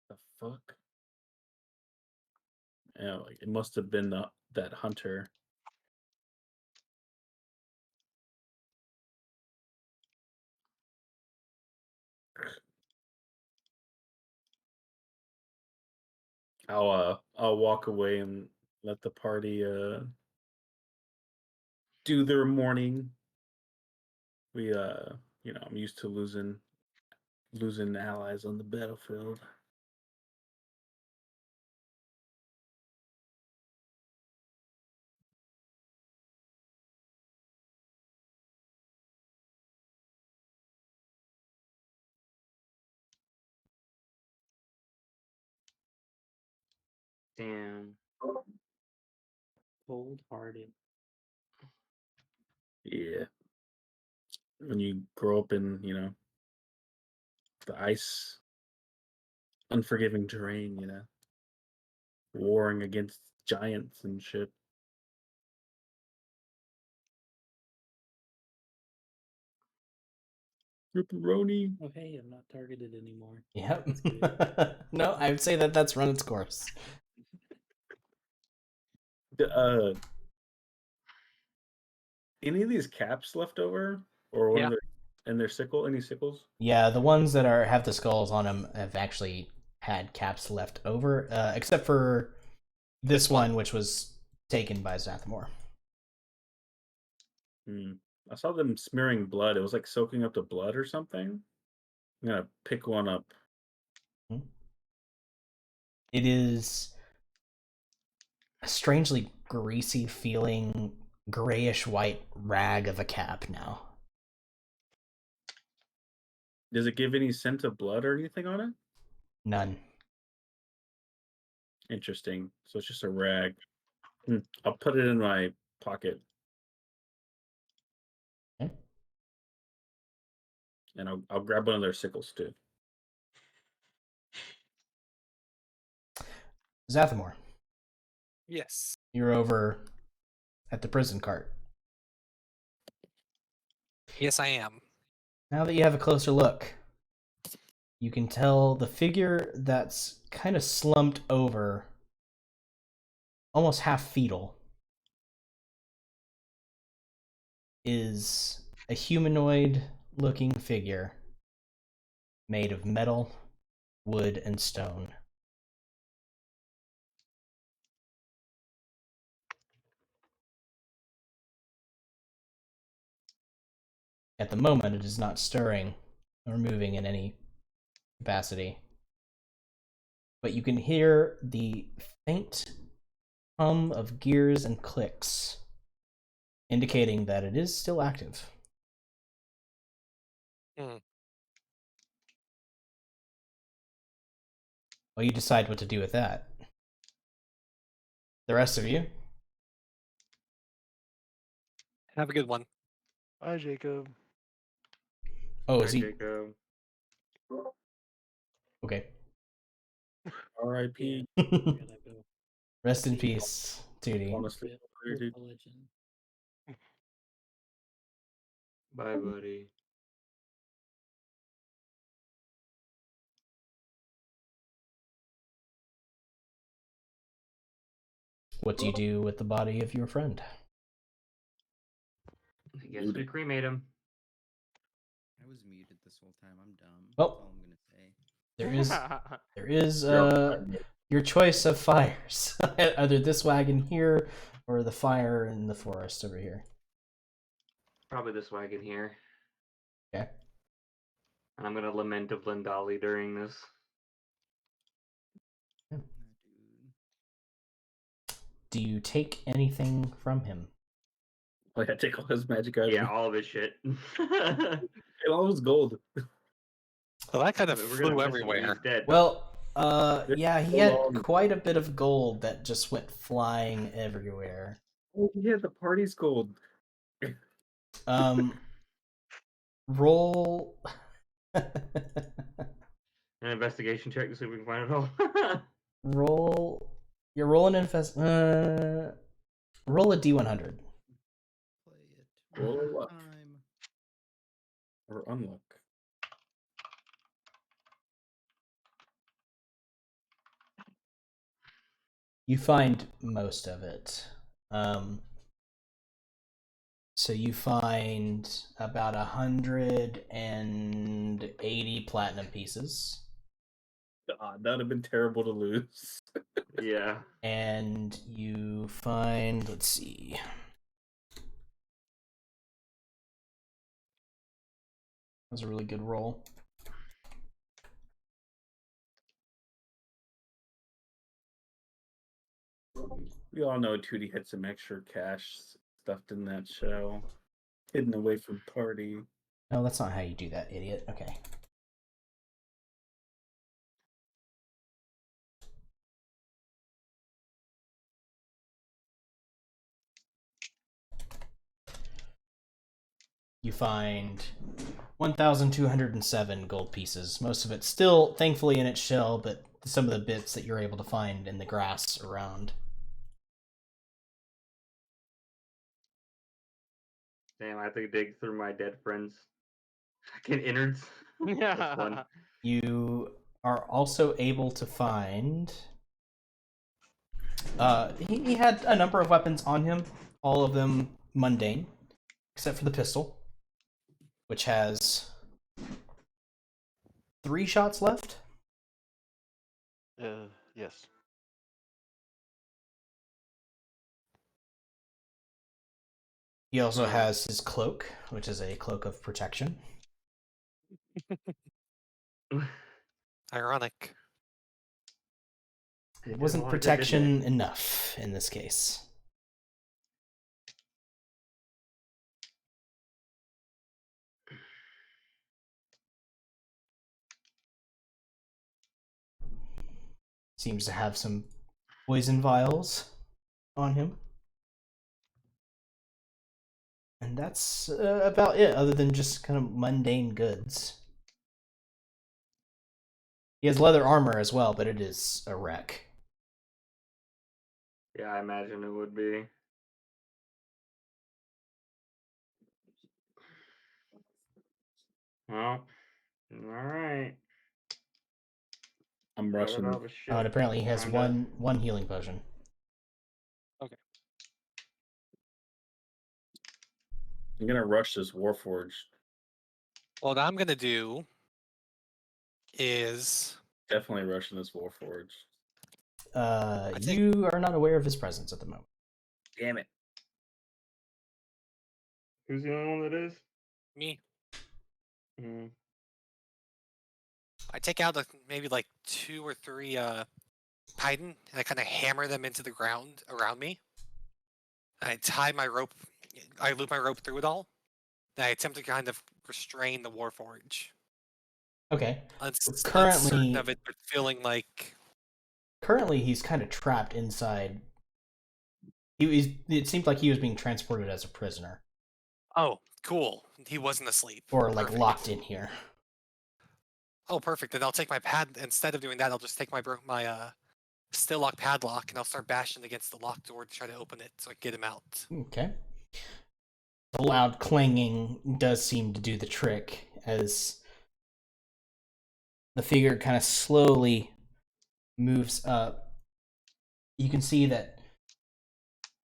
S7: The fuck? Yeah, like it must have been that hunter. I'll walk away and let the party do their morning. We I'm used to losing allies on the battlefield.
S2: Damn.
S1: Cold-hearted.
S7: Yeah. When you grow up in, the ice, unforgiving terrain, warring against giants and shit. Ripperoni.
S1: Oh, hey, I'm not targeted anymore.
S3: Yep.
S1: That's good.
S3: No, I would say that's run its course.
S7: Any of these caps left over, or one
S5: Yeah.
S7: of their sickle? Any sickles?
S3: Yeah, the ones that have the skulls on them have actually had caps left over, except for this one, which was taken by Zathmore.
S7: I saw them smearing blood. It was like soaking up the blood or something. I'm gonna pick one up.
S3: It is a strangely greasy feeling grayish white rag of a cap now.
S7: Does it give any scent of blood or anything on it?
S3: None.
S7: Interesting. So it's just a rag. I'll put it in my pocket.
S3: Okay.
S7: And I'll grab one of their sickles too.
S3: Zathmore,
S5: Yes.
S3: you're over at the prison cart.
S5: Yes, I am.
S3: Now that you have a closer look, you can tell the figure that's kind of slumped over, almost half fetal, is a humanoid looking figure made of metal, wood, and stone. At the moment, it is not stirring or moving in any capacity. But you can hear the faint hum of gears and clicks, indicating that it is still active. Well, you decide what to do with that. The rest of you?
S5: Have a good one.
S8: Bye, Jacob.
S3: Oh,
S2: Hi,
S3: is he?
S2: Jacob.
S3: Okay.
S7: R.I.P.
S1: I gotta go.
S3: Rest in peace, Tootie.
S7: Honestly, dude.
S1: A legend.
S2: Bye, buddy.
S3: What do you do with the body of your friend?
S2: I guess we cremate him.
S6: I was muted this whole time. I'm dumb.
S3: Well,
S6: That's all I'm gonna say.
S3: There is your choice of fires. Either this wagon here or the fire in the forest over here.
S2: Probably this wagon here.
S3: Okay.
S2: And I'm gonna lament of Lindali during this.
S3: Do you take anything from him?
S7: Like I take all his magic items.
S2: Yeah, all of his shit.
S7: And all his gold.
S5: Well, that kind of
S2: We're gonna
S5: flew
S2: miss him when
S5: everywhere.
S2: he's dead.
S3: Well, yeah, he had
S7: long.
S3: quite a bit of gold that just went flying everywhere.
S7: Oh yeah, the party's gold.
S3: Roll.
S2: An investigation check to see if we can find it all.
S3: Roll. You're rolling roll a d100.
S6: Play it.
S7: Roll
S6: one
S7: a
S6: more
S7: luck.
S6: time.
S7: Or unluck.
S3: You find most of it. So you find about 180 platinum pieces.
S7: God, that would have been terrible to lose.
S2: Yeah.
S3: And you find, let's see. That was a really good roll.
S7: We all know Tootie had some extra cash stuffed in that shell, hidden away from party.
S3: No, that's not how you do that, idiot. Okay. You find 1,207 gold pieces. Most of it still, thankfully, in its shell, but some of the bits that you're able to find in the grass around.
S2: Damn, I have to dig through my dead friends' fucking innards. That's fun.
S3: You are also able to find... he had a number of weapons on him, all of them mundane, except for the pistol, which has 3 shots left.
S8: Yes.
S3: He also has his cloak, which is a cloak of protection.
S5: Ironic.
S3: It wasn't protection enough in this case. Seems to have some poison vials on him. And that's about it, other than just kind of mundane goods. He has leather armor as well, but it is a wreck.
S2: Yeah, I imagine it would be. Well, alright.
S7: I'm rushing.
S3: And apparently he has one healing potion.
S5: Okay.
S7: I'm gonna rush this Warforged.
S5: What I'm gonna do is
S7: Definitely rushing this Warforge.
S3: You are not aware of his presence at the moment.
S7: Damn it.
S2: Who's the only one that is?
S5: me.
S2: Mm.
S5: I take out maybe like 2 or 3 Titan, and I kind of hammer them into the ground around me. And I tie my rope. I loop my rope through it all. And I attempt to kind of restrain the Warforge.
S3: Okay.
S5: Uncertain of it, but feeling like
S3: Currently, he's kind of trapped inside. It seemed like he was being transported as a prisoner.
S5: Oh, cool. He wasn't asleep.
S3: Or, like,
S5: Perfect.
S3: locked in here.
S5: Oh, perfect. Then I'll take my pad. Instead of doing that, I'll just take my still lock padlock, and I'll start bashing against the locked door to try to open it so I can get him out.
S3: Okay. The loud clanging does seem to do the trick, as the figure kind of slowly moves up. You can see that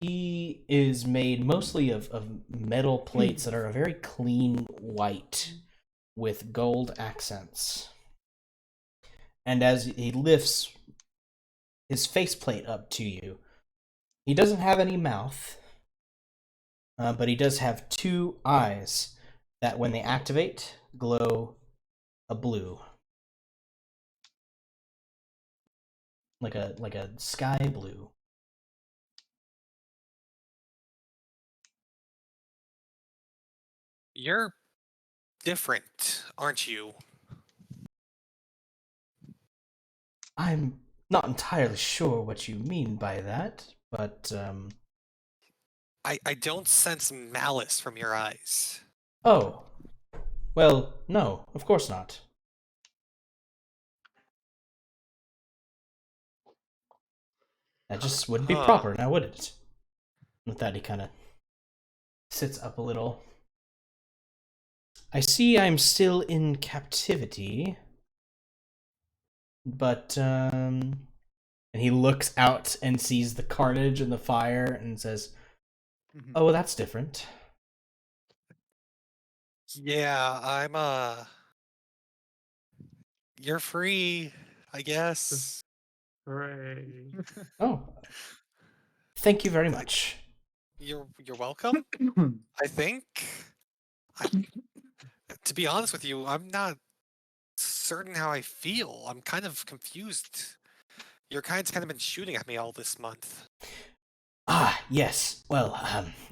S3: he is made mostly of metal plates that are a very clean white with gold accents. And as he lifts his faceplate up to you, he doesn't have any mouth, but he does have 2 eyes that, when they activate, glow a blue. Like a sky blue.
S5: You're different, aren't you?
S3: I'm not entirely sure what you mean by that, but
S5: I don't sense malice from your eyes.
S3: Oh. Well, no, of course not. That just wouldn't be proper, now would it? With that, he kind of sits up a little. I see I'm still in captivity, but, and he looks out and sees the carnage and the fire and says, oh, well, that's different.
S5: Yeah, I'm, you're free, I guess.
S2: Hooray.
S3: Oh. Thank you very much.
S5: You're welcome, I think. To be honest with you, I'm not certain how I feel. I'm kind of confused. Your kind's kind of been shooting at me all this month.
S3: Ah, yes. Well,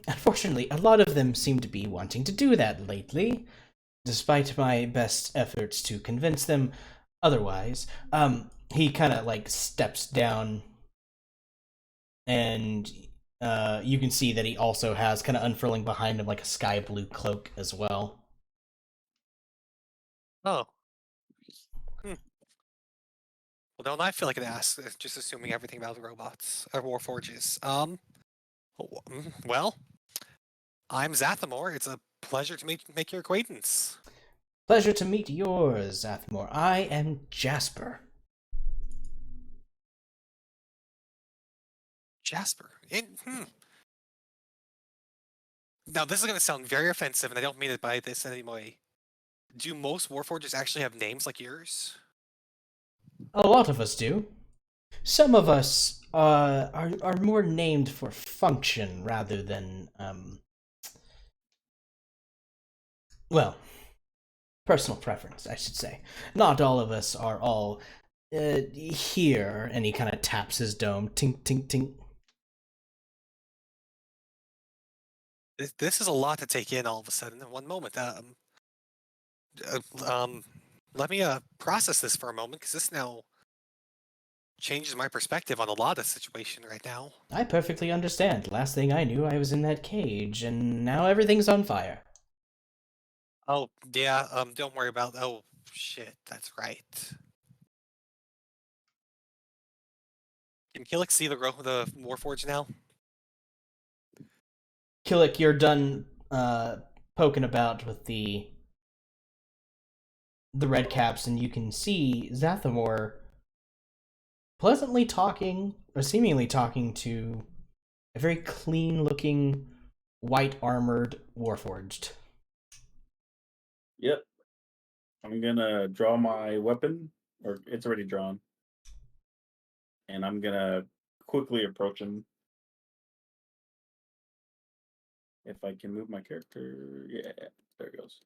S3: unfortunately, a lot of them seem to be wanting to do that lately, despite my best efforts to convince them otherwise. He kind of, like, steps down, and you can see that he also has, kind of unfurling behind him, like, a sky blue cloak as well.
S5: Oh. Well, don't I feel like an ass, just assuming everything about the robots, or Warforges. Well, I'm Zathamor. It's a pleasure to make your acquaintance.
S3: Pleasure to meet yours, Athmore. I am Jasper.
S5: Jasper. Now, this is going to sound very offensive, and I don't mean it by this anyway. Do most Warforges actually have names like yours?
S3: A lot of us do. Some of us are more named for function rather than, well, personal preference, I should say. Not all of us are all here, and he kind of taps his dome. Tink, tink, tink.
S5: This is a lot to take in all of a sudden in one moment. Let me process this for a moment, because this now changes my perspective on a lot of situation right now.
S3: I perfectly understand. Last thing I knew, I was in that cage, and now everything's on fire.
S5: Oh, yeah, don't worry about... Oh, shit, that's right. Can Killick see the Warforge now?
S3: Killick, you're done poking about with the red caps, and you can see Zathamor pleasantly talking, or seemingly talking, to a very clean-looking, white-armored Warforged.
S7: Yep. I'm gonna draw my weapon, or it's already drawn, and I'm gonna quickly approach him. If I can move my character, yeah, there it goes.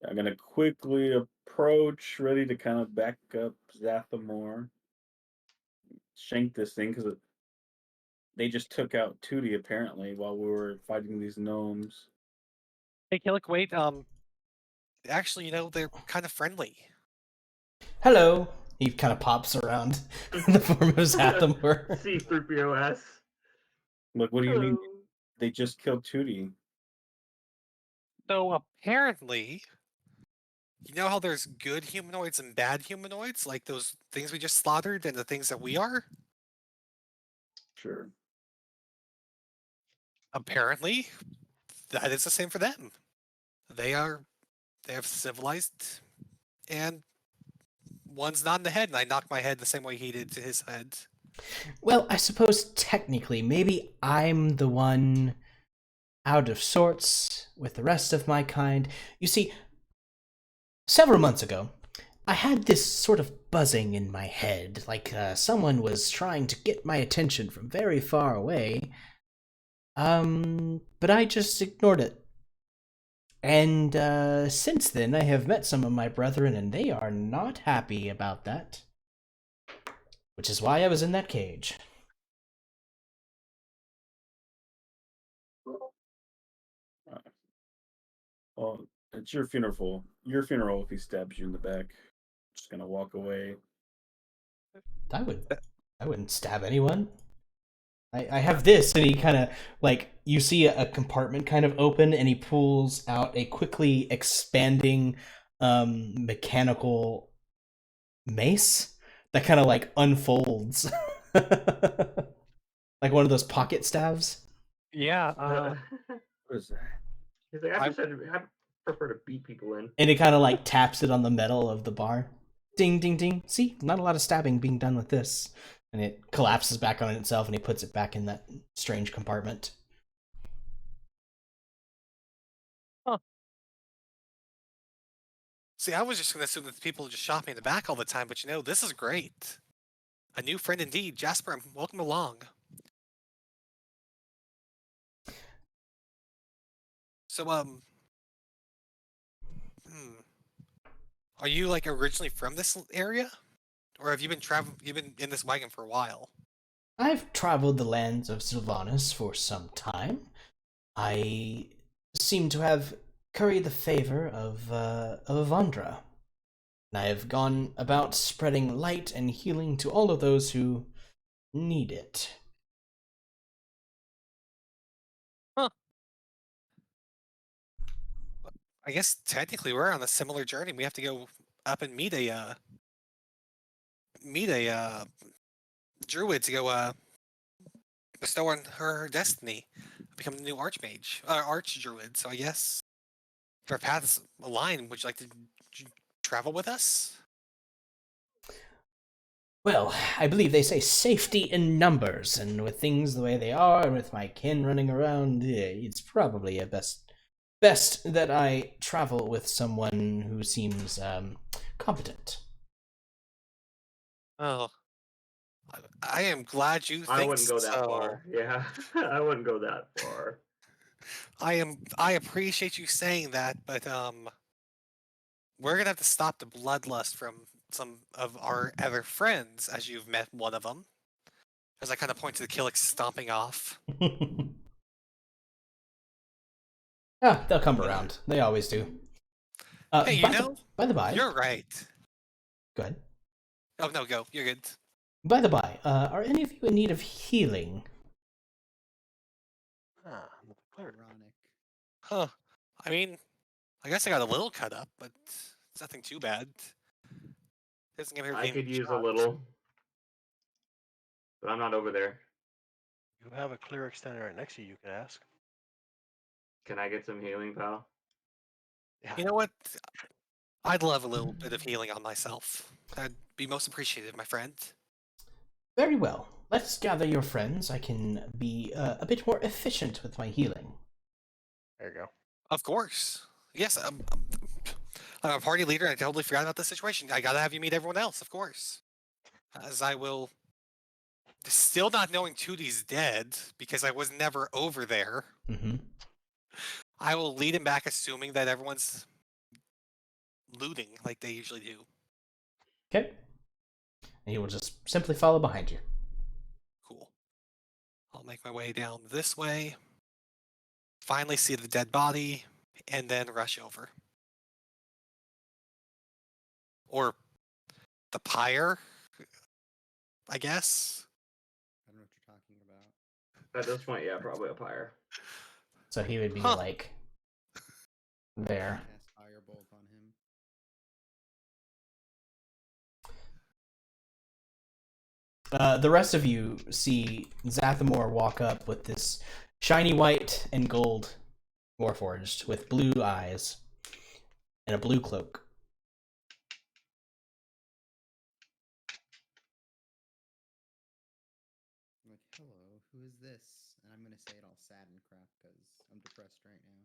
S7: I'm gonna quickly approach, ready to kind of back up Zathamor, shank this thing because they just took out Tootie apparently while we were fighting these gnomes.
S5: Hey, Killick, wait. Actually, they're kind of friendly.
S3: Hello. He kind of pops around in the form of Zathamor.
S2: C3POS.
S7: Like, what do you mean?
S2: Hello.
S7: They just killed Tootie.
S5: So apparently, you know how there's good humanoids and bad humanoids, like those things we just slaughtered and the things that we are?
S7: Sure.
S5: Apparently, that is the same for them. They have civilized, and one's not in the head, and I knocked my head the same way he did to his head.
S3: Well, I suppose technically, maybe I'm the one out of sorts with the rest of my kind. You see, several months ago, I had this sort of buzzing in my head, like someone was trying to get my attention from very far away. But I just ignored it. And since then, I have met some of my brethren, and they are not happy about that. Which is why I was in that cage.
S7: Well, it's your funeral. Your funeral if he stabs you in the back. Just gonna walk away.
S3: I wouldn't stab anyone. I have this, and he kind of, like, you see a compartment kind of open, and he pulls out a quickly expanding mechanical mace that kind of, like, unfolds. Like one of those pocket staves.
S5: Yeah,
S7: What is that?
S2: He's like, I prefer to beat people in.
S3: And he kind of, like, taps it on the metal of the bar. Ding, ding, ding. See? Not a lot of stabbing being done with this. And it collapses back on itself, and he puts it back in that strange compartment.
S5: Huh. See, I was just going to assume that people just shot me in the back all the time, but this is great. A new friend indeed. Jasper, welcome along. So, are you, like, originally from this area? Or have you been you've been in this wagon for a while?
S3: I've traveled the lands of Sylvanas for some time. I seem to have curried the favor of Avandra. And I have gone about spreading light and healing to all of those who need it.
S5: Huh. I guess technically we're on a similar journey. We have to go up and meet a druid to go bestow on her destiny, become the new archmage, archdruid. So I guess if our paths align, would you like to travel with us?
S3: Well, I believe they say safety in numbers, and with things the way they are, and with my kin running around, it's probably best that I travel with someone who seems competent.
S5: Oh, I am glad you think
S2: I wouldn't go that
S5: so.
S2: far. Yeah, I wouldn't go that far.
S5: I appreciate you saying that, but we're gonna have to stop the bloodlust from some of our other friends, as you've met one of them. As I kind of point to the Killick stomping off.
S3: They'll come around. They always do.
S5: Hey,
S3: by the by,
S5: you're right.
S3: Go ahead.
S5: Oh no, go. You're good.
S3: By the by, are any of you in need of healing?
S6: Ironic.
S5: Huh. I mean, I guess I got a little cut up, but it's nothing too bad. Doesn't give me
S2: I could use a little, but I'm not over there.
S8: You have a cleric standing right next to you. You could ask.
S2: Can I get some healing, pal?
S8: Yeah.
S5: You know what? I'd love a little bit of healing on myself. That'd be most appreciated, my friend.
S3: Very well. Let's gather your friends. I can be a bit more efficient with my healing.
S8: There you go.
S5: Of course. Yes. I'm a party leader. And I totally forgot about the situation. I gotta have you meet everyone else, of course. As I will, still not knowing Tootie's dead because I was never over there.
S3: Mm-hmm.
S5: I will lead him back, assuming that everyone's looting like they usually do.
S3: Okay. And he will just simply follow behind you.
S5: Cool. I'll make my way down this way. Finally see the dead body, and then rush over. Or the pyre, I guess.
S6: I don't know what you're talking about.
S2: At this point, yeah, probably a pyre.
S3: So he would be
S5: Huh.
S3: like there.
S6: Cast firebolt on him.
S3: The rest of you see Zathamor walk up with this shiny white and gold Warforged with blue eyes and a blue cloak.
S6: I'm like, hello, who is this? And I'm gonna say it all sad and crap because I'm depressed right now.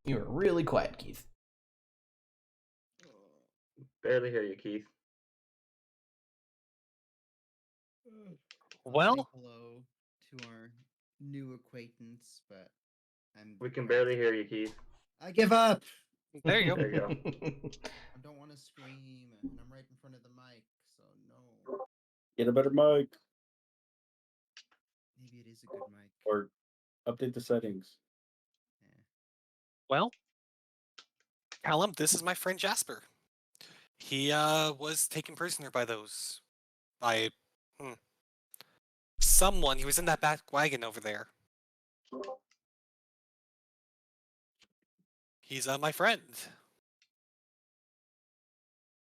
S3: You are really quiet, Keith.
S2: Barely hear you, Keith.
S6: I'll
S5: Well,
S6: say hello to our new acquaintance, but
S2: We can
S6: depressed.
S2: barely hear you, Keith.
S6: I give up.
S5: there you go.
S2: There you go.
S6: I don't want to scream, and I'm right in front of the mic, so no.
S7: Get a better mic
S6: Maybe it is a good mic.
S7: or update the settings.
S6: Yeah.
S5: Well, tell him this is my friend Jasper. He was taken prisoner by someone. He was in that back wagon over there. He's my friend.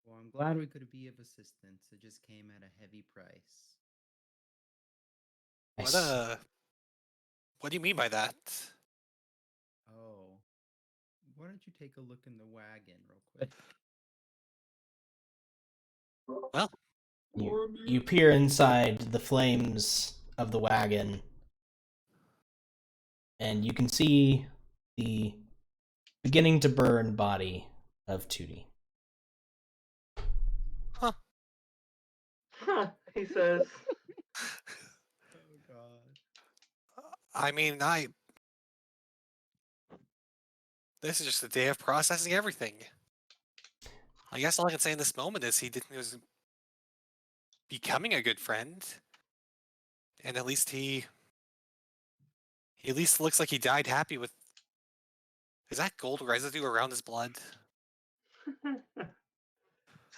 S6: Well, I'm glad we could be of assistance. It just came at a heavy price.
S5: What do you mean by that?
S6: Oh. Why don't you take a look in the wagon real quick?
S5: Well,
S3: You peer inside the flames of the wagon, and you can see the beginning to burn body of Tootie.
S5: huh?
S2: He says.
S6: Oh god.
S5: I mean, this is just a day of processing everything. I guess all I can say in this moment is he was becoming a good friend, and at least he at least looks like he died happy with. Is that gold residue around his blood?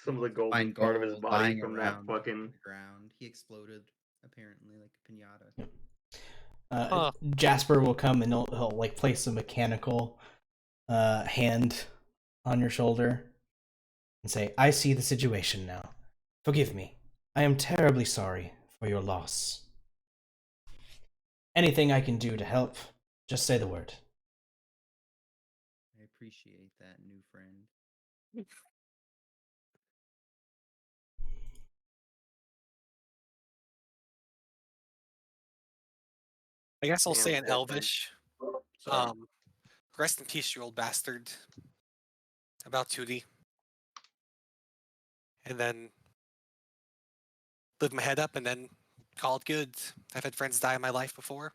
S2: Some of the golden
S6: Find
S2: part of his
S6: gold
S2: body
S6: lying
S2: from that
S6: around
S2: fucking.
S6: the ground. He exploded, apparently, like a pinata.
S3: Yep.
S5: Huh.
S3: Jasper will come and he'll like place a mechanical hand on your shoulder and say, "I see the situation now. Forgive me. I am terribly sorry for your loss. Anything I can do to help, just say the word."
S6: I appreciate that, new friend.
S5: I guess I'll
S2: Damn,
S5: say in
S2: Stefan.
S5: Elvish.
S2: Sorry.
S5: Rest in peace, you old bastard. About Tootie. And then lift my head up and then call it good. I've had friends die in my life before.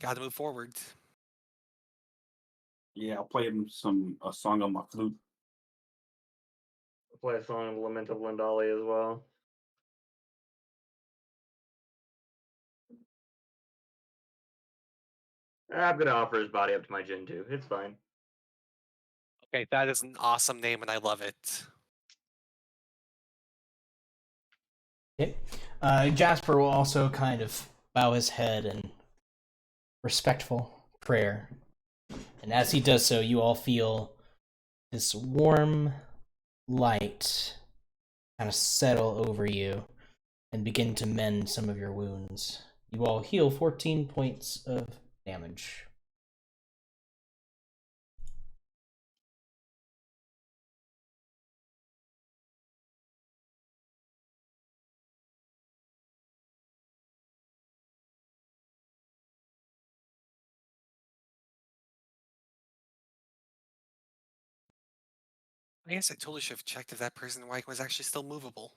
S5: Gotta move forward.
S7: Yeah, I'll play him a song on my flute.
S2: I'll play a song of Lament of Lindali as well. I'm gonna offer his body up to my Jin too. It's fine.
S5: Okay, that is an awesome name and I love it.
S3: Okay. Jasper will also kind of bow his head in respectful prayer. And as he does so, you all feel this warm light kind of settle over you and begin to mend some of your wounds. You all heal 14 points of damage.
S5: I guess I totally should have checked if that prison wagon was actually still movable.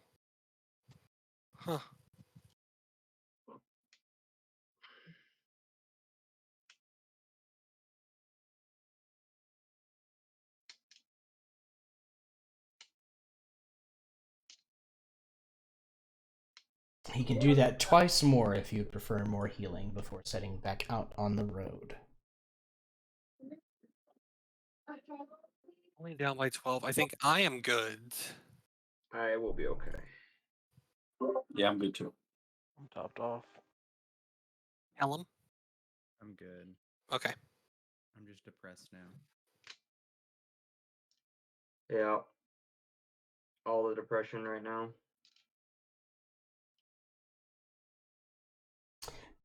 S5: Huh.
S3: He can do that twice more if you prefer more healing before setting back out on the road.
S5: Only down by 12. I think I am good.
S2: I will be okay.
S7: Yeah, I'm good too.
S8: I'm topped off.
S5: Ellum?
S6: I'm good.
S5: Okay.
S6: I'm just depressed now.
S2: Yeah. All the depression right now.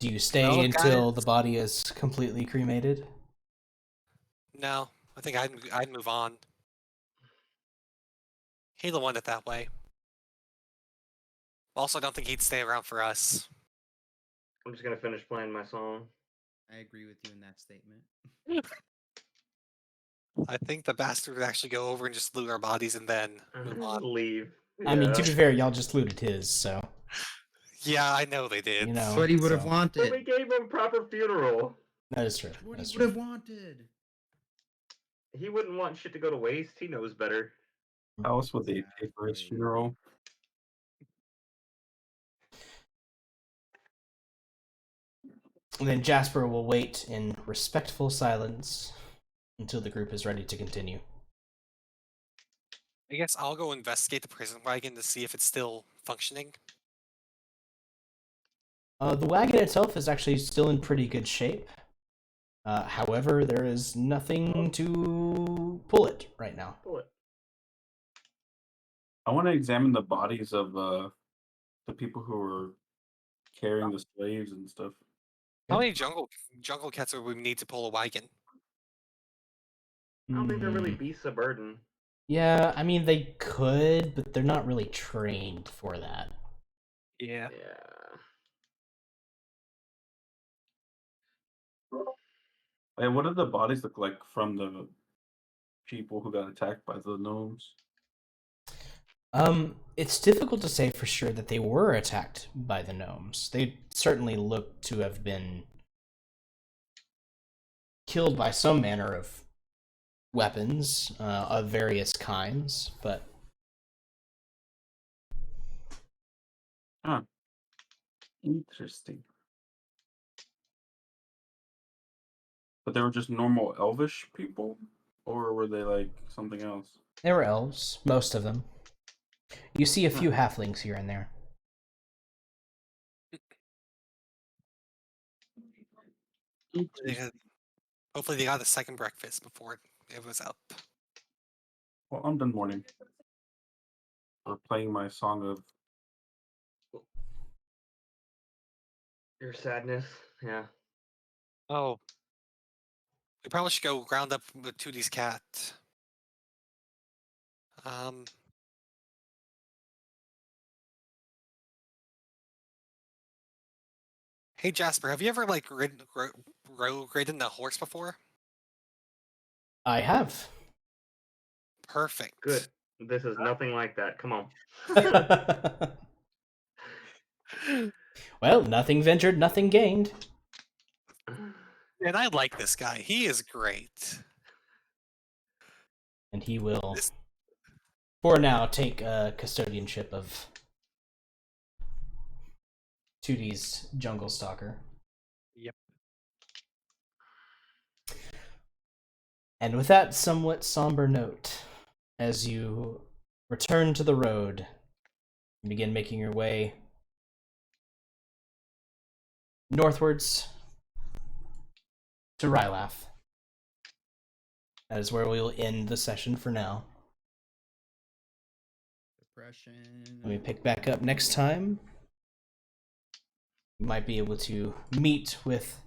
S3: Do you stay
S5: Well,
S3: until
S5: guys-
S3: the body is completely cremated?
S5: No, I think I'd move on. Halo wanted it that way. Also, I don't think he'd stay around for us.
S2: I'm just gonna finish playing my song.
S6: I agree with you in that statement.
S5: I think the bastard would actually go over and just loot our bodies and then move on.
S2: Leave.
S3: I mean, to
S2: Yeah.
S3: be fair, y'all just looted his, so
S5: Yeah, I know they did.
S3: you know.
S6: What he would have
S3: so-
S2: But we
S6: wanted.
S2: gave him proper funeral.
S3: That is true.
S6: What
S3: That's
S6: he would have
S3: true.
S6: wanted.
S2: He wouldn't want shit to go to waste. He knows better.
S7: How else would they pay for his
S6: Exactly.
S7: funeral?
S3: And then Jasper will wait in respectful silence until the group is ready to continue.
S5: I guess I'll go investigate the prison wagon to see if it's still functioning.
S3: The wagon itself is actually still in pretty good shape. However, there is nothing to pull it right now.
S2: Pull it.
S7: I want to examine the bodies of the people who were carrying the slaves and stuff.
S5: How many jungle cats would we need to pull a wagon?
S2: I don't think they're really
S3: Hmm.
S2: beasts of burden.
S3: Yeah, I mean, they could, but they're not really trained for that.
S5: Yeah.
S2: Yeah.
S7: Hey, what did the bodies look like from the people who got attacked by the gnomes?
S3: It's difficult to say for sure that they were attacked by the gnomes. They certainly look to have been killed by some manner of weapons of various kinds, but
S7: Huh. Interesting. But they were just normal elvish people? Or were they like something else?
S3: they were elves, most of them. You see a few halflings here and there.
S5: Hopefully they got a second breakfast before it was up.
S7: Well, I'm done mourning. Or playing my song of
S2: Your sadness. Yeah.
S5: Oh. We probably should go round up with 2D's cat. Hey Jasper, have you ever like ridden a horse before?
S3: I have.
S5: Perfect.
S2: Good. This is nothing like that. Come on.
S3: Well, nothing ventured, nothing gained.
S5: And I like this guy. He is great.
S3: And he will, for now, take custodianship of 2D's Jungle Stalker.
S5: Yep.
S3: And with that somewhat somber note, as you return to the road and begin making your way northwards to Rylath, that is where we will end the session for now.
S6: Depression.
S3: When we pick back up next time, you might be able to meet with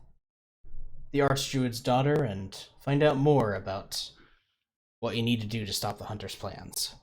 S3: the Archdruid's daughter and find out more about what you need to do to stop the Hunter's plans.